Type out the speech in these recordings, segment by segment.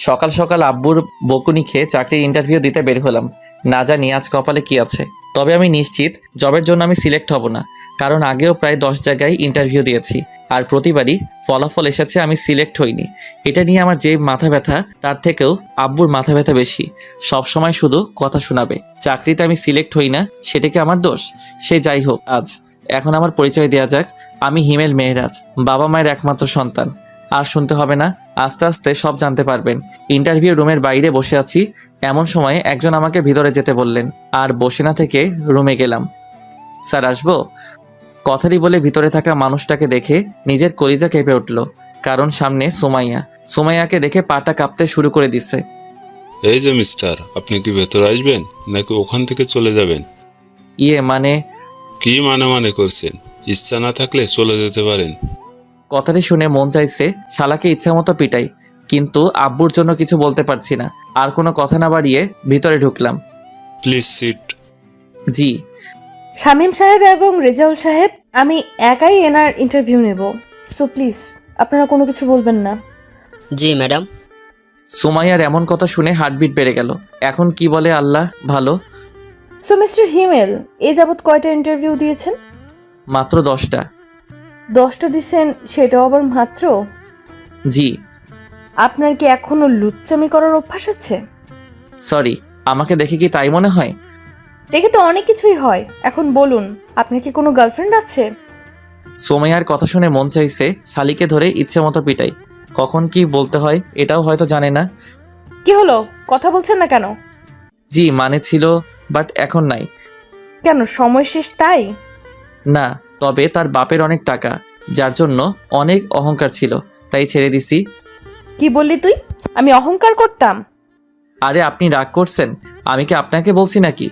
সকাল সকাল আব্বুর বকুনি খেয়ে চাকরির ইন্টারভিউ দিতে বের হলাম। না জানি আজ কপালে কি আছে। তবে আমি নিশ্চিত জবের জন্য আমি সিলেক্ট হব না, কারণ আগেও প্রায় 10 জায়গায় ইন্টারভিউ দিয়েছি আর প্রতিবারই ফলাফল এসেছে আমি সিলেক্ট হইনি। এটা নিয়ে আমার যে মাথা ব্যথা তার থেকেও আব্বুর মাথা ব্যথা বেশি। সব সময় শুধু কথা শোনাবে, চাকরিতে আমি সিলেক্ট হই না সেটা কি আমার দোষ? সে যাই হোক, এখন আমার পরিচয় দেওয়া যাক। আমি হিমেল মেহরাজ, বাবা মায়ের একমাত্র সন্তান। আর শুনতে হবে না, আস্তে আস্তে সব জানতে পারবেন। ইন্টারভিউ রুমের বাইরে বসে আছি, এমন সময় একজন আমাকে ভিতরে যেতে বললেন আর বসে না থেকে রুমে গেলাম। স্যার আসবো? কথাটি বলে ভিতরে থাকা মানুষটাকে দেখে নিজের কলিজা কেঁপে উঠল, কারণ সামনে সুমাইয়া। সুমাইয়াকে দেখে পাটা কাঁপতে শুরু করে দিচ্ছে। এই যে মিস্টার, আপনি কি ভেতরে আসবেন নাকি ওখান থেকে চলে যাবেন? মানে কি মানে করছেন? ইচ্ছা না থাকলে চলে যেতে পারেন। কথাটি শুনে মন চাইছে শালাকে ইচ্ছা মতো পিটাই, কিন্তু আব্বুর জন্য কিছু বলতে পারছি না। আর কোনো কথা না বাড়িয়ে ভিতরে ঢুকলাম। Please sit. জি। শামীম সাহেব এবং রেজাউল সাহেব, আমি একাই এনার ইন্টারভিউ নেব, সো প্লিজ আপনারা কোনো কিছু বলবেন না। জি ম্যাডাম। সুমাইয়ার এমন কথা শুনে হার্টবিট বেড়ে গেল। এখন কি বলে আল্লাহ ভালো। সো মিস্টার হিমেল, এ যাবৎ কয়টা ইন্টারভিউ দিয়েছেন? মাত্র 10টা। 10টা দিছেন, সেটাও আবার মাত্র? জি। আপনার কি এখনো লুচ্চামি করার অভ্যাস আছে? সরি, আমাকে দেখে কি তাই মনে হয়? দেখে তো অনেক কিছুই হয়। এখন বলুন, আপনার কি কোনো গার্লফ্রেন্ড আছে? সুমাইয়ার কথা শুনে মন চাইছে শালিকে ধরে ইচ্ছে মতো পিটাই। কখন কি বলতে হয় এটাও হয়তো জানে না। কি হলো, কথা বলছেন না কেন? জি মানে ছিল, বাট এখন নাই। কেন, সময় শেষ তাই? না, তবে তার বাপের অনেক টাকা, যার জন্য অনেক অহংকার ছিল, তাই ছেড়ে দিছি। কি বললি তুই? আমি অহংকার করতাম? আরে আপনি রাগ করছেন? আমি কি আপনাকে বলছি নাকি?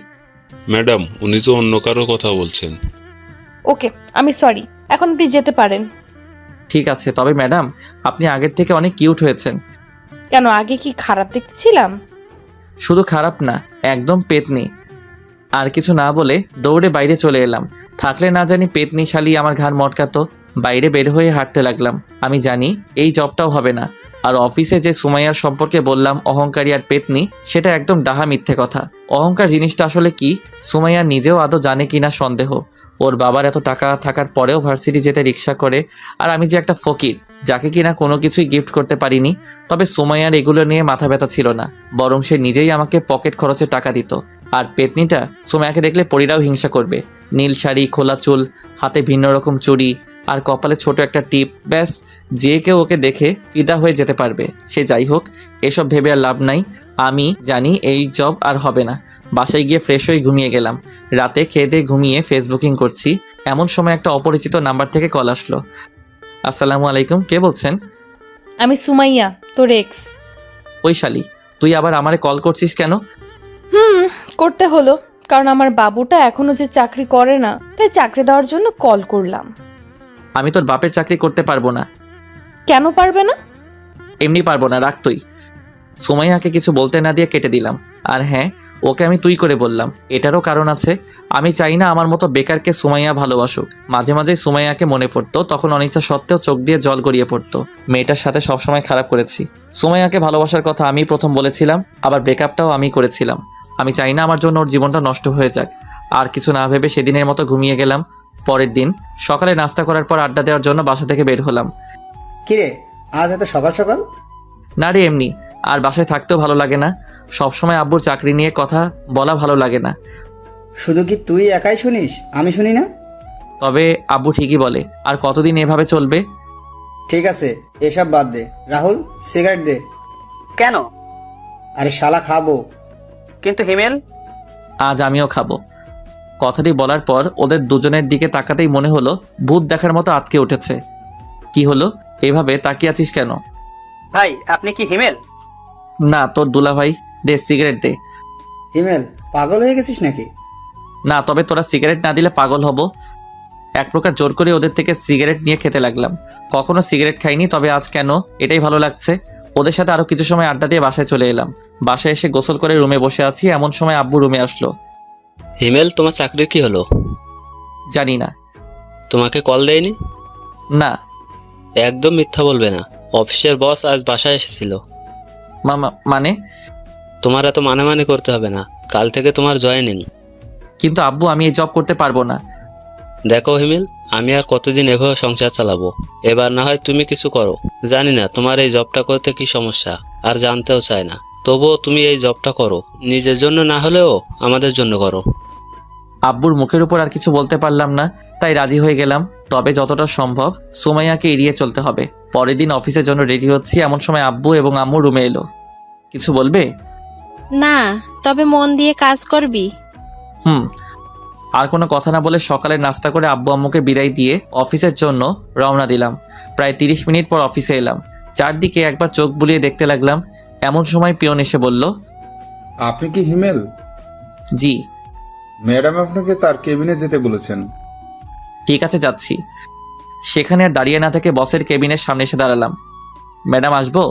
ম্যাডাম, উনি তো অন্য কারো কথা বলছেন। ওকে, আমি সরি, এখন আপনি যেতে পারেন। ঠিক আছে, তবে ম্যাডাম আপনি আগের থেকে অনেক কিউট হয়েছেন। কেন, আগে কি খারাপ দেখতেছিলাম? শুধু খারাপ না, একদম পেতনি। আর কিছু না বলে দৌড়ে বাইরে চলে এলাম। থাকলে না জানি পেতনি শালি আমার ঘাড় মটকাতো। বাইরে বের হয়ে হাঁটতে লাগলাম। আমি জানি এই জবটাও হবে না। আর অফিসে যে সুমাইয়ার সম্পর্কে বললাম অহংকারী আর পেতনি, সেটা একদম ডাহা মিথ্যে কথা। অহংকার জিনিসটা আসলে কি সুমাইয়া নিজেও আদৌ জানে কিনা সন্দেহ। ওর বাবার এত টাকা থাকার পরেও ভার্সিটি যেতে রিক্সা করে, আর আমি যে একটা ফকির যাকে কিনা কোনো কিছুই গিফট করতে পারিনি। তবে সুমাইয়ার এগুলো নিয়ে মাথা ব্যথা ছিল না, বরং সে নিজেই আমাকে পকেট খরচে টাকা দিত। আর পেতনিটা সুমাইয়াকে দেখলে পরীরাও হিংসা করবে। নীল শাড়ি, খোলা চুল, হাতে ভিন্ন রকম চুড়ি আর কপালে ছোট একটা টিপ, ব্যাস যে কেউ ওকে দেখে ফিদা হয়ে যেতে পারবে। সে যাই হোক, এসব ভেবে আর লাভ নাই। আমি জানি এই জব আর হবে না। বাসায় গিয়ে ফ্রেশ হয়ে ঘুমিয়ে গেলাম। রাতে খেয়ে দিয়ে ঘুমিয়ে ফেসবুকিং করছি, এমন সময় একটা অপরিচিত নাম্বার থেকে কল আসলো। আসসালামু আলাইকুম, কে বলছেন? আমি সুমাইয়া, তোর এক্স। ওই শালি, তুই আবার আমারে কল করছিস কেন? করতে হলো, কারণ আমার বাবুটা এখনো যে চাকরি করে না, তাই চাকরি দেওয়ার জন্য কল করলাম। আমি তোর বাপের চাকরি করতে পারবো না। কেন পারবে না? এমনি পারবো না, রাখ তুই। সুমাইয়াকে কিছু বলতে না দিয়ে কেটে দিলাম। আর হ্যাঁ, ওকে আমি তুই করে বললাম, এটারও কারণ আছে। আমি চাই না আমার মতো বেকারকে সুমাইয়া ভালোবাসুক। মাঝে মাঝে সুমাইয়াকে মনে পড়তো, তখন অনিচ্ছা সত্ত্বেও চোখ দিয়ে জল গড়িয়ে পড়তো। মেয়েটার সাথে সবসময় খারাপ করেছি। সুমাইয়াকে ভালোবাসার কথা আমি প্রথম বলেছিলাম, আবার ব্রেকআপটাও আমি করেছিলাম। আমি চাই না আমার জন্য ওর জীবনটা নষ্ট হয়ে যাক। আর কিছু না ভেবে সেদিনের মতো ঘুমিয়ে গেলাম। পরের দিন সকালে নাস্তা করার পর আড্ডা দেওয়ার জন্য বাসা থেকে বের হলাম। কিরে, আজ এত সকাল সকাল? না রে, এমনি। আর বাসায় থাকতেও ভালো লাগে না। সবসময় আব্বুর চাকরি নিয়ে কথা বলা ভালো লাগে না। শুধু কি তুই একাই শুনিস, আমি শুনি না? তবে আব্বু ঠিকই বলে, আর কতদিন এভাবে চলবে? ঠিক আছে, এসব বাদ দে। রাহুল, সিগারেট দে। কেন? আরে শালা, খাবো। কিন্তু হিমেল? আজ আমিও খাবো। কথাটি বলার পর ওদের দুজনের দিকে তাকাতেই মনে হলো ভূত দেখার মতো আটকে উঠেছে। কি হলো, এভাবে তাকিয়ে আছিস কেন? ভাই, আপনি কি হিমেল? না, তোর দুলা ভাই। দে সিগারেট দে। হিমেল, পাগল হয়ে গেছিস নাকি? না, তবে তোরা সিগারেট না দিলে পাগল হব। এক প্রকার জোর করে ওদের থেকে সিগারেট নিয়ে খেতে লাগলাম। কখনো সিগারেট খাইনি, তবে আজ কেন এটাই ভালো লাগছে। ওদের সাথে আরো কিছু সময় আড্ডা দিয়ে বাসায় চলে এলাম। বাসায় এসে গোসল করে রুমে বসে আছি, এমন সময় আব্বু রুমে আসলো। হিমেল, তোমার চাকরি কি হলো? জানি না। তোমাকে কল দেয়নি? না। একদম মিথ্যা বলবে না, অফিসের বস আজ বাসায় এসেছিল। মানে? তোমার এত মানে মানে করতে হবে না, কাল থেকে তোমার জয়েনিং। কিন্তু আব্বু, আমি এই জব করতে পারবো না। দেখো হিমেল, আমি আর কতদিন এভাবে সংসার চালাবো? এবার না হয় তুমি কিছু করো। জানি না তোমার এই জবটা করতে কি সমস্যা, আর জানতেও চাই না। তবুও তুমি এই জবটা করো, নিজের জন্য না হলেও আমাদের জন্য করো। আব্বুর মুখের উপর আর কিছু বলতে পারলাম না, তাই রাজি হয়ে গেলাম। তবে যতটা সম্ভব সুমাইয়াকে এড়িয়ে চলতে হবে। পরের দিন অফিসের জন্য রেডি হচ্ছি, এমন সময় আব্বু এবং আম্মু রুমে এলো। কিছু বলবে? না, তবে মন দিয়ে কাজ করবি। আর কোনো কথা না বলে সকালে নাস্তা করে আব্বু আম্মুকে বিদায় দিয়ে অফিসের জন্য রওনা দিলাম। প্রায় 30 মিনিট পর অফিসে এলাম। চারদিকে একবার চোখ বুলিয়ে দেখতে লাগলাম। এমন সময় পিয়ন এসে বলল, আপনি কি হিমেল? জি। ম্যাডাম আপনাকে তার কেবিনে যেতে বলেছেন। ঠিক আছে, যাচ্ছি। সেখানে আর দাঁড়িয়ে না থেকে বসের কেবিনের সামনে এসে দাঁড়ালাম। ম্যাডাম, আসবো?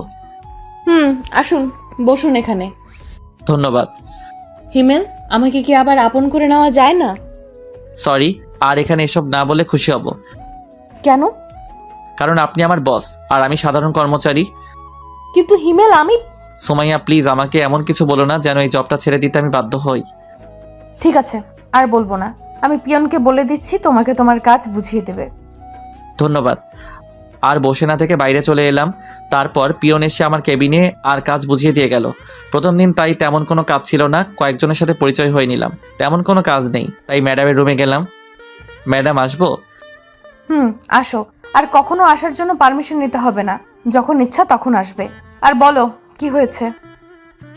আসুন, বসুন এখানে। ধন্যবাদ। হিমেল, আমাকে কি আবার আপন করে নেওয়া যায় না? সরি, আর এখানে এসব না বলে খুশি হব। কেন? কারণ আপনি আমার বস আর আমি সাধারণ কর্মচারী। কিন্তু হিমেল, আমি... সুমাইয়া, প্লিজ আমাকে এমন কিছু বলো না যেন এই জবটা ছেড়ে দিতে আমি বাধ্য হই। ঠিক আছে, আর বলবো না। আমি পিয়নকে বলে দিচ্ছি, তোমাকে তোমার কাজ বুঝিয়ে দেবে। ধন্যবাদ। আর বসে না থেকে বাইরে চলে এলাম। তারপর পিয়ন এসে আমার কেবিনে আর কাজ বুঝিয়ে দিয়ে গেল। প্রথম দিন তাই তেমন কোনো কাজ ছিল না, কয়েকজনের সাথে পরিচয় হয়ে নিলাম। তেমন কোনো কাজ নেই, তাই ম্যাডামের রুমে গেলাম। ম্যাডাম, আসবো? আসো। আর কখনো আসার জন্য পারমিশন নিতে হবে না, যখন ইচ্ছা তখন আসবে। আর বলো, কি হয়েছে?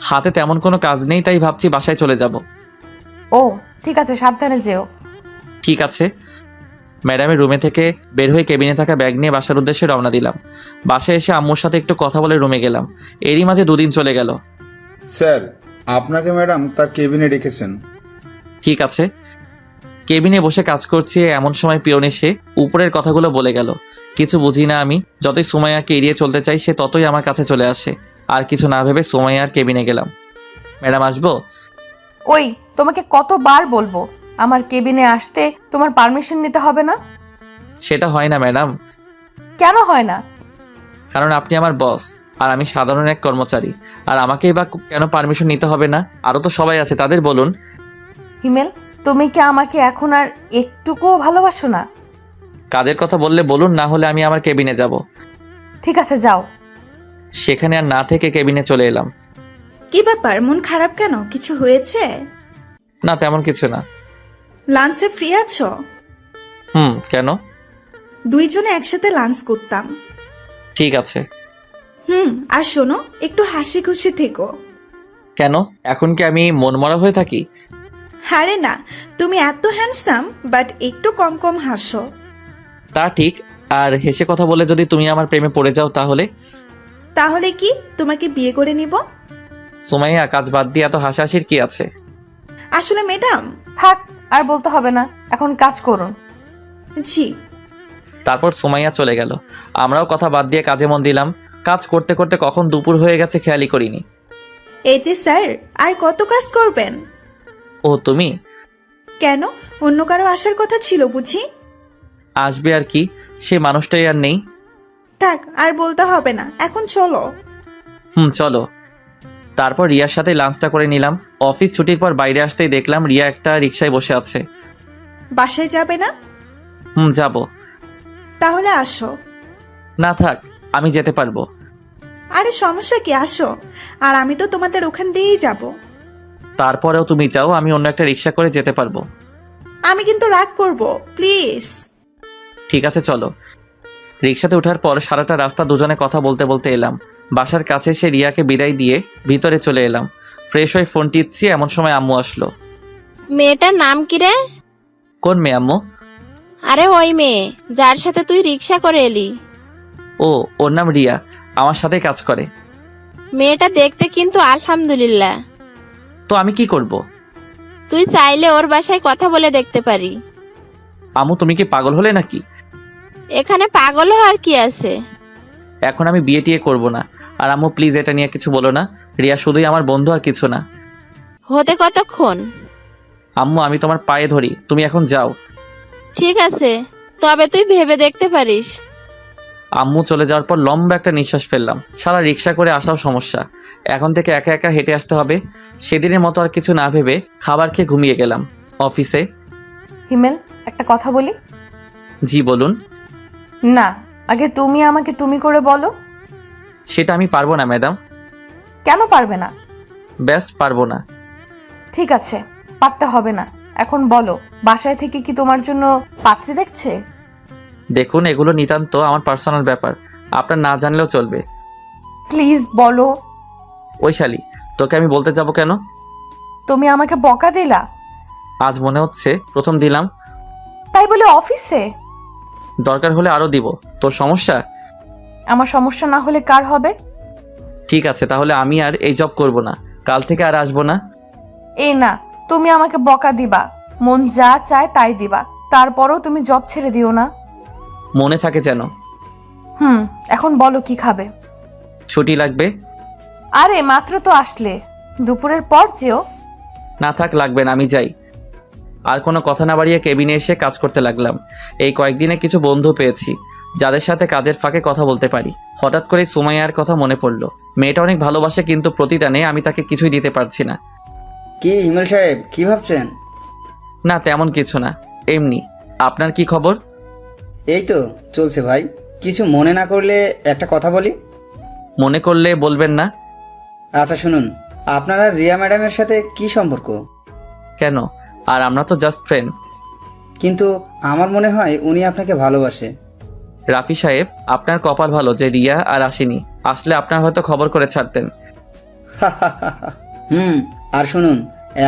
হাতে তেমন কোনো কাজ নেই, তাই ভাবছি বাসায় চলে যাব। ও ঠিক আছে, সাবধানে যেও। ঠিক আছে। ম্যাডামের রুমে থেকে বের হয়ে কেবিনে থাকা ব্যাগ নিয়ে বাসার উদ্দেশ্যে রওনা দিলাম। বাসায় এসে আম্মুর সাথে একটু কথা বলে রুমে গেলাম। এরই মাঝে 2 দিন চলে গেল। স্যার, আপনাকে ম্যাডাম তার কেবিনে রেখেছেন। ঠিক আছে। কেবিনে বসে কাজ করছি, এমন সময় পিয়ন এসে উপরের কথাগুলো বলে গেল। কিছু বুঝি না আমি। যতই সুমাইয়াকে এড়িয়ে চলতে চাই, সে ততই আমার কাছে চলে আসে। আর কিছু না ভেবে সুমাইয়ার কেবিনে গেলাম। ম্যাডাম, আসবো? ওই, তোমাকে কতবার বলবো আমার কেবিনে আসতে তোমার পারমিশন নিতে হবে না? সেটা হয় না ম্যাডাম। কেন হয় না? কারণ আপনি আমার বস আর আমি সাধারণ এক কর্মচারী। আর আমাকেই বা কেন পারমিশন নিতে হবে না? আরও তো সবাই আছে, তাদের বলুন। হিমেল, তুমি কি আমাকে এখন আর একটুকুও ভালোবাসো না? কাজের কথা বললে বলুন, না হলে আমি আমার কেবিনে যাব। ঠিক আছে, যাও। সেখানে আর না থেকে কেবিনে চলে এলাম। কি ব্যাপার, মন খারাপ কেন? কিছু হয়েছে? না, তেমন কিছু না। লাঞ্চে ফ্রি আছো? কেন? দুইজনে একসাথে লাঞ্চ করতাম। ঠিক আছে। আর শোনো, একটু হাসি খুশি থেকো। কেন, এখন কি আমি মনমরা হয়ে থাকি? আরে না, তুমি এত হ্যান্ডসাম, বাট একটু কম কম হাসো। তা ঠিক। আর হেসে কথা বলে যদি তুমি আমার প্রেমে পড়ে যাও তাহলে? তাহলে কি তোমাকে বিয়ে করে নিব? সুমাইয়া, কাজ বাদ দিয়ে এত হাসাহাসির কি আছে? আসলে ম্যাডাম... থাক, আর বলতে হবে না, এখন কাজ করুন। জি। তারপর সুমাইয়া চলে গেল। আমরাও কথা বাদ দিয়ে কাজে মন দিলাম। কাজ করতে করতে কখন দুপুর হয়ে গেছে খেয়ালই করিনি। এই যে স্যার, আর কত কাজ করবেন? ও, তুমি? কেন, অন্য কারো আসার কথা ছিল বুঝি? আসবে আর কি, সে মানুষটাই আর নেই। থাক, আর বলতে হবে না, এখন চলো। চলো। তারপর রিয়ার সাথে লাঞ্চটা করে নিলাম। অফিস ছুটির পর বাইরে আসতেই দেখলাম রিয়া একটা রিকশায় বসে আছে। বাসায় যাবে না? যাব। তাহলে আসো। না থাক, আমি যেতে পারবো। আরে সমস্যা কি, আসো। আর আমি তো তোমাদের ওখান দিয়েই যাব। তারপরেও তুমি যাও, আমি অন্য একটা রিকশা করে যেতে পারবো। আমি কিন্তু রাগ করব, প্লিজ। ঠিক আছে, চলো। রিকশাতে ওঠার পর সারাটা রাস্তা দুজনে কথা বলতে বলতে এলাম। বাসার কাছে এসে রিয়াকে বিদায় দিয়ে ভিতরে চলে এলাম। ফ্রেশ হয়ে ফোন টিপছি, এমন সময় আম্মু আসলো। মেয়েটার নাম কি রে? কোন মেয়ে আম্মু? আরে ওই মেয়ে যার সাথে তুই রিক্সা করে এলি। ও, ওর নাম রিয়া, আমার সাথেই কাজ করে। মেয়েটা দেখতে কিন্তু আলহামদুলিল্লাহ। তো আমি কি করব? তুই চাইলে ওর বাসায় কথা বলে দেখতে পারি। আম্মু, তুমি কি পাগল হলে নাকি? এখানে পাগল হওয়ার কি আছে? এখন আমি বিয়ে টিয়ে করবো না। আর আম্মু প্লিজ এটা নিয়ে কিছু বলো না। রিয়া শুধুই আমার বন্ধু, আর কিছু না। হতে কতক্ষণ? আম্মু, আমি তোমার পায়ে ধরি, তুমি এখন যাও। ঠিক আছে, তবে তুই ভেবে দেখতে পারিস। আম্মু চলে যাওয়ার পর লম্বা একটা নিঃশ্বাস ফেললাম। সারা রিক্সা করে আসাও সমস্যা, এখন থেকে একা একা হেঁটে আসতে হবে। সেদিনের মতো আর কিছু না ভেবে খাবার খেয়ে ঘুমিয়ে গেলাম। অফিসে হিমেল, একটা কথা বলি? জি বলুন। না, আগে তুমি আমাকে তুমি করে বলো। সেটা আমি পারবো না ম্যাডাম। কেন পারবে না? ব্যাস পারবো না। ঠিক আছে, পারতে হবে না। এখন বলো, বাসায় থেকে কি তোমার জন্য পাত্রী দেখছে? দেখুন, এগুলো নিতান্ত আমার পার্সোনাল ব্যাপার, আপনার না জানলেও চলবে। প্লিজ বলো। ওই শালি, তোকে আমি বলতে যাব কেন? তুমি আমাকে বকা দিলা, আজ মনে হচ্ছে প্রথম দিলাম। তাই বলে অফিসে? দরকার হলে আরও দিব। তোর সমস্যা? আমার সমস্যা না হলে কার হবে? ঠিক আছে, তাহলে আমি আর এই জব করব না, কাল থেকে আর আসবো না। এই না, তুমি আমাকে বকা দিবা, মন যা চায় তাই দিবা, তারপরও তুমি জব ছেড়ে দিও না। মনে থাকে যেন। এখন বলো কি খাবে? ছুটি লাগবে। আরে মাত্র তো আসলে, দুপুরের পর যেও। না থাক, লাগবে না, আমি যাই। আর কোনো কথা না বাড়িয়ে কেবিনে এসে কাজ করতে লাগলাম। এই কয়েকদিনে কিছু বন্ধু পেয়েছি যাদের সাথে কাজের ফাঁকে কথা বলতে পারি। হঠাৎ করে সুমাইয়ার কথা মনে পড়লো। মেয়েটা অনেক ভালোবাসে, কিন্তু প্রতিদানে আমি তাকে কিছুই দিতে পারছি না। কি হিমেল সাহেব, কি ভাবছেন? না তেমন কিছু না, এমনি। আপনার কি খবর? এই তো চলছে ভাই। কিছু মনে না করলে একটা কথা বলি? মনে করলে বলবেন না। আচ্ছা শুনুন, আপনার আর রিয়া ম্যাডামের সাথে কি সম্পর্ক? কেন? আর আমরা তো জাস্ট ফ্রেন্ড। কিন্তু আমার মনে হয় উনি আপনাকে ভালোবাসে। রাফি সাহেব, আপনার কপাল ভালো যে রিয়া আর আসেনি, আসলে আপনার হয়তো খবর করে ছাড়তেন। আর শুনুন,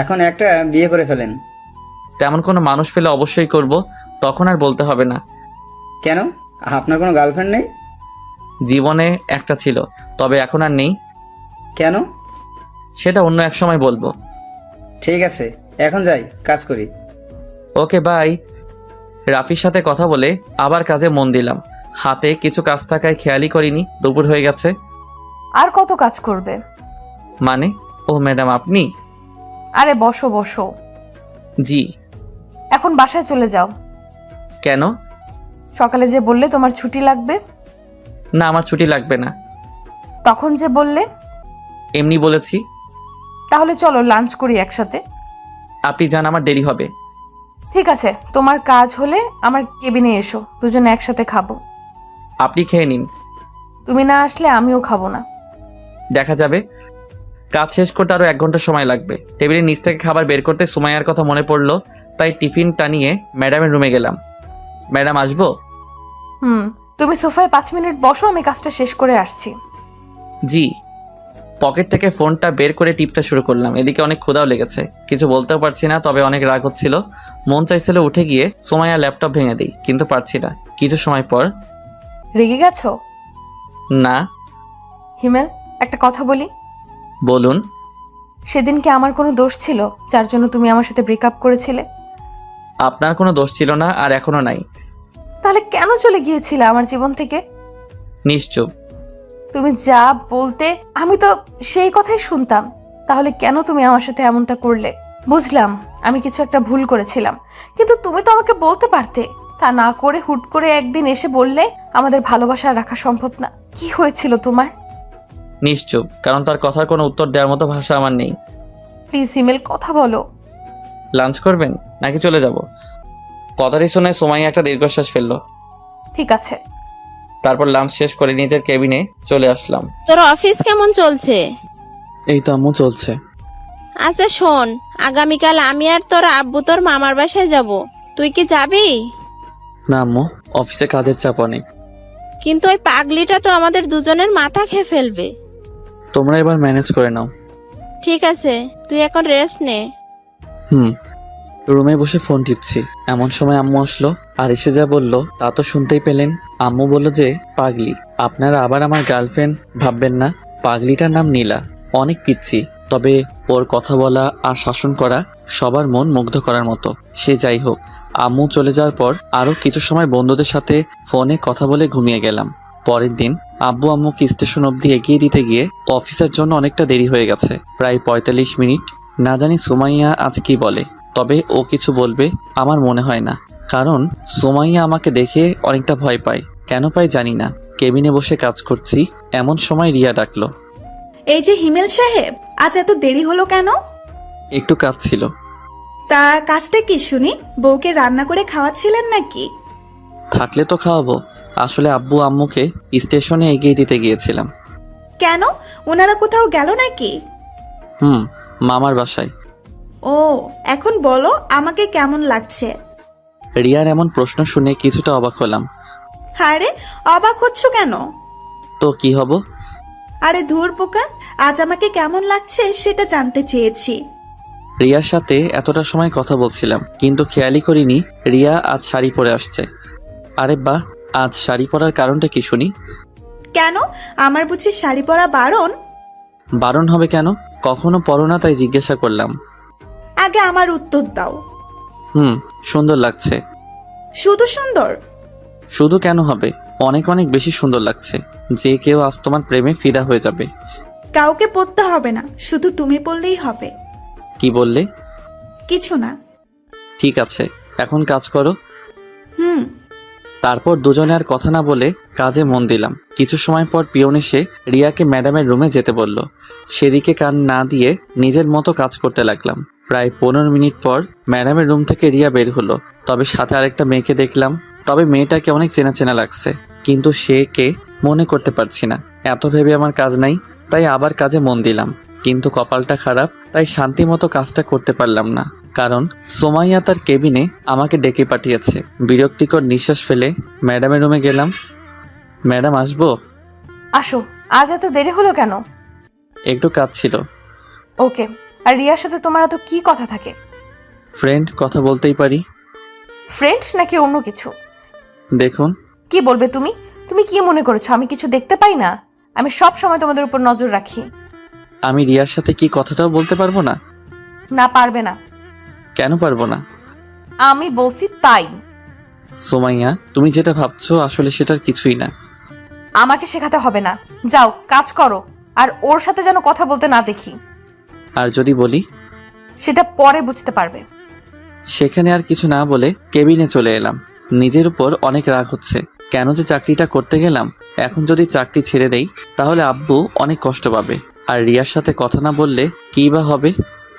এখন একটা বিয়ে করে ফেলেন। তেমন কোনো মানুষ পেলে অবশ্যই করব, তখন আর বলতে হবে না। কেন, আপনার কোনো গার্লফ্রেন্ড নেই? জীবনে একটা ছিল, তবে এখন আর নেই। কেন? সেটা অন্য এক সময় বলবো। ঠিক আছে, এখন যাই, কাজ করি। Okay bye. রাফির সাথে কথা বলে আবার কাজে মন দিলাম। হাতে কিছু কাজ থাকায় খেয়ালই করিনি দুপুর হয়ে গেছে। আর কত কাজ করবে? মানে? ও ম্যাডাম আপনি? আরে বসো বসো। জি। এখন বাসায় চলে যাও। কেন? সকালে যে বললে তোমার ছুটি লাগবে। না, আমার ছুটি লাগবে না। তখন যে বললে। এমনি বলেছি। তাহলে চলো লাঞ্চ করি একসাথে। আপনি যান, আমার দেরি হবে। ঠিক আছে, তোমার কাজ হলে আমার কেবিনে এসো, দুজনে একসাথে খাবো। আপনি খেয়ে নিন। তুমি না আসলে আমিও খাবো না। দেখা যাবে। কাজ শেষ করতে আরও 1 ঘন্টা সময় লাগবে। টেবিলের নিচ থেকে খাবার বের করতে সুমাইয়ার কথা মনে পড়লো, তাই টিফিনটা নিয়ে ম্যাডামের রুমে গেলাম। ম্যাডাম আসবো? তুমি সোফায় 5 মিনিট বসো, আমি কাজটা শেষ করে আসছি। জি। পকেট থেকে ফোনটা বের করে টিপতে শুরু করলাম। এদিকে অনেক ক্ষুধাও লেগেছে, কিছু বলতেও পারছি না, তবে অনেক রাগ হচ্ছিল। মন চাইছিল উঠে গিয়ে সুমাইয়ার ল্যাপটপ ভেঙে দিই, কিন্তু পারছি না। কিছু সময় পর। রেগে গেছো? না। হিমেল, একটা কথা বলি? বলুন। সেদিন কি আমার কোনো দোষ ছিল যার জন্য তুমি আমার সাথে ব্রেকআপ করেছিলে? আপনার কোনো দোষ ছিল না, আর এখনো নাই। তাহলে কেন চলে গিয়েছিলে আমার জীবন থেকে? নিশ্চুপ। তুমি যা বলতে আমি তো সেই কথাই শুনতাম। তাহলে কেন তুমি আমার সাথে এমনটা করলে? বুঝলাম আমি কিছু একটা ভুল করেছিলাম, কিন্তু তুমি তো আমাকে বলতে পারতে। তা না করে হুট করে একদিন এসে বললে আমাদের ভালোবাসা রাখা সম্ভব না। কি হয়েছিল তোমার? নিশ্চুপ, কারণ তার কথার কোনো উত্তর দেওয়ার মতো ভাষা আমার নেই। প্লিজ হিমেল, কথা বলো। লাঞ্চ করবেন নাকি চলে যাব? কথাটি শুনে সুমাইয়া একটা দীর্ঘশ্বাস ফেললো। ঠিক আছে। তারপর লাঞ্চ শেষ করে নিজের কেবিনে চলে আসলাম। তোর অফিস কেমন চলছে? এই তো আম্মু, চলছে। আচ্ছা শোন, আগামীকাল আমি আর তোর আব্বু তোর মামার বাসায় যাব, তুই কি যাবি? না আম্মু, অফিসে কাজের চাপ অনেক। কিন্তু ওই পাগলিটা তো আমাদের দুজনের মাথা খেয়ে ফেলবে। তোমরা এবার ম্যানেজ করে নাও। ঠিক আছে, তুই এখন রেস্ট নে। রুমে বসে ফোন টিপছি, এমন সময় আম্মু আসলো। আর এসে যা বললো তা তো শুনতেই পেলেন। আম্মু বলল যে পাগলি, আপনারা আবার আমার গার্লফ্রেন্ড ভাববেন না। পাগলিটার নাম নীলা, অনেক পিচ্ছি, তবে ওর কথা বলা আর শাসন করা সবার মন মুগ্ধ করার মতো। সে যাই হোক, আম্মু চলে যাওয়ার পর আরও কিছু সময় বন্ধুদের সাথে ফোনে কথা বলে ঘুমিয়ে গেলাম। পরের দিন আব্বু আম্মুকে স্টেশন অবধি এগিয়ে দিতে গিয়ে অফিসের জন্য অনেকটা দেরি হয়ে গেছে, প্রায় 45 মিনিট। না জানি সুমাইয়া আজ কি বলে, তবে ও কিছু বলবে আমার মনে হয় না, কারণ সুমাইয়া আমাকে দেখে অনেকটা ভয় পায়। কেন পাই জানি না, কেবিনে বসে কাজ করছি, এমন সময় রিয়া ডাকলো। এই যে হিমেল সাহেব, আজ এত দেরি হলো কেন? একটু কাজ ছিল। তা কাজটা কি শুনি? বউকে রান্না করে খাওয়াচ্ছিলেন নাকি? থাকলে তো খাওয়াবো, আসলে আব্বু আম্মুকে স্টেশনে এগিয়ে দিতে গিয়েছিলাম। কেন, ওনারা কোথাও গেল নাকি? মামার বাসায়। ও, এখন বলো আমাকে কেমন লাগছে? রিয়ার এমন প্রশ্ন শুনে কিছুটা অবাক হলাম। হায় রে, অবাক হচ্ছ কেন? তো কি হব? আরে ধুর পোকা, আজ আমাকে কেমন লাগছে সেটা জানতে চেয়েছি। রিয়ার সাথে এতটা সময় কথা বলছিলাম, কিন্তু খেয়ালই করিনি রিয়া আজ শাড়ি পরে আসছে। আরে বাহ, আজ শাড়ি পরার কারণটা কি শুনি। কেন, আমার বুঝি শাড়ি পরা বারণ? বারণ হবে কেন? কখনো পরো না তাই জিজ্ঞাসা করলাম। আগে আমার উত্তর দাও। সুন্দর লাগছে। শুধু সুন্দর? শুধু কেন হবে, অনেক অনেক বেশি সুন্দর লাগছে, যে কেউ আজ তোমার প্রেমে ফিদা হয়ে যাবে। কাউকে পড়তে হবে না, শুধু তুমি পড়লেই হবে। কি বললে? কিছু না। ঠিক আছে, এখন কাজ করো। হুম। তারপর দুজনে আর কথা না বলে কাজে মন দিলাম। কিছু সময় পর পিয়ন এসে রিয়াকে ম্যাডামের রুমে যেতে বলল। সেদিকে কান না দিয়ে নিজের মতো কাজ করতে লাগলাম। প্রায় 15 মিনিট পর ম্যাডামের রুম থেকে রিয়া বের হলো, তবে সাথে আরেকটা মেয়েকে দেখলাম। তবে মেয়েটাকে অনেক চেনা চেনা লাগছে, কিন্তু সে কে মনে করতে পারছি না। এত ভেবে আমার কাজ নাই, তাই আবার কাজে মন দিলাম। কিন্তু কপালটা খারাপ, তাই শান্তি মতো কাজটা করতে পারলাম না, কারণ সোমাইয়া তার কেবিনে আমাকে ডেকে পাঠিয়েছে। বিরক্তিকর নিঃশ্বাস ফেলে ম্যাডামের রুমে গেলাম। ম্যাডাম আসবো? আসো। আজ এত দেরি হলো কেন? একটু কাজ ছিল। ওকে। আর রিয়ার সাথে তোমার এত কি কথা থাকে? ফ্রেন্ড, কথা বলতেই পারি। ফ্রেন্ড নাকি অন্য কিছু? দেখুন। কি বলবে তুমি? তুমি কি মনে করেছো আমি কিছু দেখতে পাই না? আমি সব সময় তোমাদের উপর নজর রাখি। আমি রিয়ার সাথে কি কথাটাও বলতে পারবো না? না, পারবে না। কেন পারবো না? আমি বলছি তাই। সোমাইয়া, তুমি যেটা ভাবছো আসলে সেটার কিছুই না। আমাকে শেখাতে হবে না, যাও কাজ করো। আর ওর সাথে যেন কথা বলতে না দেখি। আর যদি বলি? সেটা পরে বুঝতে পারবে। সেখানে আর কিছু না বলে কেবিনে চলে এলাম। নিজের উপর অনেক রাগ হচ্ছে, কেন যে চাকরিটা করতে গেলাম। এখন যদি চাকরি ছেড়ে দেই তাহলে আব্বু অনেক কষ্ট পাবে, আর রিয়ার সাথে কথা না বললে কী বা হবে।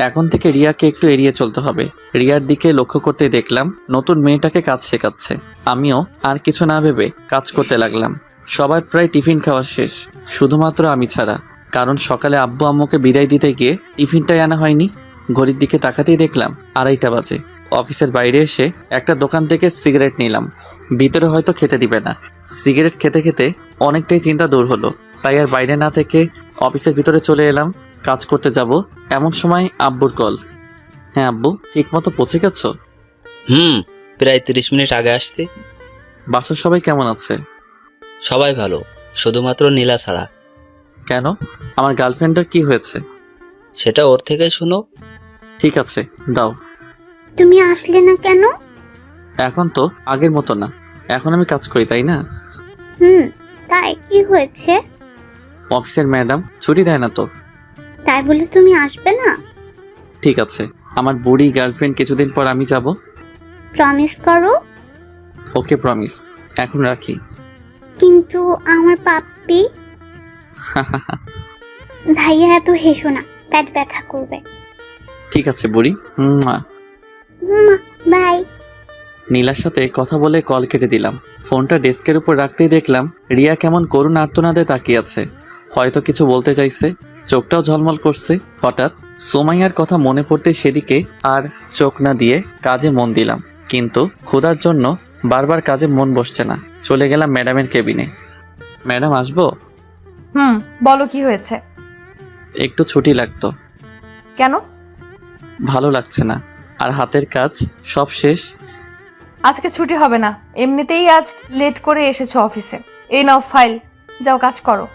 এখন থেকে রিয়াকে একটু এড়িয়ে চলতে হবে। রিয়ার দিকে লক্ষ্য করতে দেখলাম নতুন মেয়েটাকে কাজ শেখাচ্ছে। আমিও আর কিছু না ভেবে কাজ করতে লাগলাম। সবার প্রায় টিফিন খাওয়া শেষ, শুধুমাত্র আমি ছাড়া, কারণ সকালে আব্বু আম্মুকে বিদায় দিতে গিয়ে টিফিনটাই আনা হয়নি। ঘড়ির দিকে তাকাতেই দেখলাম 2:30 বাজে। অফিসের বাইরে এসে একটা দোকান থেকে সিগারেট নিলাম। ভিতরে হয়তো খেতে দিবে না। সিগারেট খেতে খেতে অনেকটাই চিন্তা দূর হলো, তাই আর বাইরে না থেকে অফিসের ভিতরে চলে এলাম। কাজ করতে যাব এমন সময় আব্বুর কল। হ্যাঁ আব্বু, ঠিক মতো পৌঁছে গেছো? প্রায় 30 মিনিট আগে আসছি। বাসার সবাই কেমন আছে? সবাই ভালো, শুধুমাত্র নীলা ছাড়া। কেন, আমার গার্লফ্রেন্ডের কি হয়েছে? সেটা ওর থেকেই শুনো। ঠিক আছে, দাও। তুমি আসলে না কেন? এখন তো আগের মতো না, এখন আমি কাজ করি, তাই না? তাই কি হয়েছে? অফিসের ম্যাডাম ছুটি দেয় না তো। তাই বলে তুমি আসবে না? ঠিক আছে, আমার বুড়ি গার্লফ্রেন্ড কিছুদিন পর আমি যাব। প্রমিস করো। ওকে, প্রমিস। এখন রাখি। কিন্তু আমার পাপ্পি। ভাইয়া এত হেসো না, পেট ব্যথা করবে। ঠিক আছে বুড়ি। বাই। নীলার সাথে কথা বলে কল কেটে দিলাম। ফোনটা ডেস্কের উপর রাখতেই দেখলাম রিয়া কেমন করুণ আর্তনাদে তাকিয়ে আছে। হয়তো কিছু বলতে চাইছে, চোখটাও ঝলমল করছে। হঠাৎ সোমাইয়ার কথা মনে পড়তে সেদিকে আর চোখ না দিয়ে কাজে মন দিলাম, কিন্তু ক্ষুধার জন্য বারবার কাজে মন বসছে না। চলে গেলাম ম্যাডামের কেবিনে। ম্যাডাম আসবো? বলো কি হয়েছে? একটু ছুটি লাগতো। কেন? ভালো লাগছে না, আর হাতের কাজ সব শেষ। আজকে ছুটি হবে না, এমনিতেই আজ লেট করে এসেছো অফিসে। এই নাও ফাইল, যাও কাজ করো।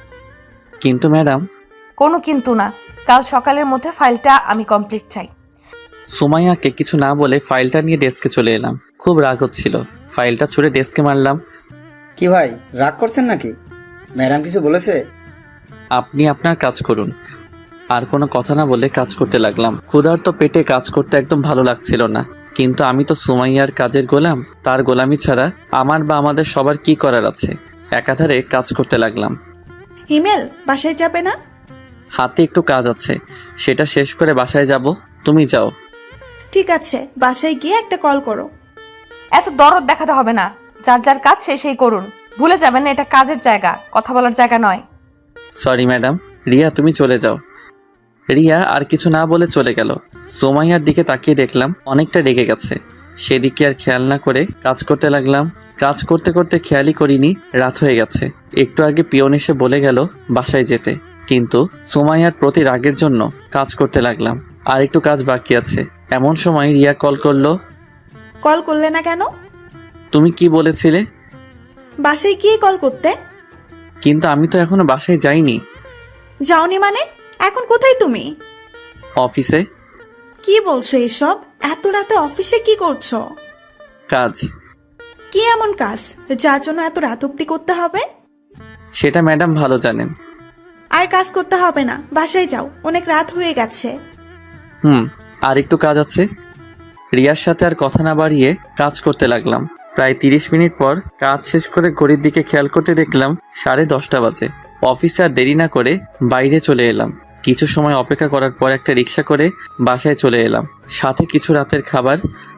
কিন্তু ম্যাডাম। কোনো কিন্তু না, কাল সকালের মধ্যে ফাইলটা আমি কমপ্লিট চাই। সুমাইয়াকে কিছু না বলে ফাইলটা নিয়ে ডেস্কে চলে এলাম। খুব রাগ হচ্ছিল, ফাইলটা ছুঁড়ে ডেস্কে মারলাম। কি ভাই, রাগ করছেন নাকি? ম্যাডাম কিছু বলেছে? আপনি আপনার কাজ করুন। আর কোনো কথা না বলে কাজ করতে লাগলাম। ক্ষুধার্ত পেটে কাজ করতে একদম ভালো লাগছিল না, কিন্তু আমি তো সুমাইয়ার কাজের গোলাম, তার গোলামি ছাড়া আমার বা আমাদের সবার কি করার আছে। একাধারে কাজ করতে লাগলাম। হিমেল বাসায় যাবে না? হাতে একটু কাজ আছে, সেটা শেষ করে বাসায় যাব। তুমি যাও। ঠিক আছে, বাসায় গিয়ে একটা কল করো। এত দরদ দেখাতে হবে না, যার যার কাজ সেই করুন। ভুলে যাবেন না এটা কাজের জায়গা, কথা বলার জায়গা নয়। Sorry madam. রিয়া তুমি চলে যাও। রিয়া আর কিছু না বলে চলে গেল। সুমাইয়ার দিকে তাকিয়ে দেখলাম অনেকটা রেগে গেছে। সেদিকে আর খেয়াল না করে কাজ করতে লাগলাম। কাজ করতে করতে খেয়ালই করিনি রাত হয়ে গেছে। একটু আগে পিয়ন এসে বলে গেল বাসায় যেতে, কিন্তু সুমাইয়ার প্রতি রাগের জন্য কাজ করতে লাগলাম। আর একটু কাজ বাকি আছে। এমন সময় রিয়া কল করলো। কল করলে না কেন? তুমি কি বলেছিলে? বাসায় গিয়ে কল করতে। কিন্তু আমি তো এখনো বাসায় যাইনি। যাওনি মানে? এখন কোথায় তুমি? অফিসে। কি বলছো এসব? এত রাতে অফিসে কি করছো? কাজ। কি এমন কাজ যার জন্য এত রাত অব্দি করতে হবে? সেটা ম্যাডাম ভালো জানেন। আর কাজ করতে হবে না, বাসায় যাও, অনেক রাত হয়ে গেছে। আর একটু কাজ আছে। রিয়ার সাথে আর কথা না বাড়িয়ে কাজ করতে লাগলাম। প্রায় 30 মিনিট পর কাজ শেষ করে ঘড়ির দিকে খেয়াল করতে দেখলাম 10:30 বাজে। অফিসে আর দেরি না করে বাইরে চলে এলাম। কিছু সময় অপেক্ষা করার পর একটা রিক্সা করে বাসায় চলে এলাম। সাথে কিছু রাতের খাবার।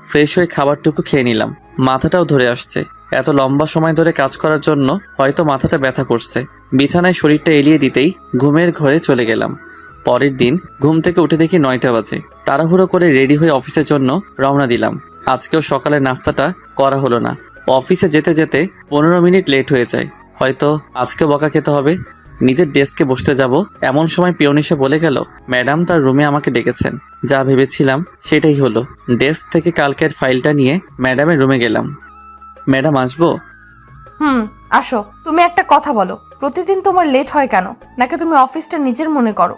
ফ্রেশ হয়ে খাবারটুকু খেয়ে নিলাম। মাথাটাও ধরে আসছে। এত লম্বা সময় ধরে কাজ করার জন্য হয়তো মাথাটা ব্যথা করছে। বিছানায় শরীরটা এলিয়ে দিতেই ঘুমের ঘরে চলে গেলাম। পরের দিন ঘুম থেকে উঠে দেখি 9টা বাজে। তাড়াহুড়ো করে রেডি হয়ে অফিসের জন্য রওনা দিলাম। আজকেও সকালের নাস্তাটা করা হলো না। অফিসে যেতে যেতে 15 মিনিট লেট হয়ে যায়। হয়তো আজকেও বকা খেতে হবে। নিজের ডেস্কে বসতে যাব এমন সময় পিয়ন এসে বলে গেল ম্যাডাম তার রুমে আমাকে ডেকেছেন। যা ভেবেছিলাম সেটাই হলো। ডেস্ক থেকে কালকের ফাইলটা নিয়ে ম্যাডামের রুমে গেলাম। ম্যাডাম আসবো? আসো। তুমি একটা কথা বলো, প্রতিদিন তোমার লেট হয় কেন? নাকি তুমি অফিসটা নিজের মনে করো?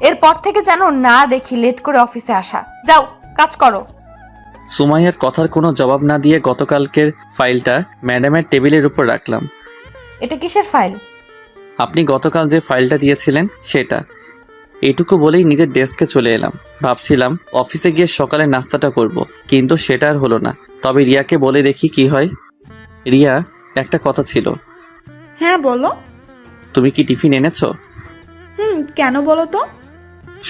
এরপর থেকে যেন না দেখি লেট করে অফিসে আসা। যাও কাজ করো। সুমাইয়ার কথার কোনো জবাব না দিয়ে গতকালকের ফাইলটা ম্যাডামের টেবিলের উপর রাখলাম। এটা কিসের ফাইল? আপনি গতকাল যে ফাইলটা দিয়েছিলেন সেটা। এটুকু বলেই নিজের ডেস্কে চলে এলাম। ভাবছিলাম অফিসে গিয়ে সকালে নাস্তাটা করব, কিন্তু সেটা আর হলো না। তবে রিয়াকে বলে দেখি কি হয়। রিয়া, একটা কথা ছিল। হ্যাঁ বলো। তুমি কি টিফিন এনেছো? কেন বলো তো?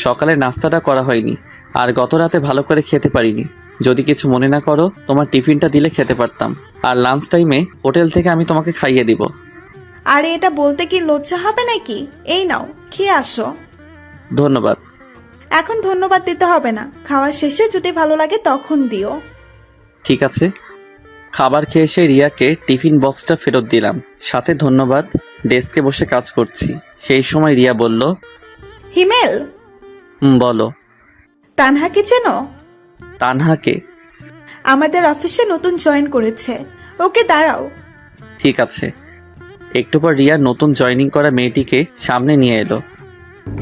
সকালে নাস্তাটা করা হয়নি, আর গত রাতে ভালো করে খেতে পারিনি। যদি কিছু মনে না করো তোমার টিফিনটা দিলে খেতে পারতাম। আর লাঞ্চ টাইমে হোটেল থেকে আমি তোমাকে খাইয়ে দিব। আরে এটা বলতে কি লজ্জা হবে নাকি? এই নাও, খেয়ে আসো। ধন্যবাদ। এখন ধন্যবাদ দিতে হবে না, খাওয়ার শেষে যদি ভালো লাগে তখন দিও। ঠিক আছে। খাবার খেয়ে এসে রিয়াকে টিফিন বক্সটা ফেরত দিলাম, সাথে ধন্যবাদ। ডেস্কে বসে কাজ করছি। সেই সময় রিয়া বলল, হিমেল, বলো। তানহাকে চেনো? তানহাকে? আমাদের অফিসে নতুন জয়েন করেছে। ওকে দাঁড়াও। ঠিক আছে। একটু পর রিয়া নতুন জয়েনিং করা মেয়েটিকে সামনে নিয়ে এলো।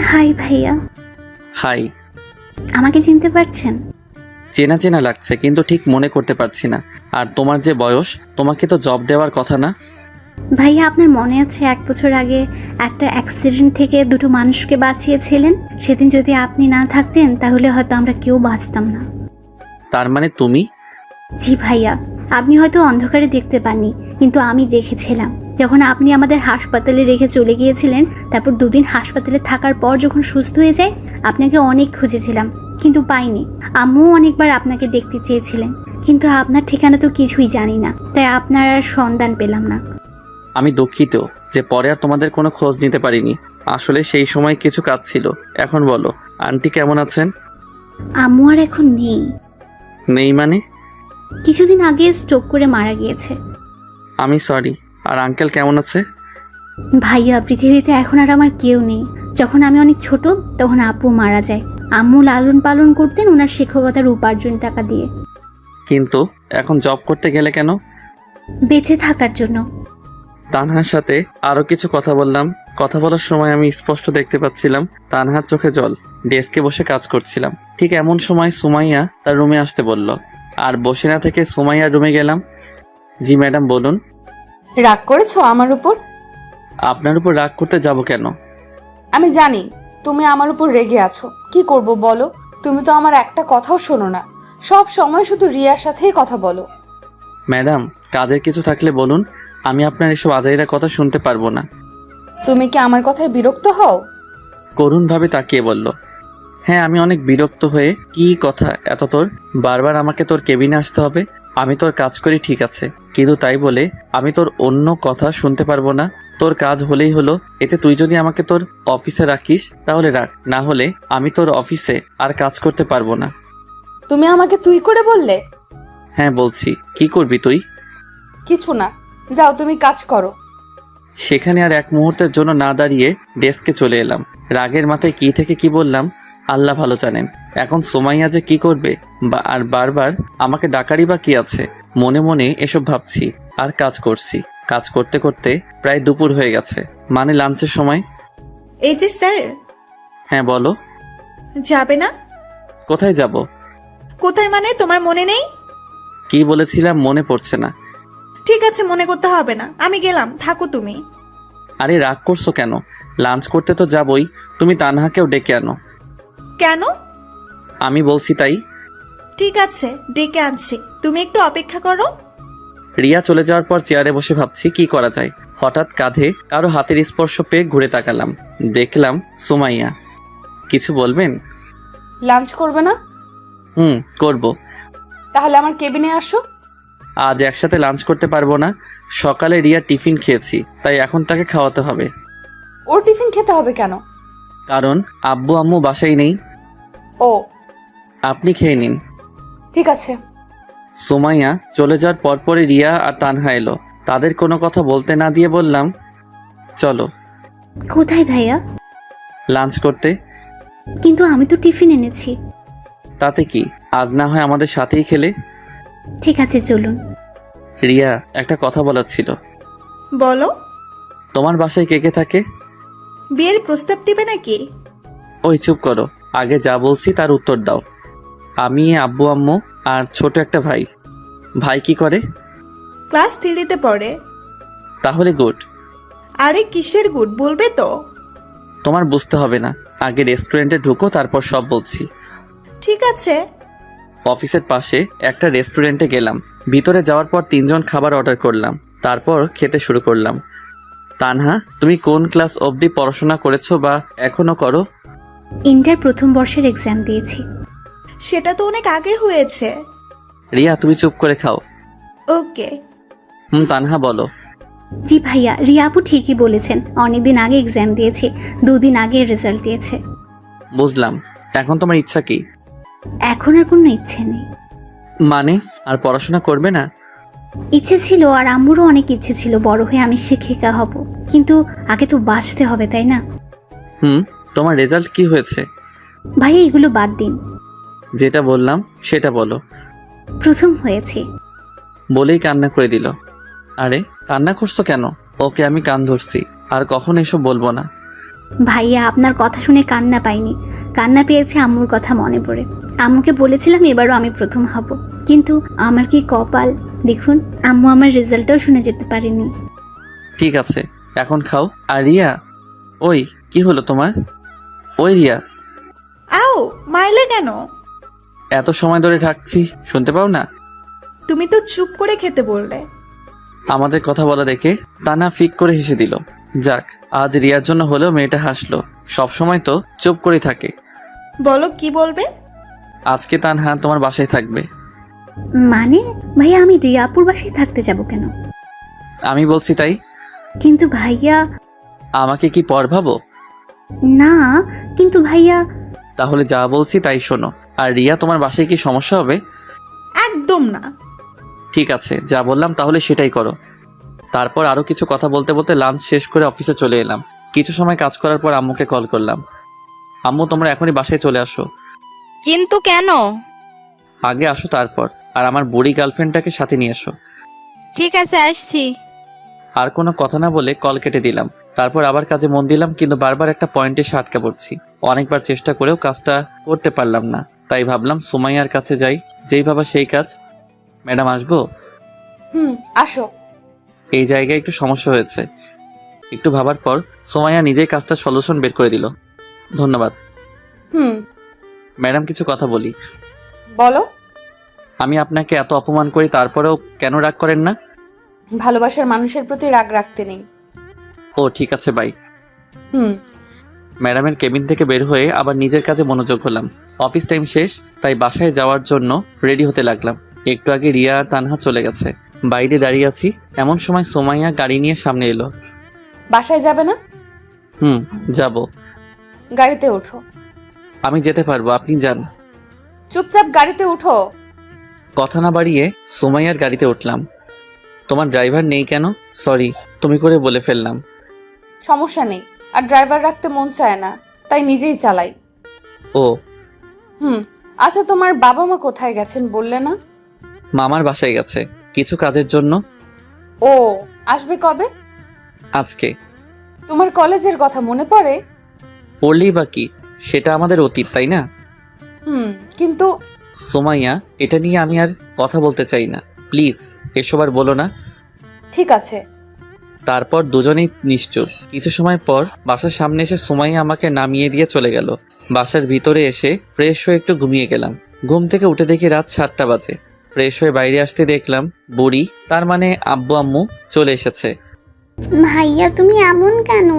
হাই ভাইয়া। হাই। আমাকে চিনতে পারছেন? চেনা চেনা লাগছে, কিন্তু ঠিক মনে করতে পারছি না। আর তোমার যে বয়স, তোমাকে তো জব দেওয়ার কথা না? ভাইয়া আপনার মনে আছে 1 বছর আগে একটা অ্যাক্সিডেন্ট থেকে 2টো মানুষকে বাঁচিয়েছিলেন? সেদিন যদি আপনি না থাকতেন তাহলে হয়তো আমরা কেউ বাঁচতাম না। তার মানে তুমি? জি ভাইয়া, আপনি হয়তো অন্ধকারে দেখতে পাননি, কিন্তু আমি দেখেছিলাম। যখন আপনি আমাদের হাসপাতালে রেখে চলে গিয়েছিলেন, তারপর 2 দিন হাসপাতালে থাকার পর যখন সুস্থ হয়ে যায়, আপনাকে অনেক খুঁজেছিলাম কিন্তু পাইনি। আম্মুও অনেকবার আপনাকে দেখতে চেয়েছিলেন, কিন্তু আপনার ঠিকানা তো কিছুই জানি না, তাই আপনার আর সন্ধান পেলাম না। আমি দুঃখিত যে পরে আর তোমাদের কোনো খোঁজ নিতে পারিনি। আসলে সেই সময় কিছু কাজ ছিল। এখন বলো, আন্টি কেমন আছেন? আম্মু আর এখন নেই। নেই মানে? কিছুদিন আগে স্ট্রোক করে মারা গিয়েছে। আমি সরি। আর আঙ্কেল কেমন আছে? ভাইয়া, পৃথিবীতে এখন আর আমার কেউ নেই। যখন আমি অনেক ছোট তখন আব্বু মারা যায়। আম্মু লালন পালন করতেন ওনার শিক্ষকতার উপার্জন টাকা দিয়ে। কিন্তু এখন জব করতে গেলে কেন? বেঁচে থাকার জন্য। তানহার সাথে আরো কিছু কথা বললাম। কথা বলার সময় আমি স্পষ্ট দেখতে পাচ্ছিলাম তানহার চোখে জল। ডেস্কে বসে কাজ করছিলাম। ঠিক এমন সময় সুমাইয়া তার রুমে আসতে বলল, আর বসে না থেকে সুমাইয়ার রুমে গেলাম। জি ম্যাডাম বলুন। রাগ করেছো আমার উপর? আপনার উপর রাগ করতে যাব কেন? আমি জানি তুমি আমার উপর রেগে আছো। কি করব বলো? তুমি তো আমার একটা কথাও শোনো না। সব সময় শুধু রিয়ার সাথেই কথা বলো। ম্যাডাম, কাজের কিছু থাকলে বলুন, আমি আপনার এসব আজাইরা কথা শুনতে পারবো না। তুমি কি আমার কথায় বিরক্ত হও? করুণভাবে তাকিয়ে বলল, হ্যাঁ আমি অনেক বিরক্ত হয়ে। কি কথা এত তোর? বারবার আমাকে তোর কেবিনে আসতে হবে? আমি তোর কাজ করি ঠিক আছে, কিন্তু তাই বলে আমি তোর অন্য কথা শুনতে পারবো না? তোর কাজ হলেই হলো, এতে তুই যদি আমাকে তোর অফিসে রাখিস তাহলে রাখ, না হলে আমি তোর অফিসে আর কাজ করতে পারবো না। তুমি আমাকে তুই করে বললে? হ্যাঁ বলছি, কি করবি তুই? কিছু না, যাও তুমি কাজ করো। সেখানে আর এক মুহূর্তের জন্য না দাঁড়িয়ে ডেস্কে চলে এলাম। রাগের মাথায় কি থেকে কি বললাম আল্লাহ ভালো জানেন। এখন সোমাইয়া যে কি করবে আর বারবার আমাকে ডাকারই বা কি আছে, মনে মনে এসব ভাবছি আর কাজ করছি। কাজ করতে করতে প্রায় দুপুর হয়ে গেছে, মানে লাঞ্চের সময়। এই যে স্যার, হ্যাঁ বলো। যাবে না? কোথায় যাব? কোথায় মানে তোমার মনে নেই? কি বলেছিলাম মনে পড়ছে না। ঠিক আছে, মনে করতে হবে না, আমি গেলাম, থাকো তুমি। আরে রাগ করছো কেন? লাঞ্চ করতে তো যাবই, তুমি তানহাকেও ডেকে আনো। কেন? আমি বলছি তাই। ঠিক আছে, ডেকে আনছি, তুমি একটু অপেক্ষা করো। রিয়া চলে যাওয়ার পর চেয়ারে বসে ভাবছি কি করা যায়। হঠাৎ কাঁধে কারো হাতের স্পর্শ পেয়ে ঘুরে তাকালাম, দেখলাম সুমাইয়া। কিছু বলবেন? লাঞ্চ করবে না? করব। তাহলে আমার কেবিনে আসো। আজ একসাথে লাঞ্চ করতে পারবো না, সকালে রিয়া টিফিন খেয়েছি, তাই এখন তাকে খাওয়াতে হবে। ওর টিফিন খেতে হবে কেন? কারণ আব্বু আম্মু বাসায় নেই। ও আপনি খেয়ে নিন। ঠিক আছে। সুমাইয়া চলে যাওয়ার পরপরই রিয়া আর তানহা এলো। তাদের কোনো কথা বলতে না দিয়ে বললাম, চলো। কোথায় ভাইয়া? লাঞ্চ করতে। কিন্তু আমি তো টিফিন এনেছি। তাতে কি, আজ না হয় আমাদের সাথেই খেলে। ঠিক আছে চলুন। রিয়া, একটা কথা বলার ছিল। বলো। তোমার বাসায় কে কে থাকে? বিয়ের প্রস্তাব দিবে নাকি? ওই চুপ করো, আগে যা বলছি তার উত্তর দাও। আমি, আব্বু আম্মু আর ছোট একটা ভাই। ভাই কি করে? ক্লাস 3-তে পড়ে। তাহলে গুড। আরে কিসের গুড, বলবে তো? তোমার বুঝতে হবে না, আগে রেস্টুরেন্টে ঢুকো, তারপর সব বলছি। ঠিক আছে। অফিসের পাশে একটা রেস্টুরেন্টে গেলাম। ভিতরে যাওয়ার পর 3জন খাবার অর্ডার করলাম, তারপর খেতে শুরু করলাম। তানহা, তুমি কোন ক্লাস অবধি পড়াশোনা করেছো বা এখনো করো? ইন্টার প্রথম বর্ষের এক্সাম দিয়েছি। সেটা তো অনেক আগে হয়েছে। রিয়া, তুমি চুপ করে খাও। ওকে। তানহা বলো। জি ভাইয়া, রিয়া আপু ঠিকই বলেছেন, অনেকদিন আগে এক্সাম দিয়েছি, 2 দিন আগে রেজাল্ট দিয়েছে। বুঝলাম, এখন তোমার ইচ্ছা কি? এখন আর কোনো ইচ্ছে নেই। মানে আর পড়াশোনা করবে না? ইচ্ছে ছিল, আর আম্মুরও অনেক ইচ্ছে ছিল বড় হয়ে আমি শিক্ষিকা হব, কিন্তু আগে তো বাঁচতে হবে তাই না? তোমার রেজাল্ট কি হয়েছে? ভাইয়া এগুলো বাদ দিন, যেটা বললাম সেটা বলো। প্রথম হয়েছি। বলেই কান্না করে দিল। আরে কান্না করছো কেন? ওকে আমি কান ধরছি, আর কখনো এসব বলবো না। ভাইয়া আপনার কথা শুনে কান্না পাইনি, কান্না পেয়েছে আম্মুর কথা মনে পড়ে। আম্মুকে বলেছিলাম এবারও আমি প্রথম হব, কিন্তু আমার কি কপাল দেখুন, আম্মু আমার রেজাল্টটাও শুনে যেতে পারেনি। ঠিক আছে, এখন খাও। আর রিয়া, ওই কি হলো তোমার? ওই রিয়া, আও, মারলে কেন? এত সময় ধরে ডাকছি, শুনতে পাও না? তুমি তো চুপ করে খেতে বললে। আমাদের কথা বলা দেখে তানা ফিক করে হেসে দিল। যাক, আজ রিয়ার জন্য হলেও মেয়েটা হাসলো। সব সময় তো চুপ করে থাকে। বলো কি বলবে? আজকে তানহা তোমার বাসায় থাকবে। মানে ভাইয়া আমি রিয়াপুর বাসায় থাকতে যাব কেন? আমি বলছি তাই। কিন্তু ভাইয়া। আমাকে কি পর ভাবো? না, কিন্তু ভাইয়া। তাহলে যা বলছি তাই শোনো। আর রিয়া, তোমার বাসায় কি সমস্যা হবে? একদম না। ঠিক আছে, যা বললাম তাহলে সেটাই করো। তারপর আরো কিছু কথা বলতে বলতে লাঞ্চ শেষ করে অফিসে চলে এলাম। কিছু সময় কাজ করার পর আম্মুকে কল করলাম। আম্মু, তোমরা এখনই বাসায় চলে আসো। কিন্তু কেন? আগে আসো, তারপর আর আমার বুড়ি গার্লফ্রেন্ডটাকে সাথে নিয়ে এসো। ঠিক আছে, আসছি। আর কোনো কথা না বলে কল কেটে দিলাম। তারপর আবার কাজে মন দিলাম, কিন্তু বারবার একটা পয়েন্টে এসে আটকা পড়ছি। অনেকবার চেষ্টা করেও কাজটা করতে পারলাম না, তাই ভাবলাম সুমাইয়ার কাছে যাই, যেই ভাবা সেই কাজ। ম্যাডাম আসবো? আসো। এই জায়গায় একটু সমস্যা হয়েছে। একটু ভাবার পর সুমাইয়া নিজেই কাজটা সলিউশন বের করে দিল। ধন্যবাদ। হুম ম্যাডাম, কিছু কথা বলি। বলো। আমি আপনাকে এত অপমান করি তারপরেও কেন রাগ করেন না? ভালোবাসার মানুষের প্রতি রাগ রাখতে নেই। ও ঠিক আছে বাই। হুম। ম্যাডামের কেবিন থেকে বের হয়ে আবার নিজের কাজে মনোযোগ হলাম। অফিস টাইম শেষ, তাই বাসায় যাওয়ার জন্য রেডি হতে লাগলাম। একটু আগে রিয়া আর তানহা চলে গেছে। বাইরে দাঁড়িয়ে আছি, এমন সময় সোমাইয়া গাড়ি নিয়ে সামনে এলো। বাসায় যাবে না? যাব। গাড়িতে ওঠো। আমি যেতে পারবো, আপনি যান। চুপচাপ গাড়িতে উঠো। কথা না বাড়িয়ে সোমাইয়ার গাড়িতে উঠলাম। তোমার ড্রাইভার নেই কেন? সরি, তুমি করে বলে ফেললাম। সমস্যা নেই, আর ড্রাইভার রাখতে মন চায় না, তাই নিজেই চালাই। ও আচ্ছা, তোমার বাবা মা কোথায় গেছেন বললে না? মামার বাসায় গেছে কিছু কাজের জন্য। ও আসবে কবে? আজকে। তোমার কলেজের কথা মনে পড়ে? পড়লেই বা কি, সেটা আমাদের অতীত, তাই না? কিন্তু সোমাইয়া, এটা নিয়ে আমি আর কথা বলতে চাই না, প্লিজ এসব আর বলো না। ঠিক আছে। তারপর দুজনেই নিশ্চুপ। কিছু সময় পর বাসার সামনে এসে সোমাইয়া আমাকে নামিয়ে দিয়ে চলে গেল। বাসার ভিতরে এসে ফ্রেশ হয়ে একটু ঘুমিয়ে গেলাম। ঘুম থেকে উঠে দেখি রাত 7টা বাজে। ফ্রেশ হয়ে বাইরে আসতে দেখলাম বুড়ি, তার মানে আব্বু আম্মু চলে এসেছে। ভাইয়া তুমি এমন কেন?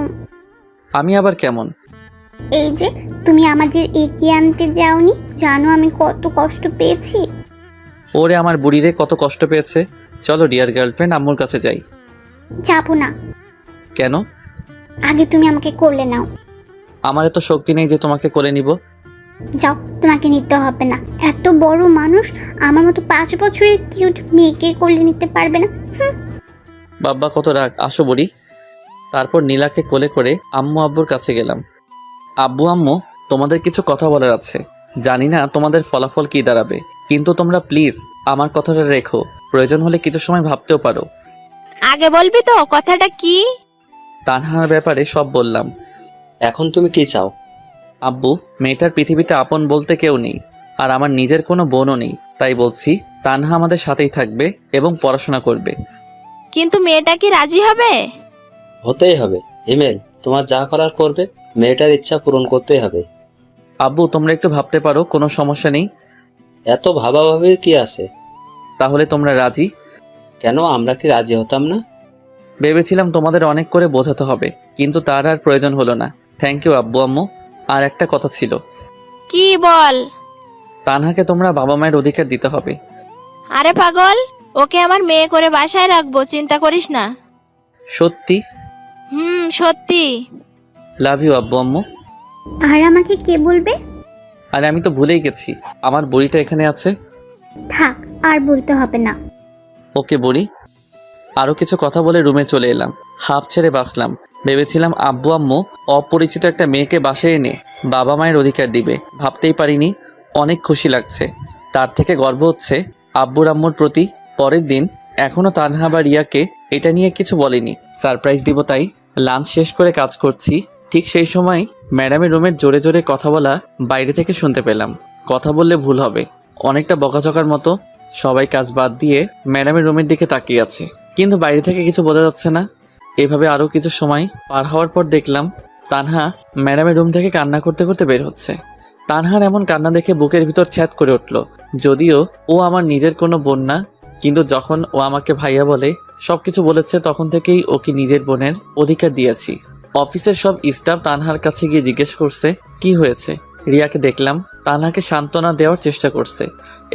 আমি আবার কেমন? এই যে তুমি আমাদের এগিয়ে আনতে যাওনি, জানো আমি কত কষ্ট পেয়েছি। ওরে আমার বুড়িরে, কত কষ্ট পেয়েছে। চলো ডিয়ার গার্লফ্রেন্ড, আম্মুর কাছে যাই। যাবো না। কেন? আগে তুমি আমাকে কোলে নাও। আমার এত শক্তি নেই যে তোমাকে কোলে নিব। যাও, তোমাকে নিতে হবে না। এত বড় মানুষ আমার মতো 5 বছরের কিউট মেয়েকে কোলে নিতে পারবে না। বাব্বা কত রাগ, আসো বুড়ি। তারপর নীলাকে কোলে করে আম্মু আব্বুর কাছে গেলাম। আব্বু আম্মু, তোমাদের কিছু কথা বলার আছে। জানি না তোমাদের ফলাফল কি দাঁড়াবে, কিন্তু তোমরা প্লিজ আমার কথাটা রেখো। প্রয়োজন হলে কিছু সময় ভাবতেও পারো। আগে বলবি তো কথাটা কি? তানহার ব্যাপারে সব বললাম। এখন তুমি কি চাও? আব্বু, মেয়েটার পৃথিবীতে আপন বলতে কেউ নেই, আর আমার নিজের কোনো বোনও নেই। তাই বলছি তানহা আমাদের সাথেই থাকবে এবং পড়াশোনা করবে। কিন্তু মেয়েটা কি রাজি হবে? হতেই হবে। হিমেল, তোমার যা করার করবে, মেয়েটার ইচ্ছা পূরণ করতেই হবে। আব্বু, তোমরা একটু ভাবতে পারো, কোনো সমস্যা নেই। এত ভাবাভাবির কি আছে? তাহলে তোমরা রাজি? কেন, আমরা কি রাজি হতাম না? ভেবেছিলাম তোমাদের অনেক করে বোঝাতে হবে, কিন্তু তার আর প্রয়োজন হলো না। থ্যাংক ইউ আব্বু আম্মু। আর একটা কথা ছিল। কি বল? তানহাকে তোমরা বাবা মায়ের অধিকার দিতে হবে। আরে পাগল, ওকে আমার মেয়ে করে বাসায় রাখবো, চিন্তা করিস না। সত্যি? সত্যি। লাভ ইউ আব্বু আম্মু। আর আমাকে কে বলবে? আরে আমি তো ভুলেই গেছি, আমার বুড়িটা এখানে আছে। থাক, আর বলতে হবে না। ওকে বুড়ি। আরও কিছু কথা বলে রুমে চলে এলাম। হাফ ছেড়ে বাঁচলাম। ভেবেছিলাম আব্বু আম্মু অপরিচিত একটা মেয়েকে বাসায় এনে বাবা মায়ের অধিকার দিবে, ভাবতেই পারিনি। অনেক খুশি লাগছে, তার থেকে গর্ব হচ্ছে আব্বুর আম্মুর প্রতি। পরের দিন এখনও তানহা বা রিয়াকে এটা নিয়ে কিছু বলেনি, সারপ্রাইজ দিব তাই। লাঞ্চ শেষ করে কাজ করছি, ঠিক সেই সময় ম্যাডামের রুমের জোরে জোরে কথা বলা বাইরে থেকে শুনতে পেলাম। কথা বললে ভুল হবে, অনেকটা বকাঝকার মতো। সবাই কাজ বাদ দিয়ে ম্যাডামের রুমের দিকে তাকিয়ে আছে, কিন্তু বাইরে থেকে কিছু বোঝা যাচ্ছে না। এভাবে আরও কিছু সময় পার হওয়ার পর দেখলাম তানহা ম্যাডামের রুম থেকে কান্না করতে করতে বের হচ্ছে। তানহার এমন কান্না দেখে বুকের ভিতর ছ্যাদ করে উঠল। যদিও ও আমার নিজের কোনো বোন না, কিন্তু যখন ও আমাকে ভাইয়া বলে, সব কিছু বলেছে, তখন থেকেই ওকে নিজের বোনের অধিকার দিয়েছি। অফিসের সব স্টাফ তানহার কাছে গিয়ে জিজ্ঞেস করছে কি হয়েছে। রিয়াকে দেখলাম তানহাকে সান্ত্বনা দেওয়ার চেষ্টা করছে।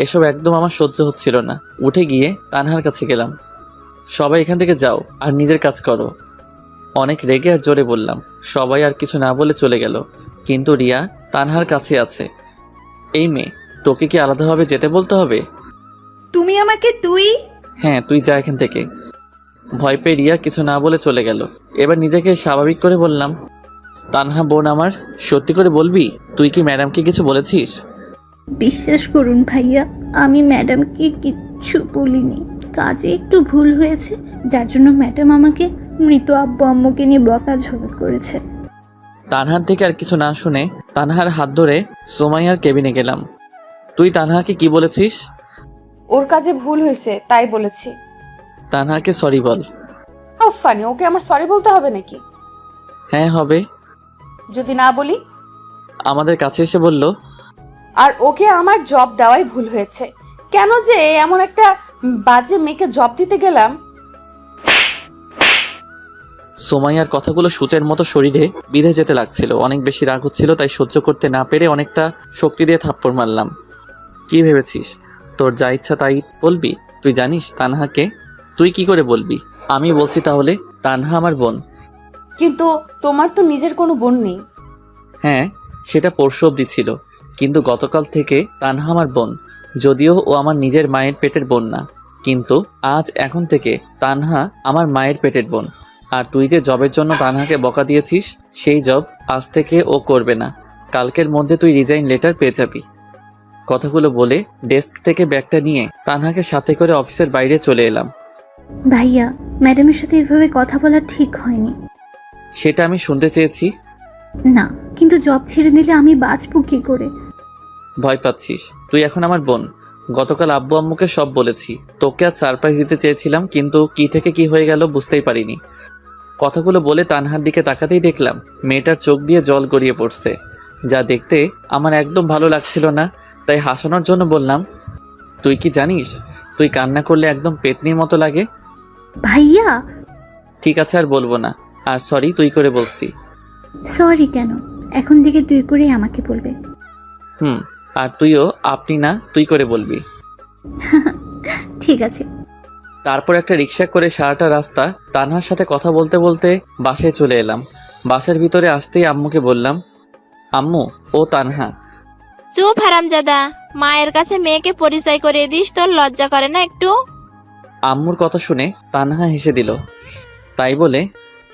এসব একদম আমার সহ্য হচ্ছিল না। উঠে গিয়ে তানহার কাছে গেলাম। সবাই এখান থেকে যাও আর নিজের কাজ করো। অনেক রেগে আর জোরে বললাম। সবাই আর কিছু না বলে চলে গেল, কিন্তু রিয়া তানহার কাছে আছে। এই মেয়ে, তোকে কি আলাদাভাবে যেতে বলতে হবে? তুমি আমাকে তুই? হ্যাঁ, তুই যা এখান থেকে। ভয় পেয়ে রিয়া কিছু না বলে চলে গেল। এবার নিজেকে স্বাভাবিক করে বললাম, তানহা বোন আমার, সত্যি করে বলবি তুই কি ম্যাডামকে কিছু বলেছিস? বিশ্বাস করুন ভাইয়া, আমি ম্যাডামকে কিচ্ছু বলিনি। কাজে একটু ভুল হয়েছে, যার জন্য ম্যাডাম আমাকে মৃত আব্বু আম্মুকে নিয়ে বকাঝকা করেছে। তানহার থেকে আর কিছু না শুনে তানহার হাত ধরে সোমাইয়ার কেবিনে গেলাম। তুই তানহাকে কি বলেছিস? ওর কাজে ভুল হয়েছে তাই বলেছি। তানহাকে সরি বল। হাউ ফানি, ওকে আমার সরি বলতে হবে নাকি? হ্যাঁ হবে। যদি না বলি? আমাদের কাছে এসে বলল, আর ওকে আমার জব দেওয়াই ভুল হয়েছে, কেন যে এমন একটা বাজে মেয়েকে জব দিতে গেলাম। সোমাইয়ার কথাগুলো সূচের মতো শরীরে বিঁধে যেতে লাগছিল। অনেক বেশি রাগ হচ্ছিল, তাই সহ্য করতে না পেরে অনেকটা শক্তি দিয়ে থাপ্পড় মারলাম। কি ভেবেছিস তোর যা ইচ্ছা তাই বলবি? তুই জানিস তানহাকে? তুই কি করে বলবি? আমি বলছি তাহলে, তানহা আমার বোন। কিন্তু তোমার তো নিজের কোনো বোন নেই। হ্যাঁ, সেটা পরশু অবধি ছিল, কিন্তু গতকাল থেকে তানহা আমার বোন। যদিও ও আমার নিজের মায়ের পেটের বোন না, কিন্তু এখন থেকে তানহা আমার মায়ের পেটের বোন। আর তুই যে জবের জন্য তানহাকে বকা দিয়েছিস, সেই জব আজ থেকে ও করবে না। কালকের মধ্যে তুই রিজাইন লেটার পেয়ে যাবি। কথাগুলো বলে ডেস্ক থেকে ব্যাগটা নিয়ে তানহাকে সাথে করে অফিসের বাইরে চলে এলাম। ভাইয়া, ম্যাডামের সাথে এভাবে কথা বলা ঠিক হয়নি। সেটা আমি শুনতে চেয়েছি। না, কিন্তু জব ছেড়ে দিলে আমি বাঁচবো কি করে? ভয় পাচ্ছিস? তুই এখন আমার বোন। গতকাল আব্বু আম্মুকে সব বলেছি। তোকে আজ সারপ্রাইজ দিতে চেয়েছিলাম, কিন্তু কি থেকে কি হয়ে গেল বুঝতেই পারিনি। কথাগুলো বলে তানহার দিকে তাকাতেই দেখলাম মেয়েটার চোখ দিয়ে জল গড়িয়ে পড়ছে, যা দেখতে আমার একদম ভালো লাগছিল না। তাই হাসানোর জন্য বললাম, তুই কি জানিস তুই কান্না করলে একদম পেতনির মতো লাগে। ভাইয়া। ঠিক আছে, আর বলবো না। আর সরি তুই করে বলছি। সরি কেন? এখন থেকে তুই করে আমাকে বলবে। আর তুইও আপনি না তুই করে বলবি। ঠিক আছে। তারপর একটা রিক্সা করে সারাটা রাস্তা তানহার সাথে কথা বলতে বলতে বাসায় চলে এলাম। বাসার ভিতরে আসতেই আম্মুকে বললাম, আম্মু ও তানহা। চুপ হারামজাদা, মায়ের কাছে মেয়েকে পরিচয় করে দিস, তোর লজ্জা করে না একটু? আম্মুর কথা শুনে তানহা হেসে দিল। তাই বলে,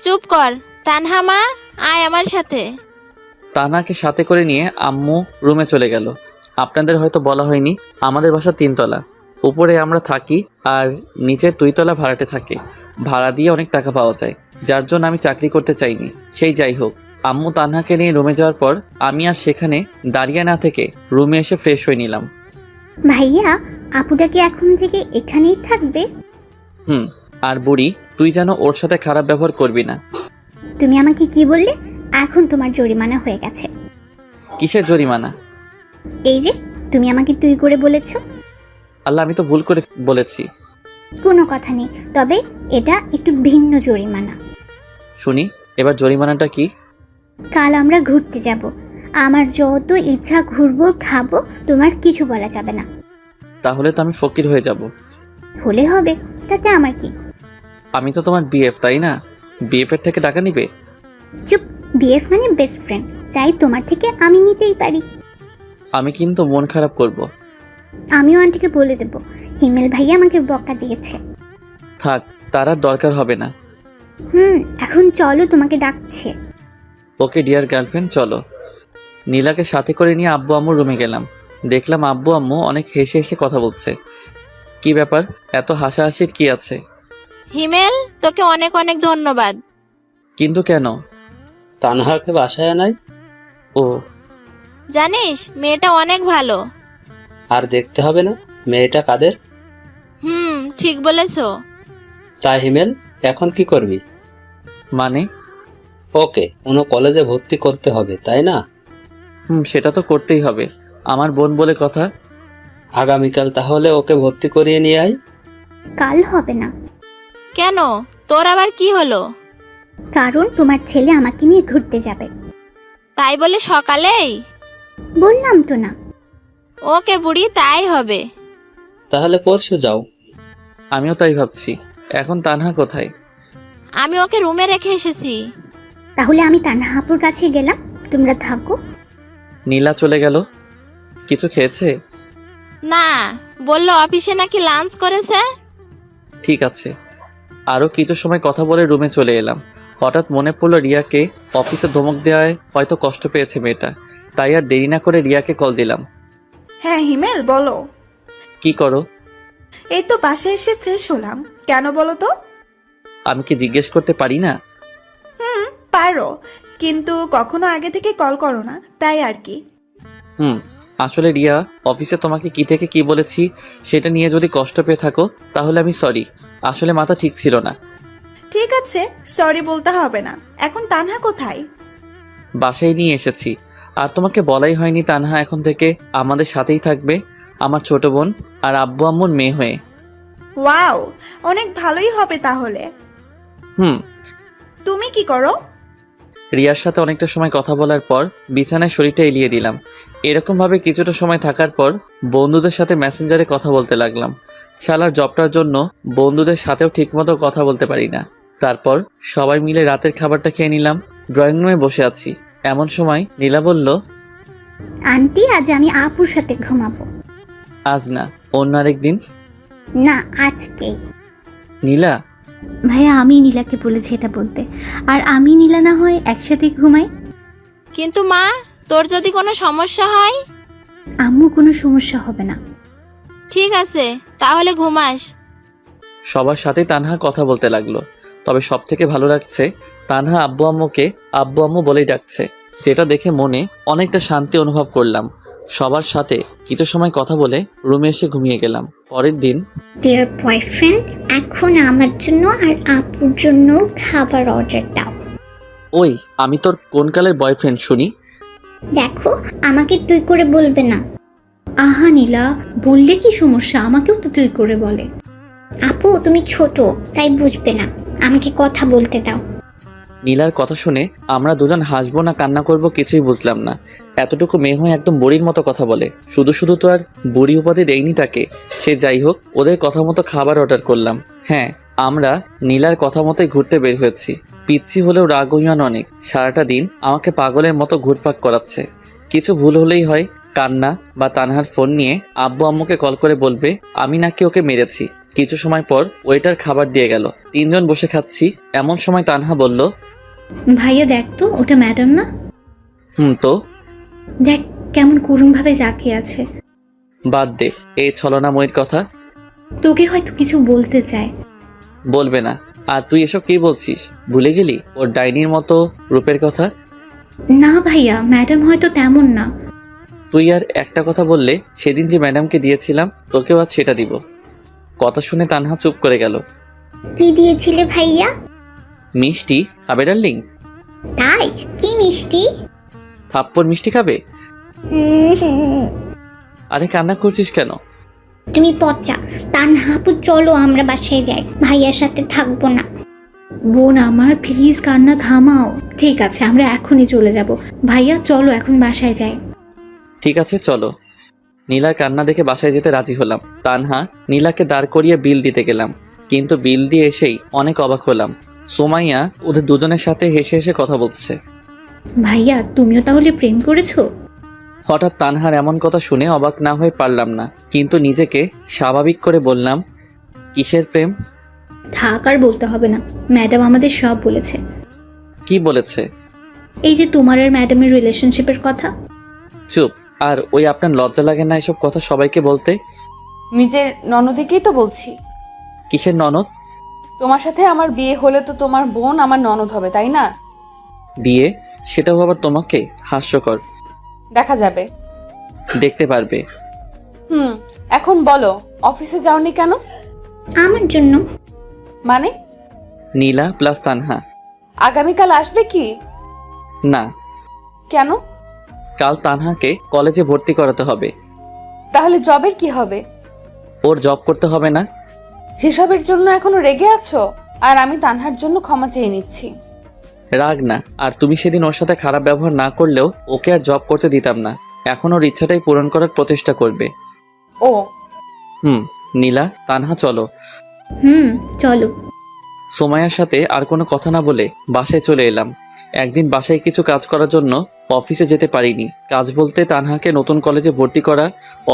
চুপ কর। তানহা মা, আয় আমার সাথে। তানহাকে সাথে করে নিয়ে আম্মু রুমে চলে গেল। আপনাদের হয়তো বলা হয়নি, আমাদের বাসা 3 তলা। উপরে আমরা থাকি আর নিচের 2 তলা ভাড়াটে থাকে। ভাড়া দিয়ে অনেক টাকা পাওয়া যায়, যার জন্য আমি চাকরি করতে চাইনি। সেই যাই হোক, আম্মু তানহাকে নিয়ে রুমে যাওয়ার পর আমি আর সেখানে দাঁড়িয়ে না থেকে রুমে এসে ফ্রেশ হয়ে নিলাম। ভাইয়া, আপুটা কি এখন থেকে এখানেই থাকবে? আর বুড়ি, তুই যেন ওর সাথে খারাপ ব্যবহার করবি না। তুমি আমাকে কি বললে? এখন তোমার জরিমানা হয়ে গেছে। কিসের জরিমানা? এই যে তুমি আমাকে তুই করে বলেছো। আল্লাহ, আমি তো ভুল করে বলেছি। কোনো কথা নেই, তবে এটা একটু ভিন্ন জরিমানা। শুনি, এবার জরিমানাটা কি? কাল আমরা ঘুরতে যাব। আমার যত ইচ্ছা ঘুরবো, খাবো, তোমার কিছু বলা যাবে না। তাহলে তো আমি ফকির হয়ে যাব। হলে হবে, তাতে আমার কি? আমি তো তোমার বিএফ, তাই না? বিএফ এর থেকে টাকা নিবে? চুপ। বিএফ মানে বেস্ট ফ্রেন্ড, তাই তোমার থেকে আমি নিতেই পারি। আমি কিন্তু মন খারাপ করব। আমিও আন্টিকে বলে দেব হিমেল ভাইয়া আমাকে বকা দিয়েছে। থাক, তার আর দরকার হবে না। এখন চলো, তোমাকে ডাকছে। ওকে ডিয়ার গার্লফ্রেন্ড, চলো। নীলাকে সাথে করে নিয়ে আব্বু আম্মুর রুমে গেলাম। দেখলাম আব্বু আম্মু অনেক হেসে হেসে কথা বলছে। কি ব্যাপার, এত হাসাহাসির কি আছে? হিমেল, তোকে অনেক অনেক ধন্যবাদ। কিন্তু কেন? তানহাকে বাসায় আনাই। ও, জানিস মেয়েটা অনেক ভালো। আর দেখতে হবে না মেয়েটা কাদের। ঠিক বলেছো। তাই হিমেল, এখন কি করবি? মানে? ওকে কোনো কলেজে ভর্তি করতে হবে, তাই না? সেটা তো করতেই হবে, আমার বোন বলে কথা। আগামীকাল তাহলে ওকে ভর্তি করিয়ে নিয়ে আয়। কাল হবে না। কেন, তোর আবার কি হলো? কারণ তোমার ছেলে আমাকে নিয়ে ঘুরতে যাবে। তাই বলে সকালেই? বললাম তো না। ওকে বুড়ি, তাই হবে। তাহলে পরশু যাও। আমিও তাই ভাবছি। এখন তানহা কোথায়? আমি ওকে রুমে রেখে এসেছি। তাহলে আমি তানহা আপুর কাছে গেলাম, তোমরা থাকো। নীলা চলে গেল। কিছু খেয়েছে? না, বললো অফিসে নাকি লাঞ্চ করেছে। ঠিক আছে। আরও কিছু সময় কথা বলে রুমে চলে এলাম। হঠাৎ মনে পড়লো রিয়াকে অফিসে ধমক দেওয়ায় হয়তো কষ্ট পেয়েছে মেয়েটা। তাই আর দেরি না করে রিয়াকে কল দিলাম। হ্যাঁ হিমেল, বলো। কি করো? এই তো বাসায় এসে ফ্রেশ হলাম। কেন বলো তো? আমি কি জিজ্ঞেস করতে পারি না? পারো, কিন্তু কখনো আগে থেকে কল করো না, তাই আর কি। আসলে রিয়া, অফিসে তোমাকে কি থেকে কি বলেছি সেটা নিয়ে যদি কষ্ট পেয়ে থাকো তাহলে আমি সরি। আসলে মাথা ঠিক ছিল না। ঠিক আছে, সরি বলতে হবে না। এখন তানহা কোথায়? বাসায় নিয়ে এসেছি। আর তোমাকে বলাই হয়নি তানহা এখন থেকে আমাদের সাথেই থাকবে, আমার ছোট বোন আর আব্বু আম্মুর মেয়ে হয়ে। ওয়াও, অনেক ভালোই হবে তাহলে। হুম। তুমি কি করো? রিয়ার সাথে অনেকটা সময় কথা বলার পর বিছানায় শরীরটা এলিয়ে দিলাম। এরকমভাবে কিছুটা সময় থাকার পর বন্ধুদের সাথে মেসেঞ্জারে কথা বলতে লাগলাম। শালার জবটার জন্য বন্ধুদের সাথেও ঠিকমতো কথা বলতে পারি না। তারপর সবাই মিলে রাতের খাবারটা খেয়ে নিলাম। ড্রয়িং রুমে বসে আছি, এমন সময় নীলা বলল, আন্টি আজ আমি আপুর সাথে ঘুমাবো। আজ না, অন্য আরেক দিন। না, আজকেই। নীলা, ভাইয়া আমি নীলাকে বলেছি এটা বলতে, আর আমি নীলা না হয় একসাথে ঘুমাই। কিন্তু মা, তোর যদি কোনো সমস্যা হয়? আম্মু কোনো সমস্যা হবে না। ঠিক আছে, তাহলে ঘুমাস। সবার সাথে তানহা কথা বলতে লাগলো। তবে সব থেকে ভালো লাগছে তানহা আব্বু আম্মুকে আব্বু আম্মু বলেই ডাকছে, যেটা দেখে মনে অনেকটা শান্তি অনুভব করলাম। সবার সাথে কিছু সময় কথা বলে রুমে এসে ঘুমিয়ে গেলাম। পরের দিন, ডিয়ার বয়ফ্রেন্ড, এখন আমার জন্য আর আপুর জন্য খাবার অর্ডার দাও। ওই আমি তোর কোন কালের বয়ফ্রেন্ড শুনি? দেখো, আমাকে তুই করে বলবে না। আহা নীলা, বললে কি সমস্যা? আমাকেও তো তুই করে বলে। আপু তুমি ছোট, তাই বুঝবে না, আমাকে কথা বলতে দাও। নীলার কথা শুনে আমরা দুজন হাসবো না কান্না করব কিছুই বুঝলাম না। এতটুকু মেয়ে হয়ে একদম বুড়ির মতো কথা বলে। শুধু শুধু তো আর বুড়ি উপাধি দেয়নি তাকে। সে যাই হোক, ওদের কথা মতো খাবার অর্ডার করলাম। হ্যাঁ, আমরা নীলার কথা মতোই ঘুরতে বের হয়েছি। পিচ্ছি হলেও রাগ অভিমান অনেক। সারাটা দিন আমাকে পাগলের মতো ঘুরপাক করাচ্ছে। কিছু ভুল হলেই হয় কান্না বা তানহার ফোন নিয়ে আব্বু আম্মুকে কল করে বলবে আমি নাকি ওকে মেরেছি। কিছু সময় পর ওয়েটার খাবার দিয়ে গেল। তিনজন বসে খাচ্ছি, এমন সময় তানহা বলল, ভাইয়া দেখ তো, ওটা ম্যাডাম না? তো দেখ কেমন করুণ ভাবে তাকিয়ে আছে। বাদ দে এই ছলনাময়ীর কথা। তোকে হয়তো কিছু বলতে চায়। বলবে না। আর তুই এসব কি বলছিস? ভুলে গেলি ওর ডাইনির মতো রূপের কথা? না ভাইয়া, ম্যাডাম হয়তো তেমন না। তুই আর একটা কথা বললে সেদিন যে ম্যাডামকে দিয়েছিলাম তোকেও আজ সেটা দিব। কথা শুনে তানহা চুপ করে গেল। কি দিয়েছিলে ভাইয়া? মিষ্টি খাবে ডার্লিং? তাই? কি মিষ্টি? থাপ্পড় মিষ্টি খাবে? আরে কান্না করছিস কেন? তুমি পচা। তানহা আপু চলো আমরা বাসায় যাই, ভাইয়ার সাথে থাকবো না। বোন আমার, প্লিজ কান্না থামাও। ঠিক আছে, আমরা এখনই চলে যাব। ভাইয়া চলো এখন বাসায় যাই। ঠিক আছে চলো। নীলার কান্না দেখে বাসায় যেতে রাজি হলাম। তানহা নীলাকে দাঁড় করিয়ে বিল দিতে গেলাম, কিন্তু বিল দিয়ে এসেই অনেক অবাক হলাম। সুমাইয়া ওদের দুজনের সাথে হেসে হেসে কথা বলছে। ভাইয়া তুমিও তাহলে প্রেম করেছো? হঠাৎ তানহার এমন কথা শুনে অবাক না হয়ে পারলাম না, কিন্তু নিজেকে স্বাভাবিক করে বললাম, কিসের প্রেম? থাক আর বলতে হবে না, ম্যাডাম আমাদের সব বলেছে। কি বলেছে? এই যে তোমার আর ম্যাডামের রিলেশনশিপের কথা। চুপ। আর ওই আপনার লজ্জা লাগে না এসব কথা সবাইকে বলতে? নিজের ননদিকেই তো বলছি। কিসের ননদ? তোমার সাথে আমার বিয়ে হলে তো তোমার বোন আমার ননদ হবে, তাই না? বিয়ে? সেটাও আবার তোমাকে? হাস্যকর। দেখা যাবে। দেখতে পারবে। এখন বলো, অফিসে যাওনি কেন? আমার জন্য। মানে? নীলা প্লাস তানহা। আগামীকাল আসবে কি? না। কেন? কাল তানহাকে কলেজে ভর্তি করাতে হবে। তাহলে জবের কি হবে? ওর জব করতে হবে না? সেসবের জন্য এখনো রেগে আছো? আর আমি তানহার জন্য ক্ষমা চেয়ে নিচ্ছি। রাগ না। আর তুমি সেদিন ওর সাথে খারাপ ব্যবহার না করলেও ওকে আর জব করতে দিতাম না। এখন ওর ইচ্ছাটাই পূরণ করার প্রচেষ্টা করবে। ও নীলা, তানহা চলো। চলো। সোমাইয়ার সাথে আর কোনো কথা না বলে বাসায় চলে এলাম। একদিন বাসায় কিছু কাজ করার জন্য অফিসে যেতে পারিনি। কাজ বলতে তানহাকে নতুন কলেজে ভর্তি করা।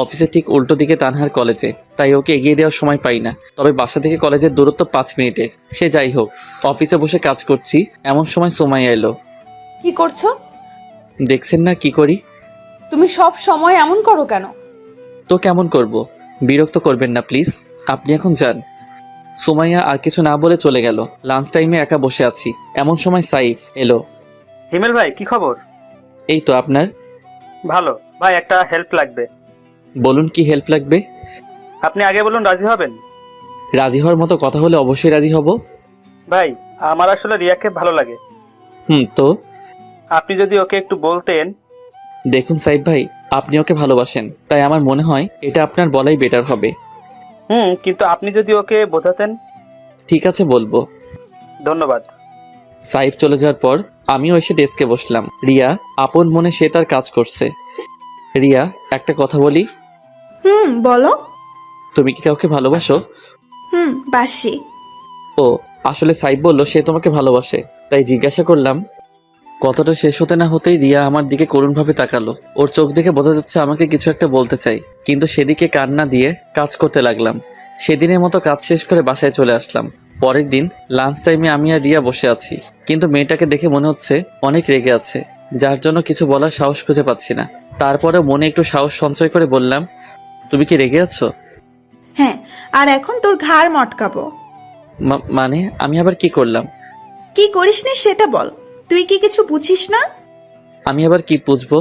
অফিসে ঠিক উল্টো দিকে তানহার কলেজে, তাই ওকে এগিয়ে দেওয়ার সময় পাই না। তবে বাসা থেকে কলেজের দূরত্ব 5 মিনিটের। সে যাই হোক, অফিসে বসে কাজ করছি, এমন সময় সোমাইয়া এলো। কি করছো? দেখছেন না কি করি? তুমি সব সময় এমন করো কেন? তো কেমন করব? বিরক্ত করবেন না প্লিজ, আপনি এখন যান। সোমাইয়া আর কিছু না বলে চলে গেল। লাঞ্চ টাইমে একা বসে আছি, এমন সময় সাইফ এলো। হিমেল ভাই, কি খবর? এই তো আপনার। ভালো ভাই, একটা হেল্প লাগবে। বলুন কি হেল্প লাগবে? আপনি আগে বলুন, রাজি হবেন? রাজি হওয়ার মতো কথা হলে অবশ্যই রাজি হব। ভাই, আমার আসলে রিয়াকে ভালো লাগে। তো আপনি যদি ওকে একটু বলতেন। দেখুন সাইব ভাই, আপনি ওকে ভালোবাসেন, তাই আমার মনে হয় এটা আপনার বলাই বেটার হবে। কিন্তু আপনি যদি ওকে বোঝাতেন। ঠিক আছে, বলবো। ধন্যবাদ। সাইব চলে যাওয়ার পর আমিও এসে ডেস্কে বসলাম। রিয়া আপন মনে সে তার কাজ করছে। রিয়া, একটা কথা বলি। বলো। তুমি কি কাউকে ভালোবাসো? বাসি। ও, আসলে সাইব বলল সে তোমাকে ভালোবাসে, তাই জিজ্ঞাসা করলাম। কথাটা শেষ হতে না হতেই রিয়া আমার দিকে করুণভাবে তাকালো। ওর চোখ দেখে বোঝা যাচ্ছে আমাকে কিছু একটা বলতে চাই, কিন্তু সেদিকে কান না দিয়ে কাজ করতে লাগলাম। সেদিনের মতো কাজ শেষ করে বাসায় চলে আসলাম। পরের দিন লাঞ্চ টাইমে আমি আর রিয়া বসে আছি, কিন্তু মেয়েটাকে দেখে মনে হচ্ছে অনেক রেগে আছে, যার জন্য কিছু বলার সাহস খুঁজে পাচ্ছি না। তারপরে মনে একটু সাহস সঞ্চয় করে বললাম, তুমি কি রেগে আছো? হ্যাঁ, আর এখন তোর ঘাড় মটকাবো। মানে আমি আবার কি করলাম? কি করিসনি সেটা বল। তুই কি কিছু বুঝিস না? আমি আবার কি বুঝবো?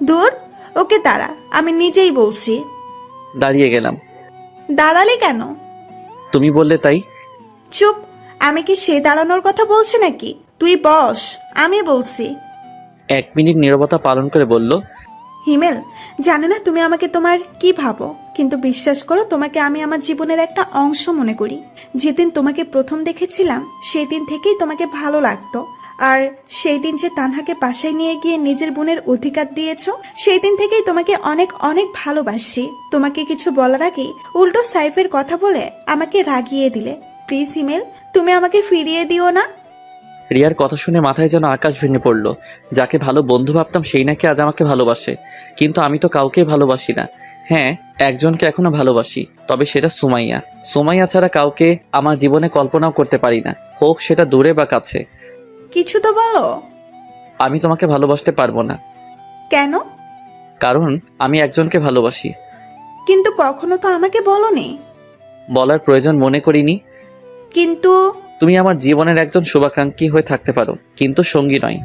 দূর, ওকে দাঁড়া, আমি নিজেই বলছি। দাঁড়িয়ে গেলাম। দাঁড়ালে কেন? তুমি বললে তাই। চুপ, আমি কি সে দাঁড়ানোর কথা বলছি নাকি? তুই বস, আমি বলছি। 1 মিনিট নীরবতা পালন করে বলল, হিমেল, জানি না তুমি আমাকে তোমার কি ভাবো, কিন্তু বিশ্বাস করো, তোমাকে আমি আমার জীবনের একটা অংশ মনে করি। যেদিন তোমাকে প্রথম দেখেছিলাম সেই দিন থেকেই তোমাকে ভালো লাগতো। আর সেই দিন যে তানহাকে বাসায় নিয়ে গিয়ে নিজের বোনের অধিকার দিয়েছো, সেই দিন থেকেই তোমাকে অনেক অনেক ভালোবাসি। তোমাকে কিছু বলার আগেই উল্টো সাইফের কথা বলে আমাকে রাগিয়ে দিলে। প্লিজ হিমেল, তুমি আমাকে ফিরিয়ে দিও না। রিয়ার কথা শুনে মাথায় যেন আকাশ ভেঙে পড়ল। যাকে ভালো বন্ধু ভাবতাম সেই নাকি আজ আমাকে ভালোবাসে, কিন্তু আমি তো কাউকেই ভালোবাসি না। হ্যাঁ, একজনকে এখনো ভালোবাসি, তবে সেটা সুমাইয়া। সুমাইয়া ছাড়া কাউকে আমার জীবনে কল্পনাও করতে পারি না, হোক সেটা দূরে বা কাছে। কিছু তো বলো। আমি তোমাকে ভালোবাসতে পারবো না। কেন? কারণ আমি একজনকে ভালোবাসি। কিন্তু কখনো তো আমাকে বলোনি। বলার প্রয়োজন মনে করিনি। কিন্তু তুমি আমার জীবনের একজন শুভাকাঙ্ক্ষী হয়ে থাকতে পারো, কিন্তু সঙ্গী নয়।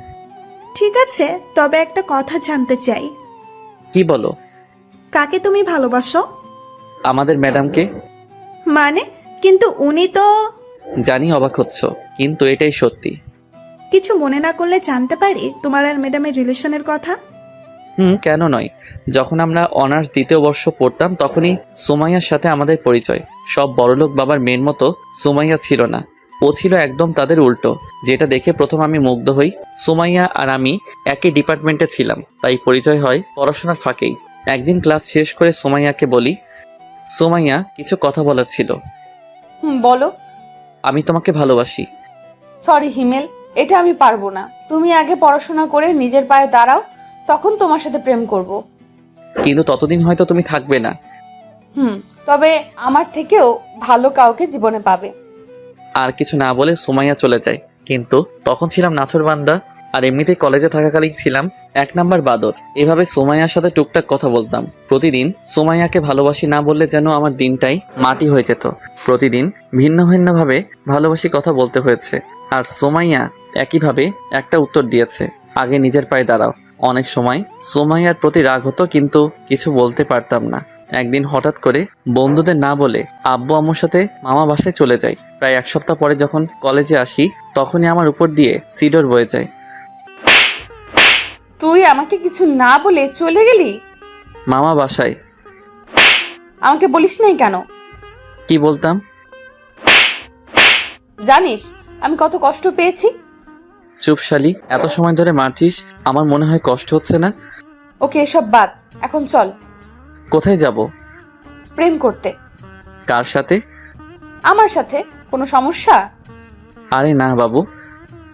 ঠিক আছে, তবে একটা কথা জানতে চাই। কি বলো? কাকে তুমি ভালোবাসো? আমাদের ম্যাডামকে। মানে? কিন্তু উনি তো। জানি অবাক হচ্ছ, কিন্তু এটাই সত্যি। কিছু মনে না করলে জানতে পারি তোমার আর ম্যাডামের রিলেশনের কথা? কেন নয়। যখন আমরা অনার্স 2য় বর্ষ পড়তাম তখনই সুমাইয়ার সাথে আমাদের পরিচয়। সব বড়লোক বাবার মেয়ের মতো সুমাইয়া ছিল না, ও ছিল একদম তাদের উল্টো, যেটা দেখে প্রথম আমি মুগ্ধ হই। সুমাইয়া আর আমি একই ডিপার্টমেন্টে ছিলাম, তাই পরিচয় হয় পড়াশোনার ফাঁকেই। একদিন ক্লাস শেষ করে সুমাইয়াকে বলি, সুমাইয়া, কিছু কথা বলার ছিল। বলো। আমি তোমাকে ভালোবাসি। সরি হিমেল, এটা আমি পারবো না। তুমি আগে পড়াশোনা করে নিজের পায়ে দাঁড়াও, তখন তোমার সাথে প্রেম করব। কিন্তু ততদিন হয়তো তুমি থাকবে না। তবে আমার থেকেও ভালো কাউকে জীবনে পাবে। আর কিছু না বলে সুমাইয়া চলে যায়। কিন্তু তখন ছিলাম নাছোড়বান্দা, আর এমনিতেই কলেজে থাকাকালীন ছিলাম 1 নাম্বার বাদর। এভাবে সুমাইয়ার সাথে টুকটাক কথা বলতাম। প্রতিদিন সুমাইয়াকে ভালোবাসি না বললে যেন আমার দিনটাই মাটি হয়ে যেত। প্রতিদিন ভিন্ন ভিন্নভাবে ভালোবাসি কথা বলতে হয়েছে, আর সুমাইয়া একইভাবে একটা উত্তর দিয়েছে, আগে নিজের পায়ে দাঁড়াও। অনেক সময় সুমাইয়ার প্রতি রাগ হতো, কিন্তু কিছু বলতে পারতাম না। একদিন হঠাৎ করে বন্ধুদের না বলে আব্বু আম্মুর সাথে মামা বাসায় চলে যাই। প্রায় 1 সপ্তাহ পরে যখন কলেজে আসি তখনই আমার উপর দিয়ে সিডর বয়ে যায়। তুই আমাকে কিছু না বলে চলে গেলি? মামা বাসায়। আমাকে বলিস নাই কেন? কি বলতাম? জানিস আমি কত কষ্ট পেয়েছি? চুপ শালি, এত সময় ধরে মারছিস, আমার মনে হয় কষ্ট হচ্ছে না। ওকে, এসব বাদ, এখন চল। কোথায় যাব? প্রেম করতে। কার সাথে? আমার সাথে। কোনো সমস্যা? আরে না বাবু।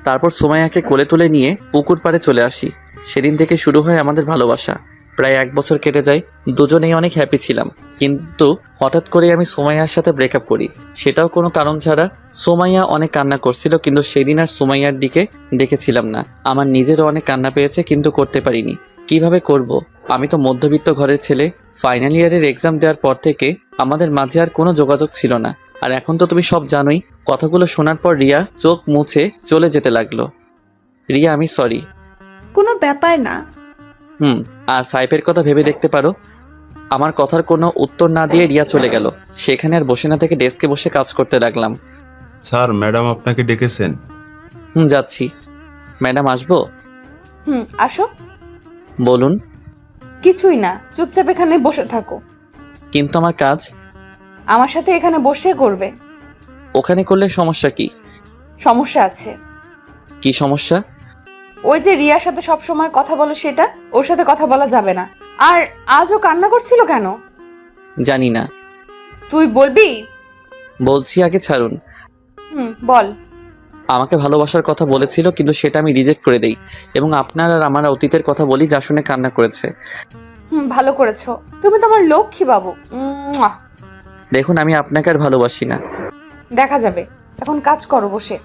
তারপর সুমাইয়াকে কোলে তুলে নিয়ে পুকুর পাড়ে চলে আসি। সেদিন থেকে শুরু হয় আমাদের ভালোবাসা। প্রায় 1 বছর কেটে যায়, দুজনেই অনেক হ্যাপি ছিলাম। কিন্তু হঠাৎ করে আমি সুমাইয়ার সাথে ব্রেকআপ করি, সেটাও কোনো কারণ ছাড়া। সুমাইয়া অনেক কান্না করছিল, কিন্তু সেদিন আর সুমাইয়ার দিকে দেখেছিলাম না। আমার নিজেরও অনেক কান্না পেয়েছে, কিন্তু করতে পারিনি। কিভাবে করব? আমি তো মধ্যবিত্ত ঘরের ছেলে। ফাইনাল ইয়ারের এক্সাম দেওয়ার পর থেকে আমাদের মাঝে আর কোনো যোগাযোগ ছিল না। আর এখন তো তুমি সব জানোই। কথাগুলো শোনার পর রিয়া চোখ মুছে চলে যেতে লাগলো। রিয়া, আমি সরি। কোনো ব্যাপার না। আর সাইফের কথা ভেবে দেখতে পারো। আমার কথার কোনো উত্তর না দিয়ে রিয়া চলে গেল। সেখানে আর বসে না থেকে ডেস্কে বসে কাজ করতে লাগলাম। স্যার, ম্যাডাম আপনাকে ডেকেছেন। যাচ্ছি। ম্যাডাম আসবো? আসো। বলুন। কিছুই না, চুপচাপ এখানে বসে থাকো। কিন্তু আমার কাজ আমার সাথে এখানে বসে করবে। ওখানে করলে সমস্যা কি? সমস্যা আছে। কি সমস্যা? ওই যে রিয়ার সাথে সব সময় কথা বলো, সেটা ওর সাথে কথা বলা যাবে না। আর আজও কান্না করছিল কেন? জানি না। তুই বলবি? বলছি, আগে ছাড়ুন। বল। আমাকে ভালোবাসার কথা বলেছিল, কিন্তু সেটা আমি রিজেক্ট করে দেই এবং আপনার আর আমার অতীতের কথা বলি, যা শুনে কান্না করেছে। ভালো করেছো, তুমি তো আমার লক্ষ্মী বাবু। মুয়া। দেখুন, আমি আপনাকে আর ভালোবাসি না। দেখা যাবে, এখন কাজ করো বসে।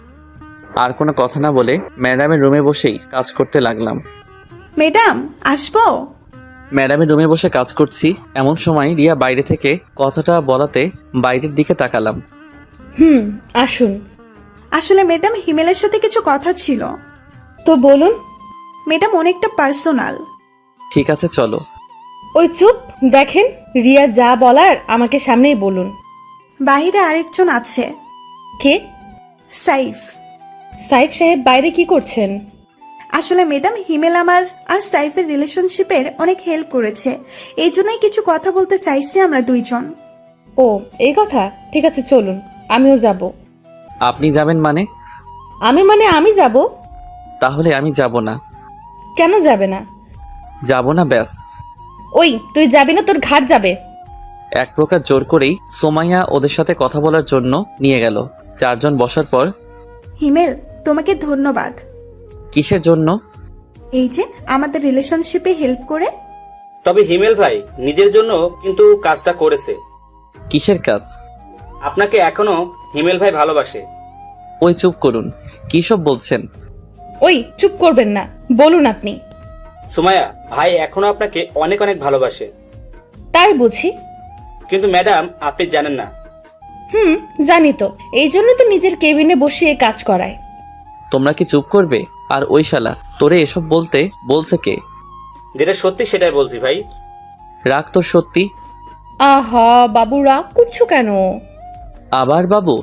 আর কোনো কথা না বলে ম্যাডামের রুমে বসেই কাজ করতে লাগলাম। ম্যাডাম আসবো? ম্যাডামের রুমে বসে কাজ করছি, এমন সময় রিয়া বাইরে থেকে কথাটা বলাতে বাইরের দিকে তাকালাম। আসুন। আসলে ম্যাডাম হিমেলের সাথে কিছু কথা ছিল। তো বলুন। ম্যাডাম অনেকটা পার্সোনাল। ঠিক আছে, চলো। ওই চুপ, দেখেন রিয়া যা বলার আমাকে সামনেই বলুন। বাইরে আরেকজন আছে। কে? সাইফ। সাইফ সাহেব বাইরে কি করছেন? আসলে ম্যাডাম হিমেল আমার আর সাইফের রিলেশনশিপের অনেক হেল্প করেছে, এই জন্যই কিছু কথা বলতে চাইছি আমরা দুইজন। ও এই কথা, ঠিক আছে চলুন, আমিও যাব। আপনি যাবেন মানে? আমি যাব। তাহলে আমি যাব না। কেন যাবে না? যাব না, ব্যাস। ওই তুই যাবি না, তোর ঘাট যাবে। এক প্রকার জোর করেই সোমাইয়া ওদের সাথে কথা বলার জন্য নিয়ে গেল। চারজন বসার পর, হিমেল তোমাকে ধন্যবাদ। কিসের জন্য? এই যে আমাদের রিলেশনশিপে হেল্প করে। তবে হিমেল ভাই নিজের জন্য কিন্তু কাজটা করেছে। কিসের কাজ? আপনাকে এখনো হিমেল ভাই ভালোবাসে। ওই চুপ করুন, কি সব বলছেন? ওই চুপ করবেন না, বলুন আপনি। সুমাইয়া, ভাই এখনো আপনাকে অনেক অনেক ভালোবাসে। তাই বুঝি? কিন্তু ম্যাডাম আপনি জানেন না। জানি তো, এই জন্য তো নিজের কেবিনে বসিয়ে কাজ করায়। তোমরা কি চুপ করবে? আর ওই শালা তোরে এসব বলতে বলছে কে? যেটা সত্যি সেটাই বলছি ভাই। রাগ তোর সত্যি? আহা বাবু, রাগ করছো কেন? আবার বাবু?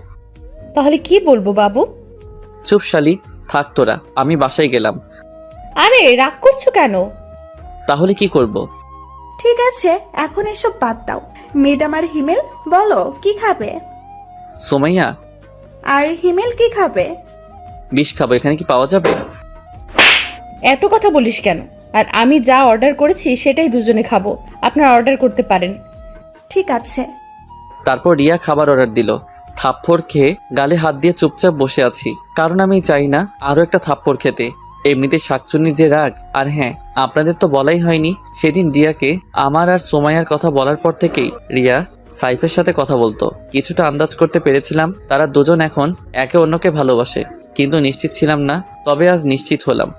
তাহলে কি বলবো বাবু? চুপ শালি, থাক তোরা, আমি বাসায় গেলাম। আরে রাগ করছো কেন? তাহলে কি করব? ঠিক আছে, এখন এসব বাদ দাও। ম্যাডাম আর হিমেল বলো কি খাবে? সোমাইয়া, আর হিমেল কি খাবে? বিষ খাবো, এখানে কি পাওয়া যাবে? এত কথা বলিস কেন? আর আমি যা অর্ডার করেছি সেটাই দুজনে খাবো, আপনারা অর্ডার করতে পারেন। ঠিক আছে। তারপর রিয়া খাবার অর্ডার দিল। থাপ্পড় খেয়ে গালে হাত দিয়ে চুপচাপ বসে আছি, কারণ আমি চাই না আরো একটা থাপ্পড় খেতে। এমনিতে শাকচুন্নির যে রাগ। আর হ্যাঁ, আপনাদের তো বলাই হয়নি, সেদিন রিয়াকে আমার আর সোমাইয়ার কথা বলার পর থেকেই রিয়া সাইফের সাথে কথা বলতো। কিছুটা আন্দাজ করতে পেরেছিলাম তারা দুজন এখন একে অন্যকে ভালোবাসে, কিন্তু নিশ্চিত ছিলাম না। তবে আজ নিশ্চিত হলাম।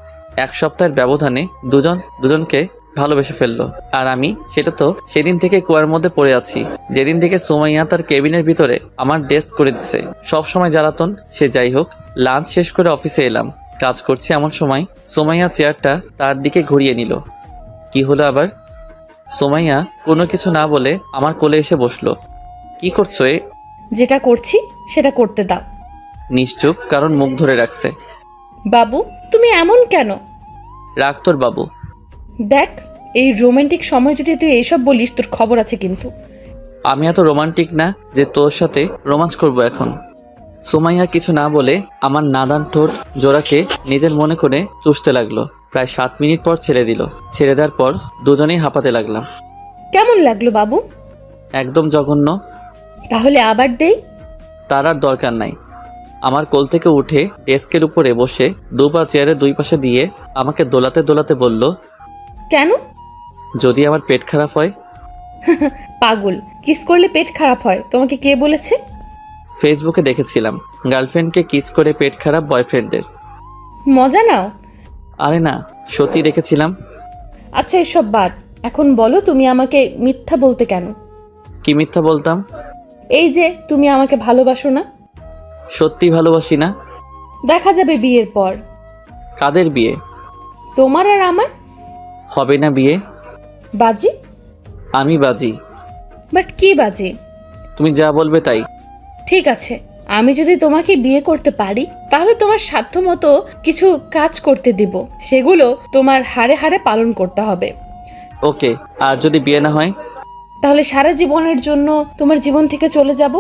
এক সপ্তাহের ব্যবধানে দুজন দুজনকে ভালোবেসে ফেললো। আর আমি সেটা তো সেদিন থেকে কুয়ার মধ্যে পড়ে আছি, যেদিন থেকে সোমাইয়া তার কেবিনের ভিতরে আমার ডেস্ক করে দিছে। সব সময় জ্বালাতন, সে যাই হোক। লাঞ্চ শেষ করে অফিসে এলাম, কাজ করছি এমন সময় সোমাইয়া চেয়ারটা তার দিকে ঘুরিয়ে নিল। কি হলো আবার? সোমাইয়া কোনো কিছু না বলে আমার কোলে এসে বসলো। কি করছো এ? যেটা করছি সেটা করতে দাও। নিশ্চুপ, কারণ মুখ ধরে রাখছে। বাবু তুমি এমন কেন? রাখ তোর বাবু। দেখ, এই রোমান্টিক সময় যদি তুই এইসব বলিস, তোর খবর আছে কিন্তু। আমি এত রোমান্টিক না যে তোর সাথে রোমান্স করব এখন। সোমাইয়া কিছু না বলে আমার নাদান ঠোঁট জোড়াকে নিজের মনে করে চুষতে লাগলো। প্রায় 7 মিনিট পর ছেড়ে দিল। ছেড়ে দেওয়ার পর দুজনেই হাঁপাতে লাগলাম। কেমন লাগলো বাবু? একদম জঘন্য। তাহলে আবার দেই? তার আর দরকার নাই। আমার কোল থেকে উঠে ডেস্কের উপরে বসে দুপা চেয়ারের দুই পাশে দিয়ে আমাকে দোলাতে দোলাতে বলল, কেন? যদি আমার পেট খারাপ হয়। পাগল, কিস করলে পেট খারাপ হয় তোমাকে কে বলেছে? ফেসবুকে দেখেছিলাম গার্লফ্রেন্ডকে কিস করে পেট খারাপ বয়ফ্রেন্ডের। মজা নাও। আরে না, সত্যি দেখেছিলাম। আচ্ছা এসব বাদ, এখন বলো তুমি আমাকে মিথ্যা বলতে কেন? কি মিথ্যা বলতাম? এই যে তুমি আমাকে ভালোবাসো না। সত্যি ভালোবাসি না। দেখা যাবে বিয়ের পর। কাদের বিয়ে? তোমার আর আমার। হবে না বিয়ে। বাজি? আমি বাজি। বাট কি বাজি? তুমি যা বলবে তাই। ঠিক আছে, আমি যদি তোমাকে বিয়ে করতে পারি তাহলে তোমার সাধ্যমতো কিছু কাজ করতে দিব, সেগুলো তোমার হাড়ে হাড়ে পালন করতে হবে। ওকে, আর যদি বিয়ে না হয়? তাহলে সারা জীবনের জন্য তোমার জীবন থেকে চলে যাব।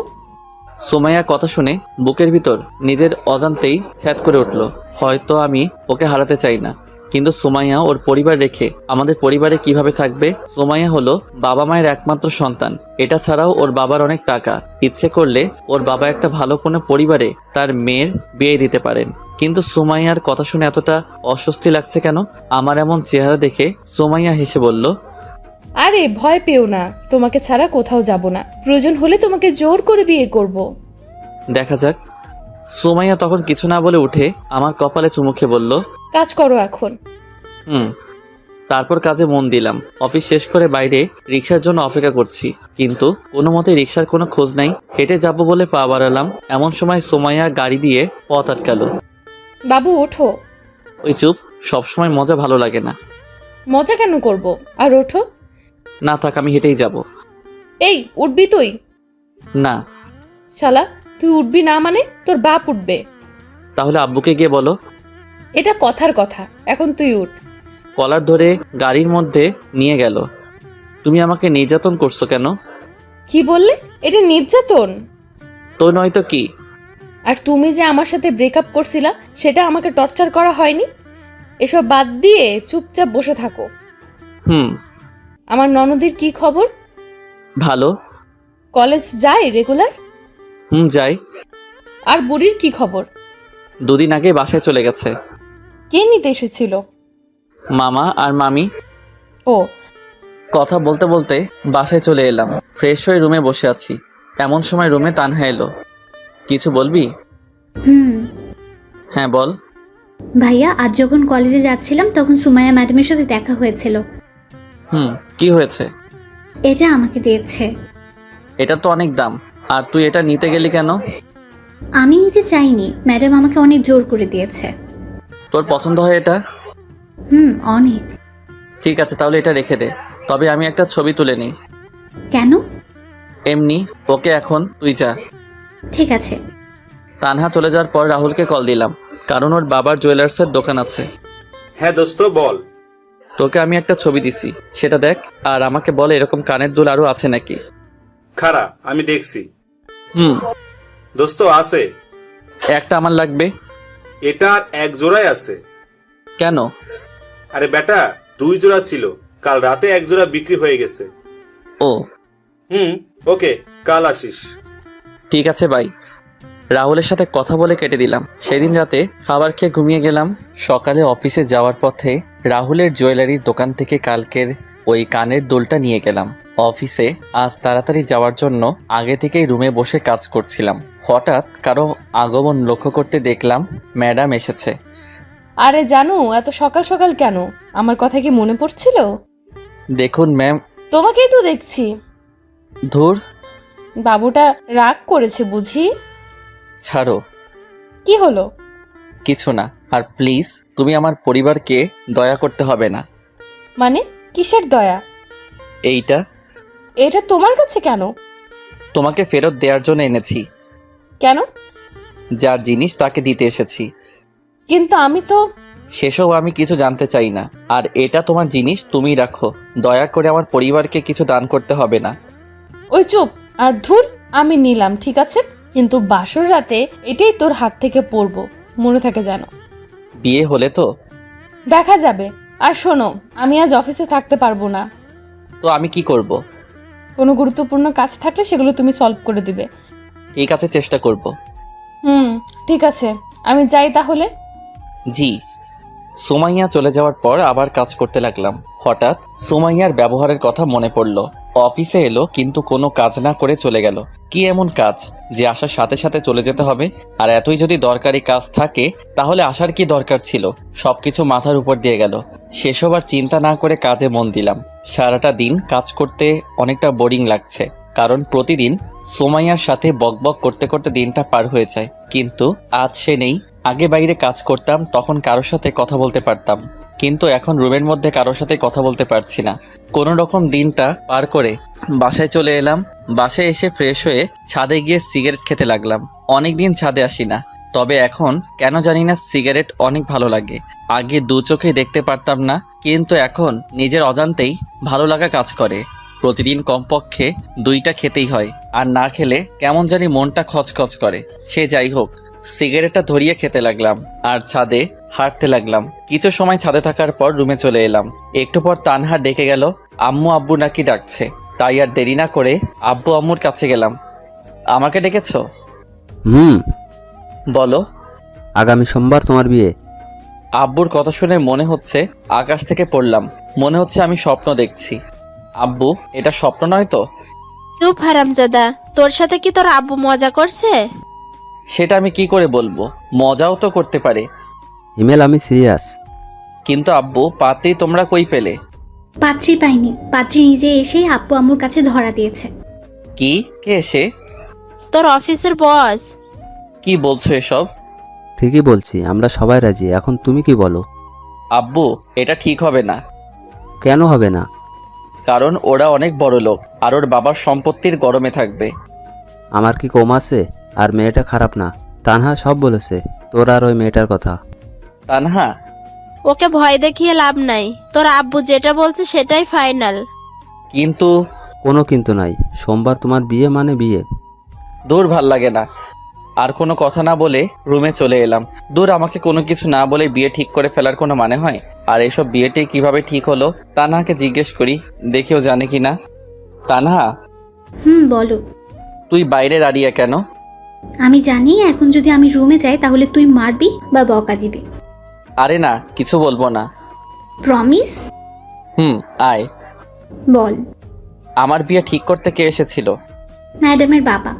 সুমাইয়া কথা শুনে বুকের ভিতর নিজের অজান্তেই ছ্যাদ করে উঠল। হয়তো আমি ওকে হারাতে চাই না, কিন্তু সুমাইয়া ওর পরিবার রেখে আমাদের পরিবারে কিভাবে থাকবে? সুমাইয়া হলো বাবা মায়ের একমাত্র সন্তান। এটা ছাড়াও ওর বাবার অনেক টাকা। ইচ্ছে করলে ওর বাবা একটা ভালো কোনো পরিবারে তার মেয়ের বিয়ে দিতে পারেন। কিন্তু সুমাইয়ার কথা শুনে এতটা অস্বস্তি লাগছে কেন? আমার এমন চেহারা দেখে সুমাইয়া হেসে বলল, আরে ভয় পেও না, তোমাকে ছাড়া কোথাও যাব না। প্রয়োজন হলে তোমাকে জোর করে বিয়ে করব। দেখা যাক। সুমাইয়া তখন কিছু না বলে উঠে আমার কপালে চুমু খেয়ে বলল, কাজ করো এখন। তারপর কাজে মন দিলাম। অফিস শেষ করে বাইরে রিক্সার জন্য অপেক্ষা করছি, কিন্তু কোনো মতে রিক্সার কোনো খোঁজ নাই। হেঁটে যাব বলে পা বাড়ালাম, এমন সময় সুমাইয়া গাড়ি দিয়ে পথ আটকালো। বাবু ওঠো। ওই চুপ, সবসময় মজা ভালো লাগে না। মজা কেন করব? আর ওঠো। না থাক, আমি হেঁটেই যাব। এই উঠবি তুই? না। শালা, তুই উঠবি না মানে তোর বাপ উঠবে। তাহলে আব্বুকে গিয়ে বলো। এটা কথার কথা, এখন তুই উঠ। কলার ধরে গাড়ির মধ্যে নিয়ে গেল। তুমি আমাকে নির্যাতন করছো কেন? কি বললে? এটা নির্যাতন? তো নয়তো কি? আর তুমি যে আমার সাথে ব্রেকআপ করছিলা সেটা আমাকে টর্চার করা হয়নি? এসব বাদ দিয়ে চুপচাপ বসে থাকো। আমার ননদের কি খবর? ভালো। কলেজ যায় রেগুলার? যাই। আর বুড়ির কি খবর? দুদিন আগে বাসায় চলে গেছে। কে নিতে এসেছিল? মামা আর মামি। ও। কথা বলতে বলতে বাসায় চলে এলাম। ফ্রেশ হয়ে রুমে বসে আছি, এমন সময় রুমে তানহা এলো। কিছু বলবি? হ্যাঁ বল। ভাইয়া, আজ যখন কলেজে যাচ্ছিলাম তখন সুমাইয়া ম্যাডামের সাথে দেখা হয়েছিল। কি হয়েছে? এটা আমাকে দিয়েছে। এটা তো অনেক দাম, আর তুই এটা নিতে গেলি কেন? আমি নিতে চাইনি, ম্যাডাম আমাকে অনেক জোর করে দিয়েছে। তোর পছন্দ হয় এটা? অনেক। ঠিক আছে, তাহলে এটা রেখে দে। তবে আমি একটা ছবি তুলে নিই। কেন? এমনি। ওকে, এখন তুই যা। ঠিক আছে। তানহা চলে যাওয়ার পর রাহুলকে কল দিলাম, কারণ ওর বাবার জুয়েলার্সের দোকান আছে। হ্যাঁ দোস্ত বল। তোকে আমি একটা ছবি দিছি, সেটা দেখ, আর আমাকে বলে এরকম কানের দুল আরো আছে নাকি। খারা, আমি দেখছি। দোস্ত আছে। একটা আমার লাগবে। এটা আর এক জোড়াই আছে। কেন? আরে বেটা, 2 জোড়া ছিল, কাল রাতে 1 জোড়া বিক্রি হয়ে গেছে। ও। ওকে, কাল আসিস। ঠিক আছে ভাই। রাহুলের সাথে কথা বলে কেটে দিলাম। সেদিন রাতে খাবার খেয়ে ঘুমিয়ে গেলাম। সকালে অফিসে যাওয়ার পথে রাহুলের জুয়েলারির দোকান থেকে কালকের ওই কানের দুলটা নিয়ে গেলাম। অফিসে আজ তাড়াতাড়ি যাওয়ার জন্য আগে থেকেই রুমে বসে কাজ করছিলাম। হঠাৎ কারো আগমন লক্ষ্য করতে দেখলাম ম্যাডাম এসেছে। আরে জানো, এত সকাল সকাল কেন? আমার কথা কি মনে পড়ছিল? দেখুন ম্যাম। তোমাকেই তো দেখছি। ধুর। বাবুটা রাগ করেছে বুঝি? ছাড়ো। কি হলো? কিছু না। আর প্লিজ, তুমি আমার পরিবারকে দয়া করতে হবে না। মানে কিসের দয়া? এইটা। এটা তোমার কাছে কেন? তোমাকে ফেরত দেওয়ার জন্য এনেছি। কেন? যার জিনিস তাকে দিতে এসেছি। কিন্তু আমি তো। সেসব আমি কিছু জানতে চাই না। আর এটা তোমার জিনিস, তুমি রাখো। দয়া করে আমার পরিবারকে কিছু দান করতে হবে না। ওই চুপ। আর ধুর, আমি নিলাম ঠিক আছে, কিন্তু বাসর রাতে এটাই তোর হাত থেকে পড়বো, মনে থাকে যেন। বিয়ে হলে তো দেখা যাবে। আর শোনো, আমি আজ অফিসে থাকতে পারবো না। তো আমি কি করব? কোনো গুরুত্বপূর্ণ কাজ থাকলে সেগুলো তুমি সলভ করে দিবে। ঠিক আছে, চেষ্টা করব। ঠিক আছে, আমি যাই তাহলে। জি। সুমাইয়া চলে যাওয়ার পর আবার কাজ করতে লাগলাম। হঠাৎ সুমাইয়ার ব্যবহারের কথা মনে পড়ল। অফিসে এলো কিন্তু কোনো কাজ না করে চলে গেল। কি এমন কাজ যে আসার সাথে সাথে চলে যেতে হবে? আর এতই যদি দরকারি কাজ থাকে তাহলে আসার কি দরকার ছিল? সবকিছু মাথার উপর দিয়ে গেল। সেসব আর চিন্তা না করে কাজে মন দিলাম। সারাটা দিন কাজ করতে অনেকটা বোরিং লাগছে, কারণ প্রতিদিন সুমাইয়ার সাথে বকবক করতে করতে দিনটা পার হয়ে যায়। কিন্তু আজ সে নেই। আগে বাইরে কাজ করতাম, তখন কারোর সাথে কথা বলতে পারতাম, কিন্তু এখন রুমের মধ্যে কারোর সাথে কথা বলতে পারছি না। কোনো রকম দিনটা পার করে বাসায় চলে এলাম। বাসায় এসে ফ্রেশ হয়ে ছাদে গিয়ে সিগারেট খেতে লাগলাম। অনেকদিন ছাদে আসি না, তবে এখন কেন জানি না সিগারেট অনেক ভালো লাগে। আগে দু চোখেই দেখতে পারতাম না, কিন্তু এখন নিজের অজান্তেই ভালো লাগা কাজ করে। প্রতিদিন কমপক্ষে 2টা খেতেই হয়, আর না খেলে কেমন জানি মনটা খচখচ করে। সে যাই হোক, সিগারেটটা ধরিয়ে খেতে লাগলাম আর ছাদে হাঁটতে লাগলাম। কিছু সময় ছাদে থাকার পর রুমে চলে এলাম। একটু পর তানহা ডেকে গেল, আম্মু আব্বু নাকি ডাকছে। তাই আর দেরি না করে আব্বু আম্মুর কাছে গেলাম। আমাকে ডেকেছো? বলো। আগামী সোমবার তোমার বিয়ে। আব্বুর কথা শুনে মনে হচ্ছে আকাশ থেকে পড়লাম। মনে হচ্ছে আমি স্বপ্ন দেখছি। আব্বু, এটা স্বপ্ন নয় তো? চুপ হারামজাদা, তোর সাথে কি তোর আব্বু মজা করছে? সেটা আমি কি করে বলবো? মজাও তো করতে পারে। হিমেল, আমি সিরিয়াস। কিন্তু আব্বু, পাত্রী তোমরা কই পেলে? পাত্রী পাইনি, পাত্রী নিজে এসেই আব্বু আম্মুর কাছে ধরা দিয়েছে। কি? কে এসে? তোর অফিসের বস। কি বলছো এসব? ঠিকই বলছি, আমরা সবাই রাজি। এখন তুমি কি বলো? আব্বু, এটা ঠিক হবে না। কেন হবে না? কারণ ওরা অনেক বড় লোক, আর ওর বাবার সম্পত্তির গরমে থাকবে। আমার কি কম আছে? আর মেয়েটা খারাপ না। তানহা সব বলেছে তোর আর ওই মেয়েটার কথা। তানহা, ওকে ভয় দেখিয়ে লাভ নাই। তোর আব্বু যেটা বলছে সেটাই ফাইনাল। কিন্তু কোনো কিন্তু নাই। সোমবার তোমার বিয়ে মানে বিয়ে। দূর, ভাল লাগে না। আর কোনো কথা না বলে রুমে চলে এলাম। দূর, আমাকে কোনো কিছু না বলে বিয়ে ঠিক করে ফেলার কোনো মানে হয়? আর এসব বিয়েটি কিভাবে ঠিক হলো? তানহাকে জিজ্ঞেস করি, দেখিও জানে কি না। তানহা, বলো। তুই বাইরে দাঁড়িয়ে কেন? আমি জানি এখন যদি আমি রুমে যাই তাহলে তুই মারবি বা বকা দিবি। আরে না, কিছু বলবো না। প্রমিস? আয়। বল। আমার বিয়ে ঠিক করতে কে এসেছিল? ম্যাডামের বাবা।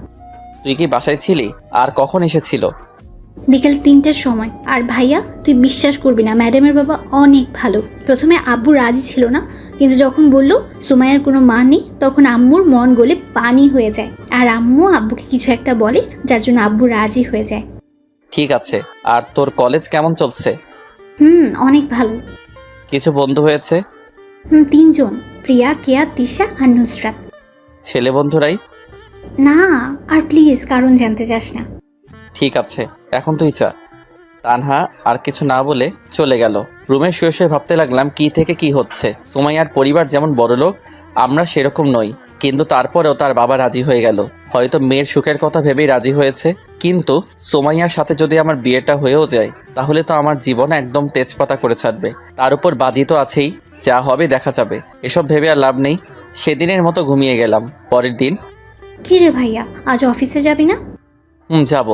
তুই কি বাসায় ছিলি? আর কখন এসেছিল? বিকেল 3টার সময়। আর ভাইয়া, তুই বিশ্বাস করবি না, ম্যাডামের বাবা অনেক ভালো। প্রথমে আব্বু রাজি ছিল না, কিন্তু যখন বলল সুমাইয়ার কোনো মা নেই, তখন আম্মুর মন গলে পানি হয়ে যায়। আর আম্মু আব্বুকে কিছু একটা বলে, যার জন্য আব্বু রাজি হয়ে যায়। ঠিক আছে। আর তোর কলেজ কেমন চলছে? অনেক ভালো। কিছু বন্ধু হয়েছে? 3জন, প্রিয়া, কেয়া, তিশা আর নুসরাত। ছেলে বন্ধুরাই? না, আর প্লিজ কারণ জানতে চাস না। ঠিক আছে, এখন তুই চা। তানহা আর কিছু না বলে চলে গেল। রুমে শুয়ে শুয়ে ভাবতে লাগলাম কি থেকে কি হচ্ছে। সুমাইয়ার পরিবার যেমন বড়লোক, আমরা সেরকম নই, কিন্তু তারপরেও তার বাবা রাজি হয়ে গেল। হয়তো মেয়ের সুখের কথা ভেবেই রাজি হয়েছে। কিন্তু সুমাইয়ার সাথে যদি আমার বিয়েটা হয়েও যায়, তাহলে তো আমার জীবন একদম তেজপাতা করে ছাড়বে। তার উপর বাজি তো আছেই, যা হবে দেখা যাবে। এসব ভেবে আর লাভ নেই। সেদিনের মতো ঘুমিয়ে গেলাম। পরের দিন। কি রে ভাইয়া, আজ অফিসে যাবি না? যাব।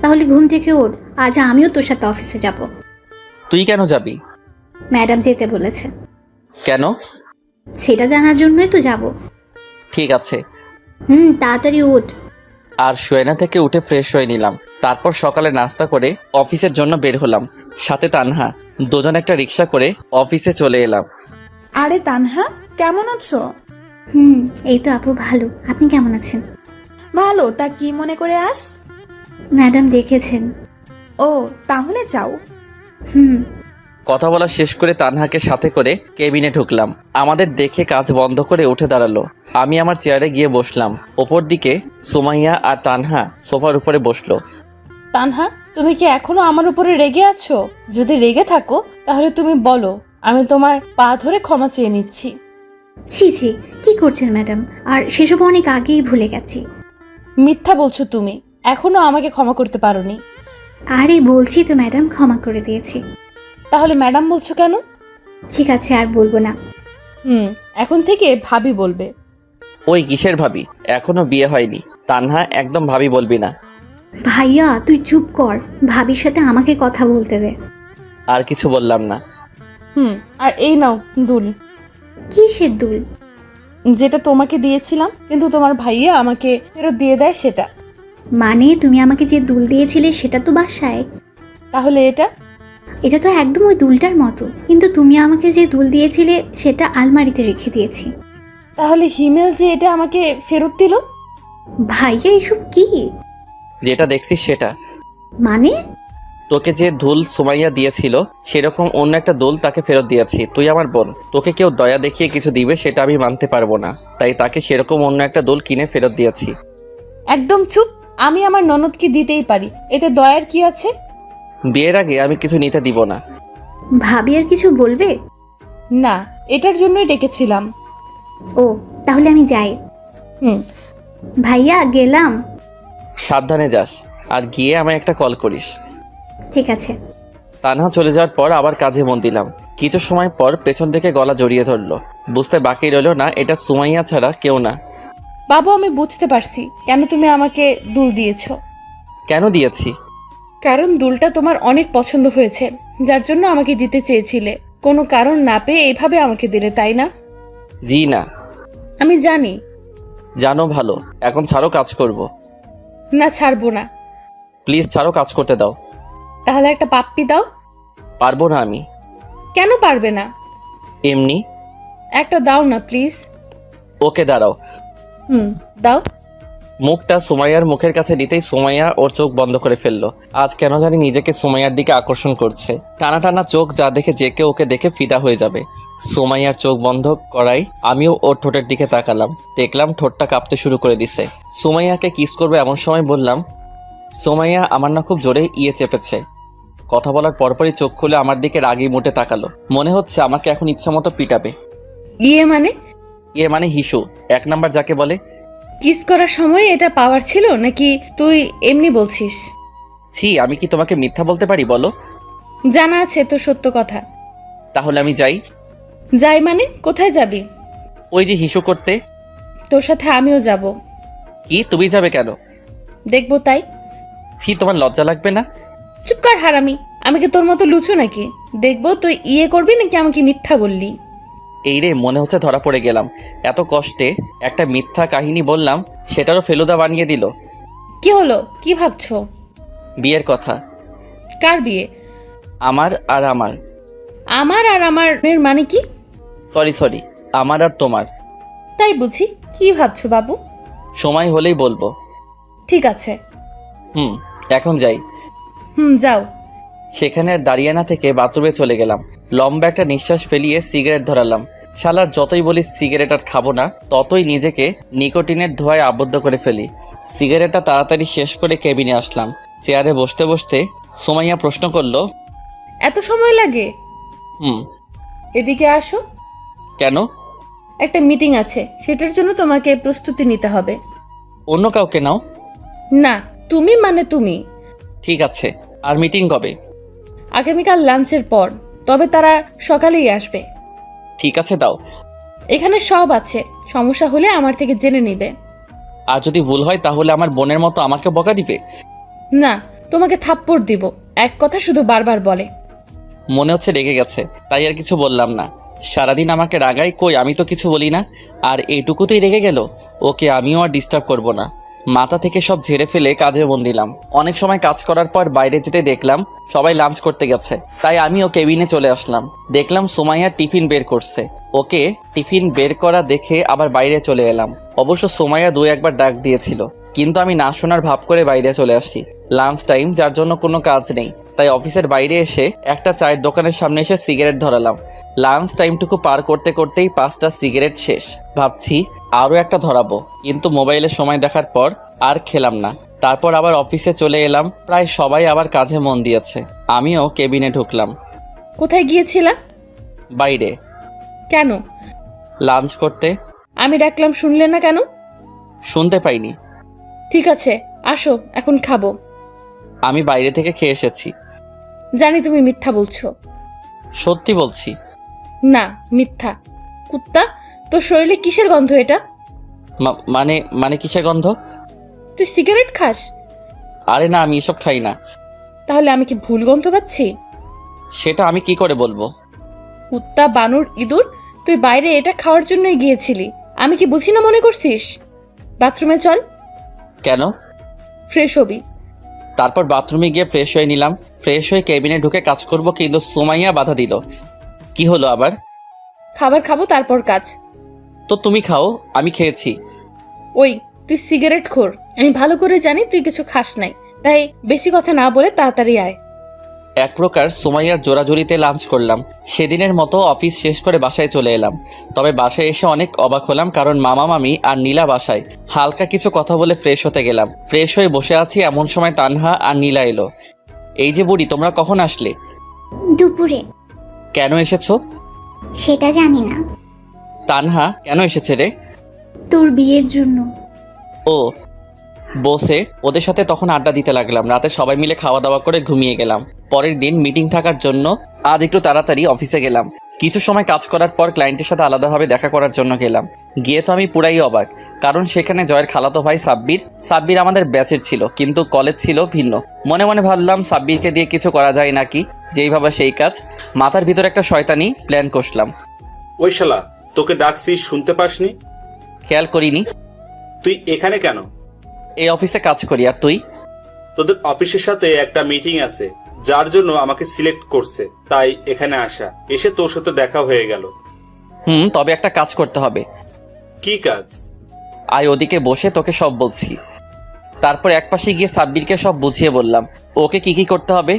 তাহলে ঘুম থেকে ওঠ, আজ আমিও তোর সাথে অফিসে যাব। তুই কেন যাবি? ম্যাডাম যেতে বলেছে। কেন? সেটা জানার জন্যই তো যাব। ঠিক আছে। তাড়াতাড়ি ওঠ। আর শোয়না থেকে উঠে ফ্রেশ হয়ে নিলাম। তারপর সকালে নাস্তা করে অফিসের জন্য বের হলাম। সাথে তানহা। দুজন একটা রিক্সা করে অফিসে চলে এলাম। আরে তানহা, কেমন আছো? এই তো আপু ভালো। আপনি কেমন আছেন? ভালো। তা কি মনে করে আস? ম্যাডাম দেখেছেন। ও, তাহলে যাও। কথা বলা শেষ করে তানহাকে সাথে করে কেবিনে ঢুকলাম। আমাদের দেখে কাজ বন্ধ করে উঠে দাঁড়ালো। আমি আমার চেয়ারে গিয়ে বসলাম। ওপর দিকে সুমাইয়া আর তানহা সোফার উপরে বসলো। তানহা, তুমি কি এখনো আমার উপরে রেগে আছো? যদি রেগে থাকো তাহলে তুমি বলো, আমি তোমার পা ধরে ক্ষমা চেয়ে নিচ্ছি। ছি ছি, কি করছেন ম্যাডাম? আর সেসব অনেক আগেই ভুলে গেছি। মিথ্যা বলছো তুমি, এখনো আমাকে ক্ষমা করতে পারোনি। আরে বলছি তো ম্যাডাম, ক্ষমা করে দিয়েছি। তাহলে ম্যাডাম বলছো কেন? ঠিক আছে, আর বলবো না। এখন থেকে ভাবি বলবে। ওই কিসের ভাবি? এখনো বিয়ে হয়নি। তানহা, একদম ভাবি বলবি না। ভাইয়া তুই চুপ কর, ভাবির সাথে আমাকে কথা বলতে দে। আর কিছু বললাম না। আর এই নাও দুল। কিসের দুল? যেটা তোমাকে দিয়েছিলাম, কিন্তু তোমার ভাইয়া আমাকে ফেরত দিয়ে দেয় সেটা। মানে তুমি আমাকে যে দুল দিয়েছিলে সেটা তো বাসায়। তাহলে এটা তো একদম ওই দুলটার মতো, কিন্তু তুমি আমাকে যে দুল দিয়েছিলে সেটা আলমারিতে রেখে দিয়েছি। তাহলে হিমেল যে এটা আমাকে ফেরত দিল? ভাইয়া এসব কি? যেটা দেখছিস সেটা। মানে? তোকে যে দুল সুমাইয়া দিয়েছিল সেরকম অন্য একটা দুল তাকে ফেরত দিয়েছি। তুই আমার বোন, তোকে কেউ দয়া দেখিয়ে কিছু দিবে সেটা আমি মানতে পারবো না, তাই তাকে সেরকম অন্য একটা দুল কিনে ফেরত দিয়েছি। একদম চুপ। আমি আমার ননদকে দিতেই পারি, এতে দয়ার কি আছে? বিয়ের আগে আমি কিছু নিতে দিব না। ভাবি আর কিছু বলবে? না, এটার জন্যই ডেকেছিলাম। ও, তাহলে আমি যাই। হুম। ভাইয়া গেলাম। সাবধানে যাস, আর গিয়ে আমায় একটা কল করিস। ঠিক আছে। তানহা চলে যাওয়ার পর আবার কাজে মন দিলাম। কিছু সময় পর পেছন থেকে গলা জড়িয়ে ধরলো। বুঝতে বাকি রইল না এটা সুমাইয়া ছাড়া কেউ না। বাবু, আমি বুঝতে পারছি কেন তুমি আমাকে দুল দিয়েছো। কেন দিয়েছি? কারণ দুলটা তোমার অনেক পছন্দ হয়েছে, যার জন্য আমাকে দিতে চেয়েছিলে। কোনো কারণ না পেয়ে এইভাবে আমাকে দিলে, তাই না? জি না। আমি জানি। জানো ভালো, এখন ছাড়ো, কাজ করব। না, ছাড়বো না। প্লিজ ছাড়ো, কাজ করতে দাও। তাহলে একটা পাপ্পি দাও। পারবো না আমি। কেন পারবে না? এমনি। একটা দাও না প্লিজ। ওকে দাঁড়াও। দাও। মুখটা সুমাইয়ার মুখের কাছে নিতেই সুমাইয়া ওর চোখ বন্ধ করে ফেললো। আজ কেন জানি নিজেকে সুমাইয়ার দিকে আকর্ষণ করছে। টানা টানা চোখ যা দেখে যে কেউ ওকে দেখে ফিদা হয়ে যাবে। সুমাইয়ার চোখ বন্ধ করাই আমিও ওর ঠোঁটের দিকে তাকালাম। দেখলাম ঠোঁটটা কাঁপতে শুরু করে দিছে। সুমাইয়াকে কিস করবে এমন সময় বললাম, সুমাইয়া আমার না খুব জোরে চেপেছে। কথা বলার পরপরই চোখ খুলে আমার দিকে রাগি মুটে তাকালো। মনে হচ্ছে আমাকে এখন ইচ্ছা মতো পিটাবে। মানে হিসু, 1 নাম্বার যাকে বলে। কিস করার সময় এটা পাওয়ার ছিল নাকি তুই এমনি বলছিস? ছি, আমি কি তোমাকে মিথ্যা বলতে পারি বলো? জানা আছে তো সত্য কথা। তাহলে আমি যাই। যাই মানে? কোথায় যাবি? ওই যে হিসু করতে। তোর সাথে আমিও যাব। কি, তুমি যাবে কেন? দেখবো তাই। ছি, তোমার লজ্জা লাগবে না? চুপ কর হারামি। আমি কি তোর মতো লুচু নাকি? দেখবো তুই করবি নাকি আমাকে মিথ্যা বললি। এই রে, মনে হচ্ছে ধরা পড়ে গেলাম। এত কষ্টে একটা মিথ্যা কাহিনী বললাম, সেটারও ফেলুদা বানিয়ে দিল। কি হলো? কি ভাবছো? বিয়ের কথা। কার বিয়ে? আমার আর আমার। আমার আর আমার এর মানে কি? সরি, আমার আর তোমার। তাই বুঝি। কি ভাবছো বাবু? সময় হলেই বলবো। ঠিক আছে। এখন যাই। যাও। সেখানে আর দাঁড়িয়ে না থেকে বাথরুমে চলে গেলাম। লম্বা একটা নিঃশ্বাস ফেলিয়ে সিগারেট ধরালাম। শালার যতই বলি সিগারেট আর খাবো না, ততই নিজেকে নিকোটিনের ধোঁয়ায় আবদ্ধ করে ফেলি। সিগারেটটা তাড়াতাড়ি শেষ করে কেবিনে আসলাম। চেয়ারে বসতে বসতে সুমাইয়া প্রশ্ন করলো, এত সময় লাগে? হুম। এদিকে আসো। কেন? একটা মিটিং আছে, সেটার জন্য তোমাকে প্রস্তুতি নিতে হবে। অন্য কাউকে নাও। না, তুমি মানে তুমি। ঠিক আছে। আর মিটিং কবে? আগামীকাল লাঞ্চের পর, তবে তারা সকালেই আসবে। ঠিক আছে, দাও। এখানে সব আছে, সমস্যা হলে আমার থেকে জেনে নিবে। আর যদি ভুল হয় তাহলে আমার বোনের মতো আমাকে বকা দিবে? না, তোমাকে থাপ্পড় দিব। এক কথা শুধু বারবার বলে। মনে হচ্ছে রেগে গেছে, তাই আর কিছু বললাম না। সারাদিন আমাকে রাগাই, কই আমি তো কিছু বলি না। আর এইটুকুতেই রেগে গেল। ওকে আমিও আর ডিস্টার্ব করব না। মাথা থেকে সব ঝেড়ে ফেলে কাজে মন দিলাম। অনেক সময় কাজ করার পর বাইরে যেতে দেখলাম সবাই লাঞ্চ করতে গেছে, তাই আমিও কেবিনে চলে আসলাম। দেখলাম সুমাইয়া টিফিন বের করছে। ওকে টিফিন বের করা দেখে আবার বাইরে চলে এলাম। অবশ্য সুমাইয়া 2-1 বার ডাক দিয়েছিল, কিন্তু আমি না শোনার ভাব করে বাইরে চলে আসি। লাঞ্চ টাইম, যার জন্য কোনো কাজ নেই, তাই অফিসের বাইরে এসে একটা চায়ের দোকানের সামনে এসে সিগারেট ধরালাম। লাঞ্চ টাইমটুকু পার করতে করতেই 5টা সিগারেট শেষ। ভাবছি আরও একটা ধরাবো, কিন্তু মোবাইলে সময় দেখার পর আর খেলাম না। তারপর আবার অফিসে চলে এলাম। প্রায় সবাই আবার কাজে মন দিয়েছে। আমিও কেবিনে ঢুকলাম। কোথায় গিয়েছিলা? বাইরে। কেন? লাঞ্চ করতে। আমি ডাকলাম শুনলে না কেন? শুনতে পাইনি। ঠিক আছে, আসো, এখন খাবো। আমি বাইরে থেকে খেয়ে এসেছি। জানি তুমি মিথ্যা বলছো। সত্যি বলছি। না, মিথ্যা। কুত্তা, তোর শরীরে কিসের গন্ধ এটা? মানে কিসের গন্ধ? তুই সিগারেট খাস? আরে না, আমি এসব খাই না। তাহলে আমি কি ভুল গন্ধ পাচ্ছি? সেটা আমি কি করে বলবো? কুত্তা, বানর, ইঁদুর, তুই বাইরে এটা খাওয়ার জন্যই গিয়েছিলি। আমি কি বুঝি না মনে করছিস? বাথরুমে চল। কেন? ফ্রেশ হবি। তারপর বাথরুমে গিয়ে ফ্রেশ হয়ে নিলাম। ফ্রেশ হয়ে কেবিনে ঢুকে কাজ করব, কিন্তু সুমাইয়া বাধা দিল। কি হলো আবার? খাবার খাবো, তারপর কাজ। তো তুমি খাও, আমি খেয়েছি। ওই, তুই সিগারেট খোর। আমি ভালো করে জানি তুই কিছু খাস নাই, তাই বেশি কথা না বলে তাড়াতাড়ি আয়। এক প্রকার সুমাইয়ার জোরাজুরিতে লাঞ্চ করলাম। সেদিনের মতো অফিস শেষ করে বাসায় চলে এলাম। তবে বাসায় এসে অনেক অবাক হলাম, কারণ মামা মামি আর নীলা বাসায়। হালকা কিছু কথা বলে ফ্রেশ হতে গেলাম। ফ্রেশ হয়ে বসে আছি, এমন সময় তানহা আর নীলা এলো। এই যে বুড়ি, তোমরা কখন আসলে? দুপুরে। কেন এসেছো? সেটা জানি না। তানহা কেন এসেছে রে? তোর বিয়ের জন্য। ও, বসে ওদের সাথে তখন আড্ডা দিতে লাগলাম। রাতে সবাই মিলে খাওয়া দাওয়া করে ঘুমিয়ে গেলাম। পরের দিন মিটিং থাকার জন্য আজ একটু তাড়াতাড়ি অফিসে গেলাম। কিছু সময় কাজ করার পর ক্লায়েন্টের সাথে আলাদাভাবে দেখা করার জন্য গেলাম। গিয়ে তো আমি পুরাই অবাক, কারণ সেখানে জয়ের খালাতো ভাই সাব্বির আমাদের ব্যাচের ছিল, কিন্তু কলেজ ছিল ভিন্ন। মনে মনে ভাবলাম সাব্বিরকে দিয়ে কিছু করা যায় নাকি, যেই ভাবা সেই কাজ। মাথার ভিতর একটা শয়তানি প্ল্যান কষলাম। ওই শালা, তোকে ডাকছি শুনতে পাসনি? খেয়াল করিনি। তুই এখানে কেন? এই অফিসে কাজ করি। আর তুই? তোদের অফিসের সাথে একটা মিটিং আছে, যার জন্য আমাকে সিলেক্ট করছে, তাই এখানে আসা। এসে তোর সাথে দেখা হয়ে গেল। তবে একটা কাজ করতে হবে। কি কাজ? আয় ওদিকে বসে, তোকে সব বলছি। তারপর একপাশে গিয়ে সাব্বিরকে সব বুঝিয়ে বললাম ওকে কি কি করতে হবে।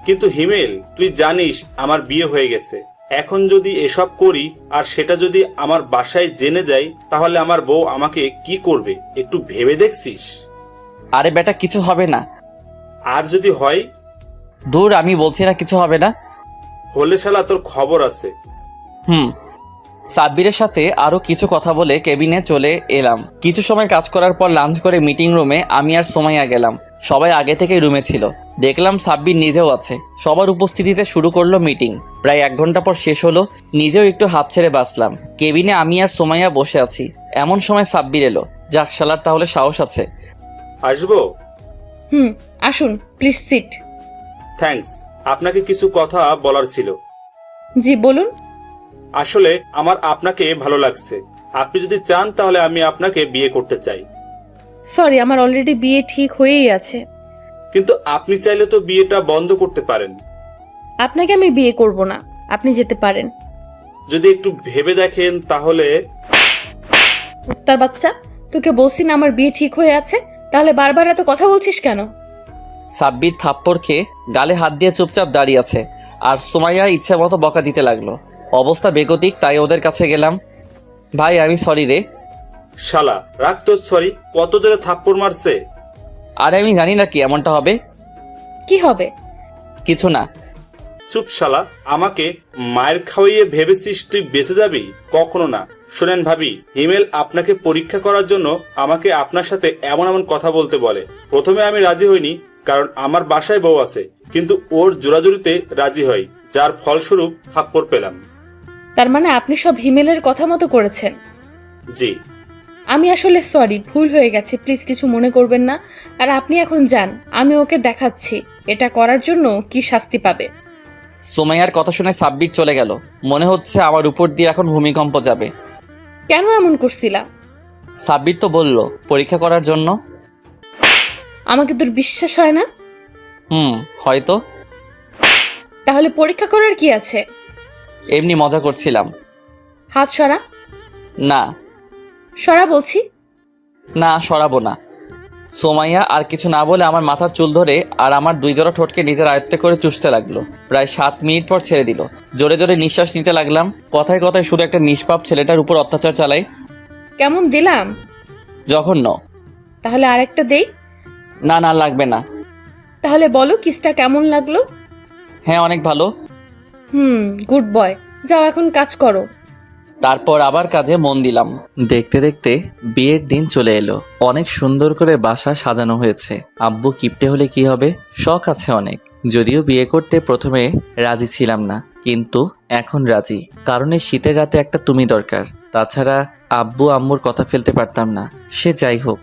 কিন্তু হিমেল, তুই জানিস আমার বিয়ে হয়ে গেছে। এখন যদি এসব করি আর সেটা যদি আমার বাসায় জেনে যায়, তাহলে আমার বউ আমাকে কি করবে একটু ভেবে দেখছিস? আরে বেটা, কিছু হবে না। আর যদি হয়? দূর, আমি বলছি না কিছু হবে না। হলে শালা তোর খবর আছে। সাব্বিরের সাথে আরো কিছু কথা বলে কেবিনে চলে এলাম। কিছু সময় কাজ করার পর লাঞ্চ করে মিটিং রুমে আমি আর সোমাইয়া গেলাম। সবাই আগে থেকেই রুমে ছিল। দেখলাম সাব্বির নিজেও আছে। সবার উপস্থিতিতে শুরু করলো মিটিং। প্রায় 1 ঘন্টা পর শেষ হলো। নিজেও একটু হাঁপ ছেড়ে বাঁচলাম। কেবিনে আমি আর সোমাইয়া বসে আছি। এমন সময় সাব্বির এলো। যাক, শালার তাহলে সাহস আছে। আসবো? আসুন প্লিজ, সিট। থ্যাঙ্কস। আপনাকে কিছু কথা বলার ছিল। জি বলুন। আসলে আমার আপনাকে ভালো লাগছে। আপনি যদি চান তাহলে আমি আপনাকে বিয়ে করতে চাই। সরি, আমার অলরেডি বিয়ে ঠিক হয়েই আছে। কিন্তু আপনি চাইলে তো বিয়েটা বন্ধ করতে পারেন। আপনাকে আমি বিয়ে করব না, আপনি যেতে পারেন। যদি একটু ভেবে দেখেন তাহলে। তার বাচ্চা, তোকে বলছি না আমার বিয়ে ঠিক হয়ে আছে, তাহলে বারবার এত কথা বলছিস কেন? সাব্বির থাপ্পড় খেয়ে গালে হাত দিয়ে চুপচাপ দাঁড়িয়ে আছে, আর সোমাইয়া ইচ্ছা মতো বকা দিতে লাগলো। অবস্থা বেগতিক, তাই ওদের কাছে গেলাম। ভাই, আমি সরি রে। শালা রাখ তো সরি। কত জোরে থাপ্পড় মারছে। আরে আমি জানি না কি এমনটা হবে। কি হবে? কিছু না। চুপ শালা। আমাকে মায়ের খাওয়াইয়ে ভেবেছিস তুই বেঁচে যাবি? কখনো না। শোনেন ভাবি, হিমেল আপনাকে পরীক্ষা করার জন্য আমাকে আপনার সাথে এমন এমন কথা বলতে বলে। প্রথমে আমি রাজি হইনি, কারণ আমার বাসায় বউ আছে, কিন্তু ওর জোরাজুরিতে রাজি হয়, যার ফলস্বরূপ থাপ্পড় পেলাম। তার মানে আপনি সব হিমেলের কথা মতো করেছেন? জি। আমি আসলে সরি, ভুল হয়ে গেছে, প্লিজ কিছু মনে করবেন না। আর আপনি এখন যান, আমি ওকে দেখাচ্ছি এটা করার জন্য কি শাস্তি পাবে। সোমাইয়ার কথা শুনে সাব্বির চলে গেল। মনে হচ্ছে আমার উপর দিয়ে এখন ভূমিকম্প যাবে। কেন এমন করছিলা? সাব্বির তো বলল পরীক্ষা করার জন্য। আমাকে তোর বিশ্বাস হয় না? হয়তো। তাহলে পরীক্ষা করার কি আছে? এমনি মজা করছিলাম। হাত সরা। না। সরা বলছি। না, সরাবো না। সোমাইয়া আর কিছু না বলে আমার মাথার চুল ধরে আর আমার 2 জোড়া ঠোঁটকে নিজের আয়ত্তে করে চুষতে লাগলো। প্রায় 7 মিনিট পর ছেড়ে দিল। জোরে জোরে নিঃশ্বাস নিতে লাগলাম। কথায় কথায় শুধু একটা নিষ্পাপ ছেলেটার উপর অত্যাচার চালাই। কেমন দিলাম? জঘন্য। তাহলে আরেকটা দেই? না না, লাগবে না। তাহলে বলো কিসটা কেমন লাগলো? হ্যাঁ, অনেক ভালো। Good boy. যাও এখন কাজ করো। তারপর আবার কাজে মন দিলাম। দেখতে দেখতে বিয়ের দিন চলে এলো। অনেক সুন্দর করে বাসা সাজানো হয়েছে। আব্বু কিপটে হলে কি হবে, শখ আছে অনেক। যদিও বিয়ে করতে প্রথমে রাজি ছিলাম না, কিন্তু এখন রাজি, কারণ এই শীতের রাতে একটা তুমি দরকার। তাছাড়া আব্বু আম্মুর কথা ফেলতে পারতাম না। সে যাই হোক,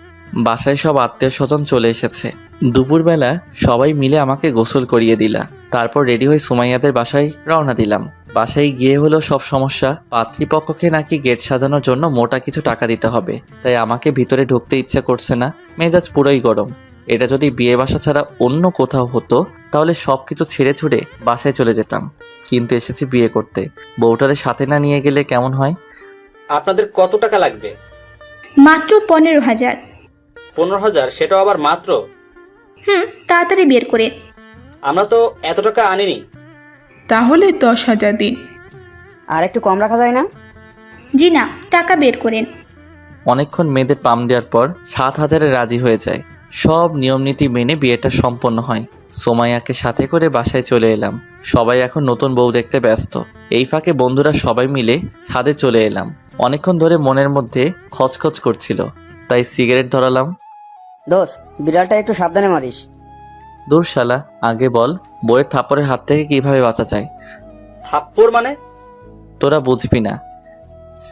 বাসায় সব আত্মীয় স্বজন চলে এসেছে। দুপুরবেলা সবাই মিলে আমাকে গোসল করিয়ে দিলা। তারপর রেডি হয়ে সুমাইয়াদের বাসায় রওনা দিলাম। বাসায় গিয়ে হলো সব সমস্যা। পাত্রীপক্ষকে নাকি গেট সাজানোর জন্য মোটা কিছু টাকা দিতে হবে, তাই আমাকে ভিতরে ঢুকতে ইচ্ছা করছে না। মেজাজ পুরোই গরম। এটা যদি বিয়ে বাসা ছাড়া অন্য কোথাও হতো তাহলে সব কিছু ছেড়ে ছুড়ে বাসায় চলে যেতাম, কিন্তু এসেছি বিয়ে করতে। বউটারে সাথে না নিয়ে গেলে কেমন হয়? আপনাদের কত টাকা লাগবে? মাত্র 15,000। 15,000? সেটাও আবার মাত্র? তাড়াতাড়ি বের করে। আমরা তো এত টাকা আনিনি। তাহলে 10,000 দিন। আর একটু কম রাখা যায় না? জি না, টাকা বের করেন। অনেকক্ষণ মেয়েদের পাম দেওয়ার পর 7,000-এ রাজি হয়ে যায়। সব নিয়মনীতি মেনে বিয়েটা সম্পন্ন হয়। সোমাইয়াকে সাথে করে বাসায় চলে এলাম। সবাই এখন নতুন বউ দেখতে ব্যস্ত। এই ফাঁকে বন্ধুরা সবাই মিলে ছাদে চলে এলাম। অনেকক্ষণ ধরে মনের মধ্যে খচখচ করছিল, তাই সিগারেট ধরালাম। দোস্ত, বিড়ালটা একটু সাবধানে মারিস। দূর শালা, আগে বল বউয়ের থাপ্পড়ের হাত থেকে কিভাবে বাঁচা যায়? থাপ্পড় মানে? তোরা বুঝবি না।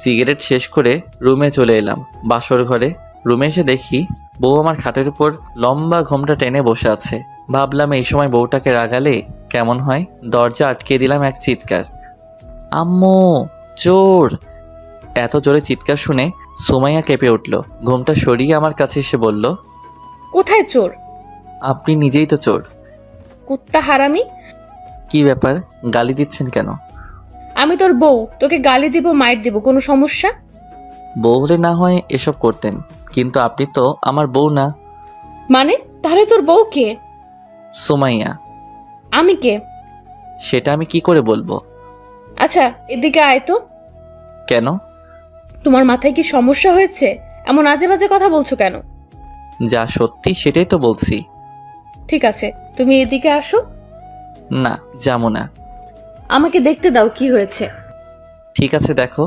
সিগারেট শেষ করে রুমে চলে এলাম। বাসর ঘরে রুমে এসে দেখি বউ আমার খাটের উপর লম্বা ঘোমটা টেনে বসে আছে। ভাবলাম এই সময় বউটাকে রাগালে কেমন হয়। দরজা আটকে দিলাম এক চিৎকার, আম্মু চোর! এত জোরে চিৎকার শুনে সুমাইয়া কেঁপে উঠল। ঘোমটা সরিয়ে আমার কাছে এসে বলল, কোথায় চোর? আপনি নিজেই তো চোর। কুত্তা হারামি! কি ব্যাপার, গালি দিচ্ছেন কেন? আমি তোর বউ, তোকে গালি দিব মাইর দিব, কোনো সমস্যা? বউ হলে না হয় এসব করতেন, কিন্তু আপনি তো আমার বউ না। মানে তাহলে তোর বউ কে? সুমাইয়া। আমি কে? সেটা আমি কি করে বলবো? আচ্ছা এদিকে আয় তো। কেন? তোমার মাথায় কি সমস্যা হয়েছে? এমন আজে বাজে কথা বলছো কেন? যা সত্যি সেটাই তো বলছি। ঠিক আছে, তুমি এদিকে আসো। না, যাবো না। আমাকে দেখতে দাও কি হয়েছে। ঠিক আছে, দেখো।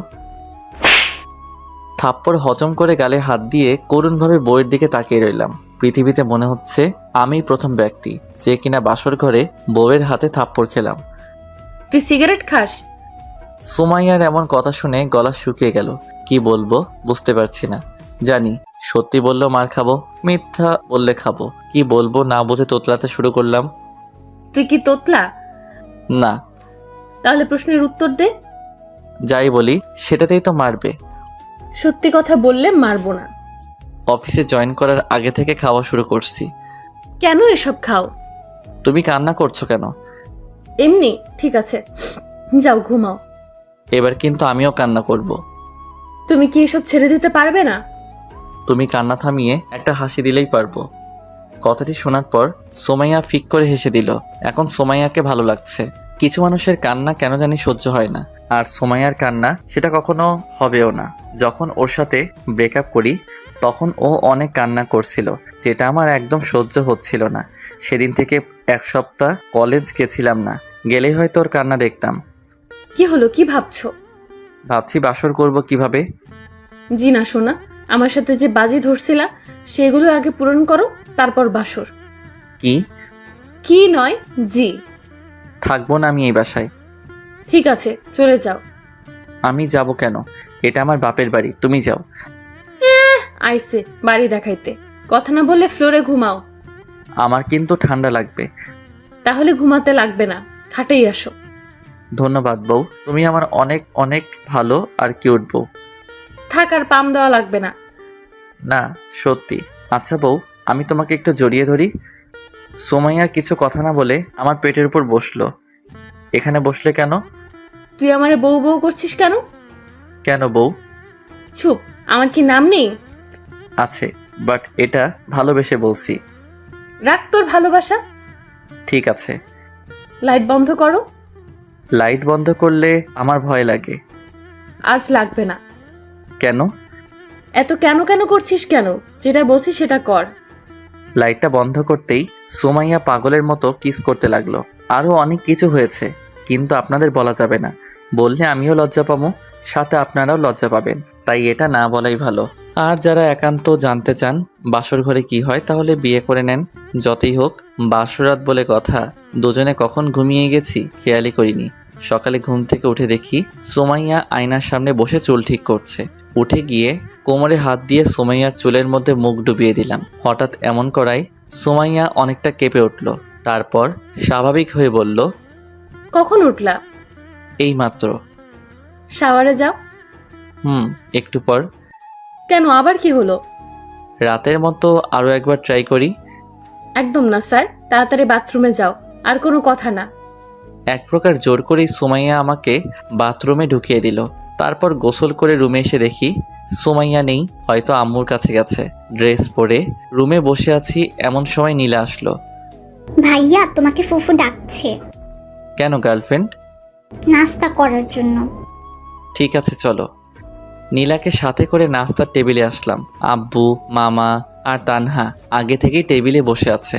থাপ্পড় হজম করে গালে হাত দিয়ে করুণভাবে বউয়ের দিকে তাকিয়ে রইলাম। পৃথিবীতে মনে হচ্ছে আমিই প্রথম ব্যক্তি যে কিনা বাসর ঘরে বউয়ের হাতে থাপ্পড় খেলাম। তুই সিগারেট খাস? সুমাইয়ার এমন কথা শুনে গলা শুকিয়ে গেল। কি বলবো বুঝতে পারছি না। জানি সত্যি বললেও মার খাবো, মিথ্যা বললে খাবো। কি বলবো না বুঝে তোতলাতে শুরু করলাম। তুই কি তোতলা? না। তাহলে প্রশ্নের উত্তর দে। যাই বলি সেটাতেই তো মারবে। সত্যি কথা বললে মারবো না। অফিসে জয়েন করার আগে থেকে খাওয়া শুরু করছি। কেন এসব খাও? তুমি কান্না করছো কেন? এমনি। ঠিক আছে, যাও ঘুমাও। এবার কিন্তু আমিও কান্না করব। তুমি কি এসব ছেড়ে দিতে পারবে না? তুমি কান্না থামিয়ে একটা হাসি দিলেই পারবো। কথাটি শোনার পর সোমাইয়া ফিক করে হেসে দিল। এখন সোমাইয়াকে ভালো লাগছে। কিছু মানুষের কান্না কেন জানি সহ্য হয় না, আর সোমাইয়ার কান্না সেটা কখনো হবেও না। যখন ওর সাথে ব্রেকআপ করি তখন ও অনেক কান্না করছিল, যেটা আমার একদম সহ্য হচ্ছিল না। সেদিন থেকে 1 সপ্তাহ কলেজ গেছিলাম না, গেলেই হয়তো ওর কান্না দেখতাম। কি হলো, কি ভাবছো? ভাবছি বাসর করব কিভাবে। জি না সোনা, আমার সাথে যে বাজি ধরছিলা সেগুলো আগে পূরণ করো, তারপর বাসর। কি? কি নয়, জি। থাকবো না আমি এই বাসায়। ঠিক আছে, চলে যাও। আমি যাব কেন? এটা আমার বাপের বাড়ি, তুমি যাও। আইসে বাড়ি দেখাইতে, কথা না বললে ফ্লোরে ঘুমাও। আমার কিন্তু ঠান্ডা লাগবে। তাহলে ঘুমাতে লাগবে না, খাটেই আসো। ধন্যবাদ বউ, তুমি আমার অনেক অনেক ভালো আর কিউট বউ। থাক, আর পাম দেওয়া লাগবে না। না সত্যি। আচ্ছা বউ, আমি তোমাকে একটু জড়িয়ে ধরি। সোমাইয়া কিছু কথা না বলে আমার পেটের উপর বসলো। এখানে বসলে কেন? তুই আমারে বউ বউ করছিস কেন? কেন বউ? চুপ, আমার কি নাম নেই? আছে, বাট এটা ভালোবেসে বলছি। রাখ তোর ভালোবাসা। ঠিক আছে। লাইট বন্ধ করো। লাইট বন্ধ করলে আমার ভয় লাগে। আজ লাগবে না। কেন? এত কেন কেন করছিস কেন? যেটা বলছি সেটা কর। লাইটটা বন্ধ করতেই সোমাইয়া পাগলের মতো কিস করতে লাগলো। আরও অনেক কিছু হয়েছে, কিন্তু আপনাদের বলা যাবে না। বললে আমিও লজ্জা পাবো, সাথে আপনারাও লজ্জা পাবেন, তাই এটা না বলাই ভালো। আর যারা একান্ত জানতে চান বাসর ঘরে কি হয়, তাহলে বিয়ে করে নেন। যতই হোক বাসরাত বলে কথা, দুজনে কখন ঘুমিয়ে গেছি খেয়ালই করিনি। সকালে ঘুম থেকে উঠে দেখি সোমাইয়া আয়নার সামনে বসে চুল ঠিক করছে। উঠে গিয়ে কোমরে হাত দিয়ে সোমাইয়ার চুলের মধ্যে মুখ ডুবিয়ে দিলাম। হঠাৎ এমন করায় সোমাইয়া অনেকটা কেঁপে উঠল। তারপর স্বাভাবিক হয়ে বলল, কখন উঠলা? এইমাত্র। শাওয়ারে যাও। একটু পর। কেন, আবার কি হলো? রাতের মতো আরও একবার ট্রাই করি। একদম না স্যার, তাড়াতাড়ি বাথরুমে যাও। আর কোনো কথা না। এক প্রকার জোর করেই সুমাইয়া আমাকে বাথরুমে ঢুকিয়ে দিল। তারপর গোসল করে রুমে এসে দেখি সুমাইয়া নেই, হয়তো আম্মুর কাছে গেছে। ড্রেস পরে রুমে বসে আছি, এমন সময় নীলা আসলো। ভাইয়া তোমাকে ফুফু ডাকছে কেন গার্লফ্রেন্ড? নাস্তা করার জন্য। ঠিক আছে চলো। নীলাকে সাথে করে নাস্তার টেবিলে আসলাম। আব্বু, মামা আর তানহা আগে থেকেই টেবিলে বসে আছে।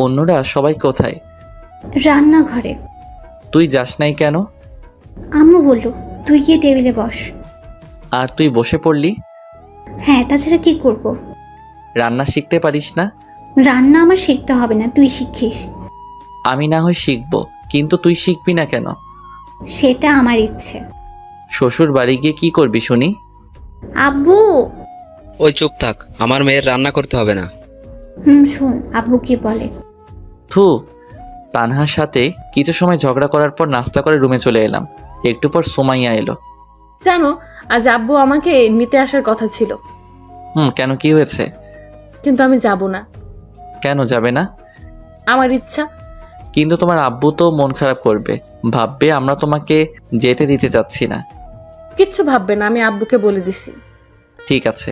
অন্যরা সবাই কোথায়? রান্নাঘরে। তুই যাস নাই কেন? আম্মু বলল তুই গিয়ে টেবিলে বস। আর তুই বসে পড়লি? হ্যাঁ, তাছাড়া কি করব? রান্না শিখতে পারিস না? রান্না আমার শিখতে হবে না, তুই শিখিস। আমি না হয় শিখবো, কিন্তু তুই শিখবি না কেন? সেটা আমার ইচ্ছে। শ্বশুর বাড়ি গিয়ে কি করবি শুনি? আব্বু। ওই চুপ থাক, আমার মেয়ের রান্না করতে হবে না। শোন আব্বু কি বলে। থু। তানহার সাথে কিছু সময় ঝগড়া করার পর নাস্তা করে রুমে চলে এলাম। একটু পর সুমাইয়া এলো। জানো, আজ আব্বু আমাকে নিতে আসার কথা ছিল, কেন, কি হয়েছে? কিন্তু আমি যাব না। কেন যাবে না? আমার ইচ্ছা। কিন্তু তোমার আব্বু তো মন খারাপ করবে, ভাববে আমরা তোমাকে যেতে দিতে চাচ্ছি না। কিচ্ছু ভাববে না, আমি আব্বুকে বলে দিছি। ঠিক আছে।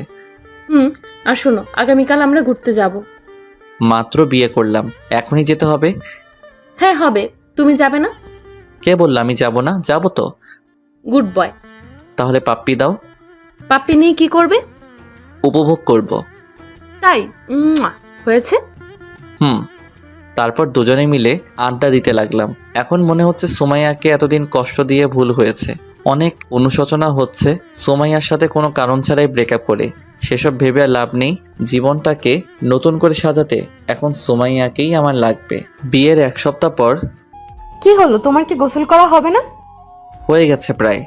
আর শোনো, আগামীকাল আমরা ঘুরতে যাব। মাত্র বিয়ে করলাম, এখনই যেতে হবে? হ্যাঁ হবে। তুমি যাবে না? কে বললো আমি যাব না? যাব তো। Good boy. তাহলে পাপ্পি দাও। পাপ্পি নিয়ে কি করবে? উপভোগ করব। তাই? হয়েছে। তারপর দুজনে মিলে আড্ডা দিতে লাগলাম। এখন মনে হচ্ছে সুমাইয়াকে এতদিন কষ্ট দিয়ে ভুল হয়েছে। অনেক অনুশোচনা হচ্ছে সুমাইয়ার সাথে কোনো কারণ ছাড়াই ব্রেকআপ করে। সেসব ভেবে আর লাভ নেই। জীবনটাকে নতুন করে সাজাতে এখন সুমাইয়াকেই আমার লাগবে। বিয়ের 1 সপ্তাহ পর। কি হলো, তোমার কি গোসল করা হবে না? হয়ে গেছে প্রায়।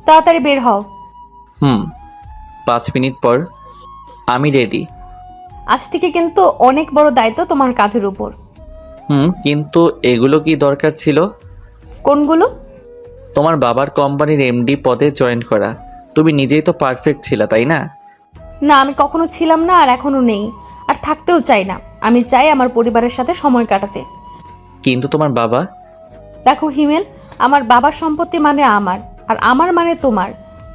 তাড়াতাড়ি বের হও। 5 মিনিট পর। আমি রেডি। আজ থেকে কিন্তু অনেক বড় দায়িত্ব তোমার কাঁধের উপর। কিন্তু এগুলো কি দরকার ছিল? কোনগুলো? তোমার বাবার কোম্পানির এমডি পদে জয়েন করা। তুমি নিজেই তো পারফেক্ট ছিলা, তাই না? না, আমি কখনো ছিলাম না, আর এখনো নেই, আর থাকতেও চাই না। আমি চাই আমার পরিবারের সাথে সময় কাটাতে। কিন্তু তোমার বাবা? দেখো হিমেল, আমার বাবার সম্পত্তি মানে আমার, আর আমার মানে তোমার।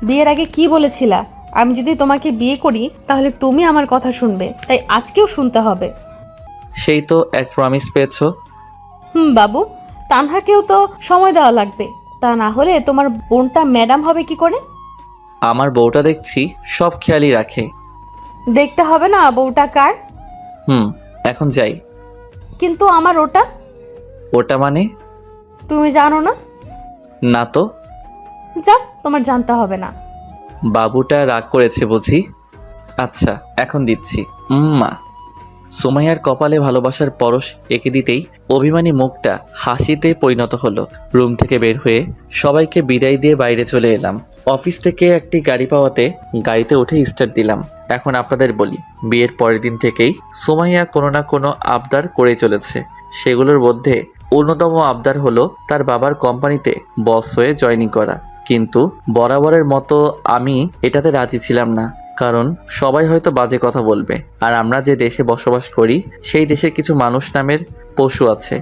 বিয়ের আগে কি বলেছিলা? আমি যদি তোমাকে বিয়ে করি তাহলে তুমি আমার কথা শুনবে, তাই আজকেও শুনতে হবে। সেই তো এক প্রমিস পেয়েছো। বাবু, তানহাকেও তো সময় দেওয়া লাগবে, তা না হলে তোমার বোনটা ম্যাডাম হবে কি করে? আমার বউটা দেখছি সব খেয়ালই রাখে। দেখতে হবে না বউটা কার? এখন যাই। কিন্তু আমার ওটা। ওটা মানে? তুমি জানো না? না তো। যাক, তোমার জানতে হবে না। বাবুটা রাগ করেছে বুঝি। আচ্ছা, এখন দিচ্ছি। মা। সুমাইয়ার কপালে ভালোবাসার পরশ এঁকে দিতেই অভিমানী মুখটা হাসিতে পরিণত হলো। রুম থেকে বের হয়ে সবাইকে বিদায় দিয়ে বাইরে চলে এলাম। অফিস থেকে একটি গাড়ি পাওয়াতে গাড়িতে উঠে স্টার্ট দিলাম। এখন আপনাদের বলি, বিয়ের পরের দিন থেকেই সুমাইয়া কোনো না কোনো আবদার করে চলেছে। সেগুলোর মধ্যে অন্যতম আবদার হলো তার বাবার কোম্পানিতে বস হয়ে জয়েনিং করা। কিন্তু বরাবরের মতো আমি এটাতে রাজি ছিলাম না, কারণ সবাই হয়তো বাজে কথা বলবে। আর আমরা যে দেশে বসবাস করি সেই দেশে কিছু মানুষ নামের পশু আছে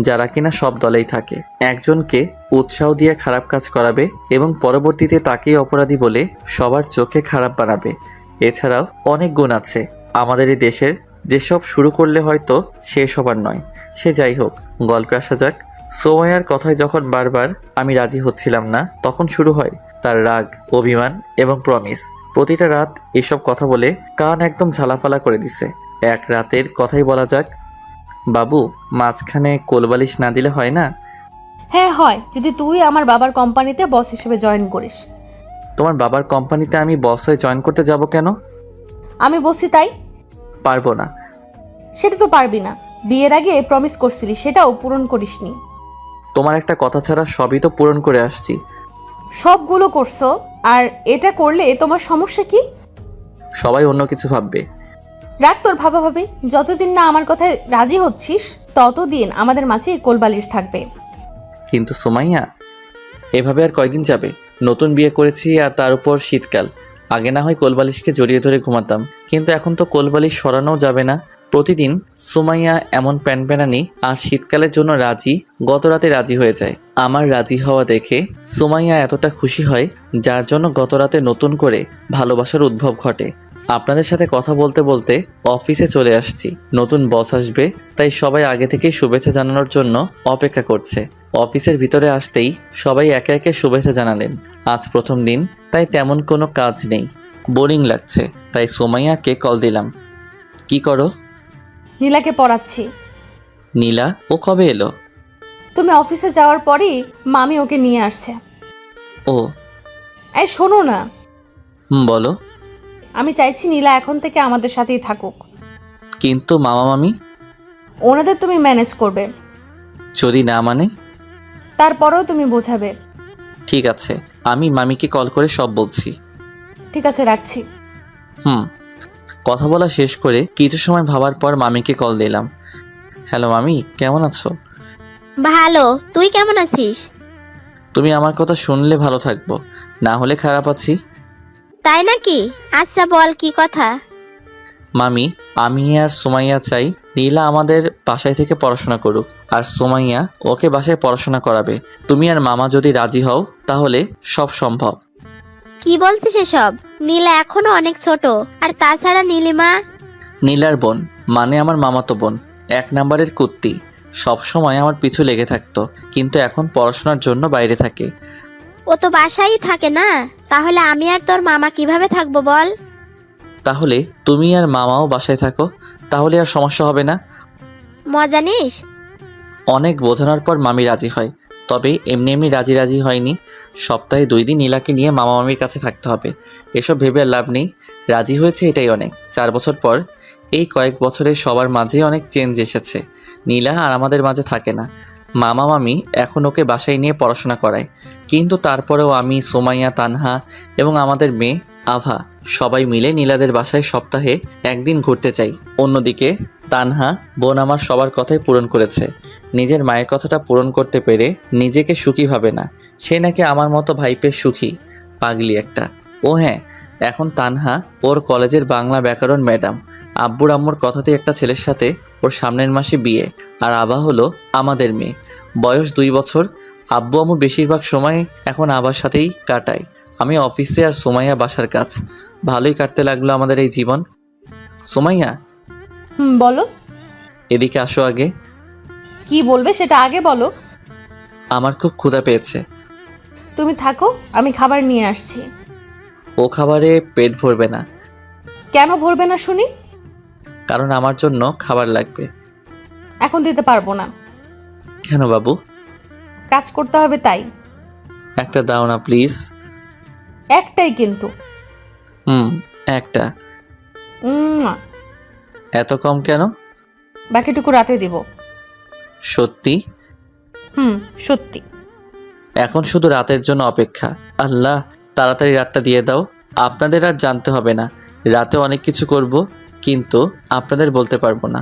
যারা কিনা সব দলেই থাকে। একজনকে উৎসাহ দিয়ে খারাপ কাজ করাবে এবং পরবর্তীতে তাকেই অপরাধী বলে সবার চোখে খারাপ বানাবে। এছাড়াও অনেক গুণ আছে আমাদের এই দেশের, যেসব শুরু করলে হয়তো শেষ হবার নয়। সে যাই হোক, গল্পে আসা যাক। সুমাইয়ার কথায় যখন বারবার আমি রাজি হচ্ছিলাম না, তখন শুরু হয় তার রাগ, অভিমান এবং প্রমিস। প্রতিটা রাত এসব কথা বলে কান একদম ঝালাফালা করে দিছে। এক রাতের কথাই বলা যাক। বাবু, মাঝখানে কোলবালিশ না দিলে হয় না? হ্যাঁ হয়, যদি তুই আমার বাবার কোম্পানিতে বস হিসেবে জয়েন করিস। তোমার বাবার কোম্পানিতে আমি বস হয়ে জয়েন করতে যাব কেন? আমি বসি তাই। পারবো না। সেটা তো পারবি না, বিয়ের আগে প্রমিস করছিলি, সেটাও পূরণ করিসনি। তোমার একটা কথা ছাড়া সবই তো পূরণ করে আসছি। সবগুলো করছো, আর এটা করলে তোমার সমস্যা কি? সবাই অন্য কিছু ভাববে। রাগ তোর ভাবাভাবি। যতদিন না আমার কথায় রাজি হচ্ছিস ততদিন আমাদের মাঝে কোলবালিশ থাকবে। কিন্তু সুমাইয়া, এভাবে আর কয়দিন যাবে? নতুন বিয়ে করেছি, আর তার উপর শীতকাল। আগে না হয় কোলবালিশকে জড়িয়ে ধরে ঘুমাতাম, কিন্তু এখন তো কোলবালিশ সরানো যাবে না। প্রতিদিন সুমাইয়া এমন প্যানপ্যানানি আর শীতকালের জন্য রাজি, গত রাতে রাজি হয়ে যায়। আমার রাজি হওয়া দেখে সুমাইয়া এতটা খুশি হয়, যার জন্য গত রাতে নতুন করে ভালোবাসার উদ্ভব ঘটে। আপনাদের সাথে কথা বলতে বলতে অফিসে চলে আসছি। নতুন বস আসবে, তাই সবাই আগে থেকেই শুভেচ্ছা জানানোর জন্য অপেক্ষা করছে। অফিসের ভিতরে আসতেই সবাই একে একে শুভেচ্ছা জানালেন। আজ প্রথম দিন, তাই তেমন কোনো কাজ নেই, বোরিং লাগছে, তাই সুমাইয়াকে কল দিলাম। কি করো? নীলাকে পড়াচ্ছি। নীলা? ও কবে এলো? তুমি অফিসে যাওয়ার পরই মামি ওকে নিয়ে আসছে। ও এই শোনো না, বলো। আমি চাইছি নীলা এখন থেকে আমাদের সাথেই থাকুক। কিন্তু মামা মামি? ওনাদের তুমি ম্যানেজ করবে, যদি না মানে? তারপরেও তুমি বোঝাবে। ঠিক আছে, আমি মামিকে কল করে সব বলছি। ঠিক আছে, রাখছি। কথা বলা শেষ করে কিছু সময় ভাবার পর মামিকে কল দিলাম। হ্যালো মামি, কেমন আছো? ভালো, তুই কেমন আছিস? তুমি আমার কথা শুনলে ভালো থাকবো, না হলে খারাপ আছি। তাই নাকি? আচ্ছা বল, কি কথা? মামি, আমি আর সুমাইয়া চাই নীলা আমাদের বাসায় থেকে পড়াশোনা করুক, আর সুমাইয়া ওকে বাসায় পড়াশোনা করাবে। তুমি আর মামা যদি রাজি হও তাহলে সব সম্ভব। কি বলছিস এসব? নীলা এখনো অনেক ছোট, আর তাছাড়া নীলিমা। নীলার বোন মানে আমার মামাতো বোন, 1 নাম্বারের কুত্তি, সব সময় আমার পিছু লেগে থাকতো, কিন্তু এখন পড়াশোনার জন্য বাইরে থাকে। ও তো বাসায়ই থাকে না, তাহলে আমি আর তোর মামা কিভাবে থাকবো বল? তাহলে তুমি আর মামাও বাসায় থাকো, তাহলে আর সমস্যা হবে না। মজা নিস? অনেক বোঝানোর পর মামি রাজি হয়, তবে এমনি এমনি রাজি হয়নি। সপ্তাহে 2 দিন নীলাকে নিয়ে মামা মামির কাছে থাকতে হবে। এসব ভেবে আর লাভ নেই, রাজি হয়েছে এটাই অনেক। 4 বছর পর, এই কয়েক বছরে সবার মাঝেই অনেক চেঞ্জ এসেছে। নীলা আর আমাদের মাঝে থাকে না। মামা মামি এখন ওকে বাসায় নিয়ে পড়াশোনা করায়, কিন্তু তারপরেও আমি, সুমাইয়া, তানহা এবং আমাদের মেয়ে আভা সবাই মিলে নীলাদের বাসায় সপ্তাহে 1 দিন ঘুরতে চাই। অন্যদিকে তানহা বোন আমার সবার কথাই পূরণ করেছে, নিজের মায়ের কথাটা পূরণ করতে পেরে নিজেকে সুখী ভাবে না। সে নাকি আমার মতো ভাই পেয়ে সুখী, পাগলি একটা। ও হ্যাঁ, এখন তানহা ওর কলেজের বাংলা ব্যাকরণ ম্যাডাম। আব্বুর আম্মুর কথাতে একটা ছেলের সাথে ওর সামনের মাসে বিয়ে। আর আভা হলো আমাদের মেয়ে, বয়স 2 বছর। আব্বু আম্মু বেশিরভাগ সময় এখন আবার সাথেই কাটায়। আমি অফিসে আর সুমাইয়া বাসার কাজ। ভালোই কাটতে লাগলো আমাদের এই জীবন। সুমাইয়া, বলো। এদিকে আসো আগে। কি বলবে সেটা আগে বলো। আমার খুব ক্ষুধা পেয়েছে। তুমি থাকো, আমি খাবার নিয়ে আসছি। ও খাবারে পেট ভরবে না। কেন ভরবে না শুনি? কারণ আমার জন্য খাবার লাগবে। এখন দিতে পারবো না। কেন বাবু? কাজ করতে হবে তাই। একটা দাও না প্লিজ। একটাই কিন্তু। একটা। উম্মুয়া। এত কম কেন? বাকিটুকু রাতে দিব। সত্যি? সত্যি। এখন শুধু রাতের জন্য অপেক্ষা। আল্লাহ, তাড়াতাড়ি রাতটা দিয়ে দাও। আপনাদের আর জানতে হবে না, রাতে অনেক কিছু করব, কিন্তু আপনাদের বলতে পারবো না।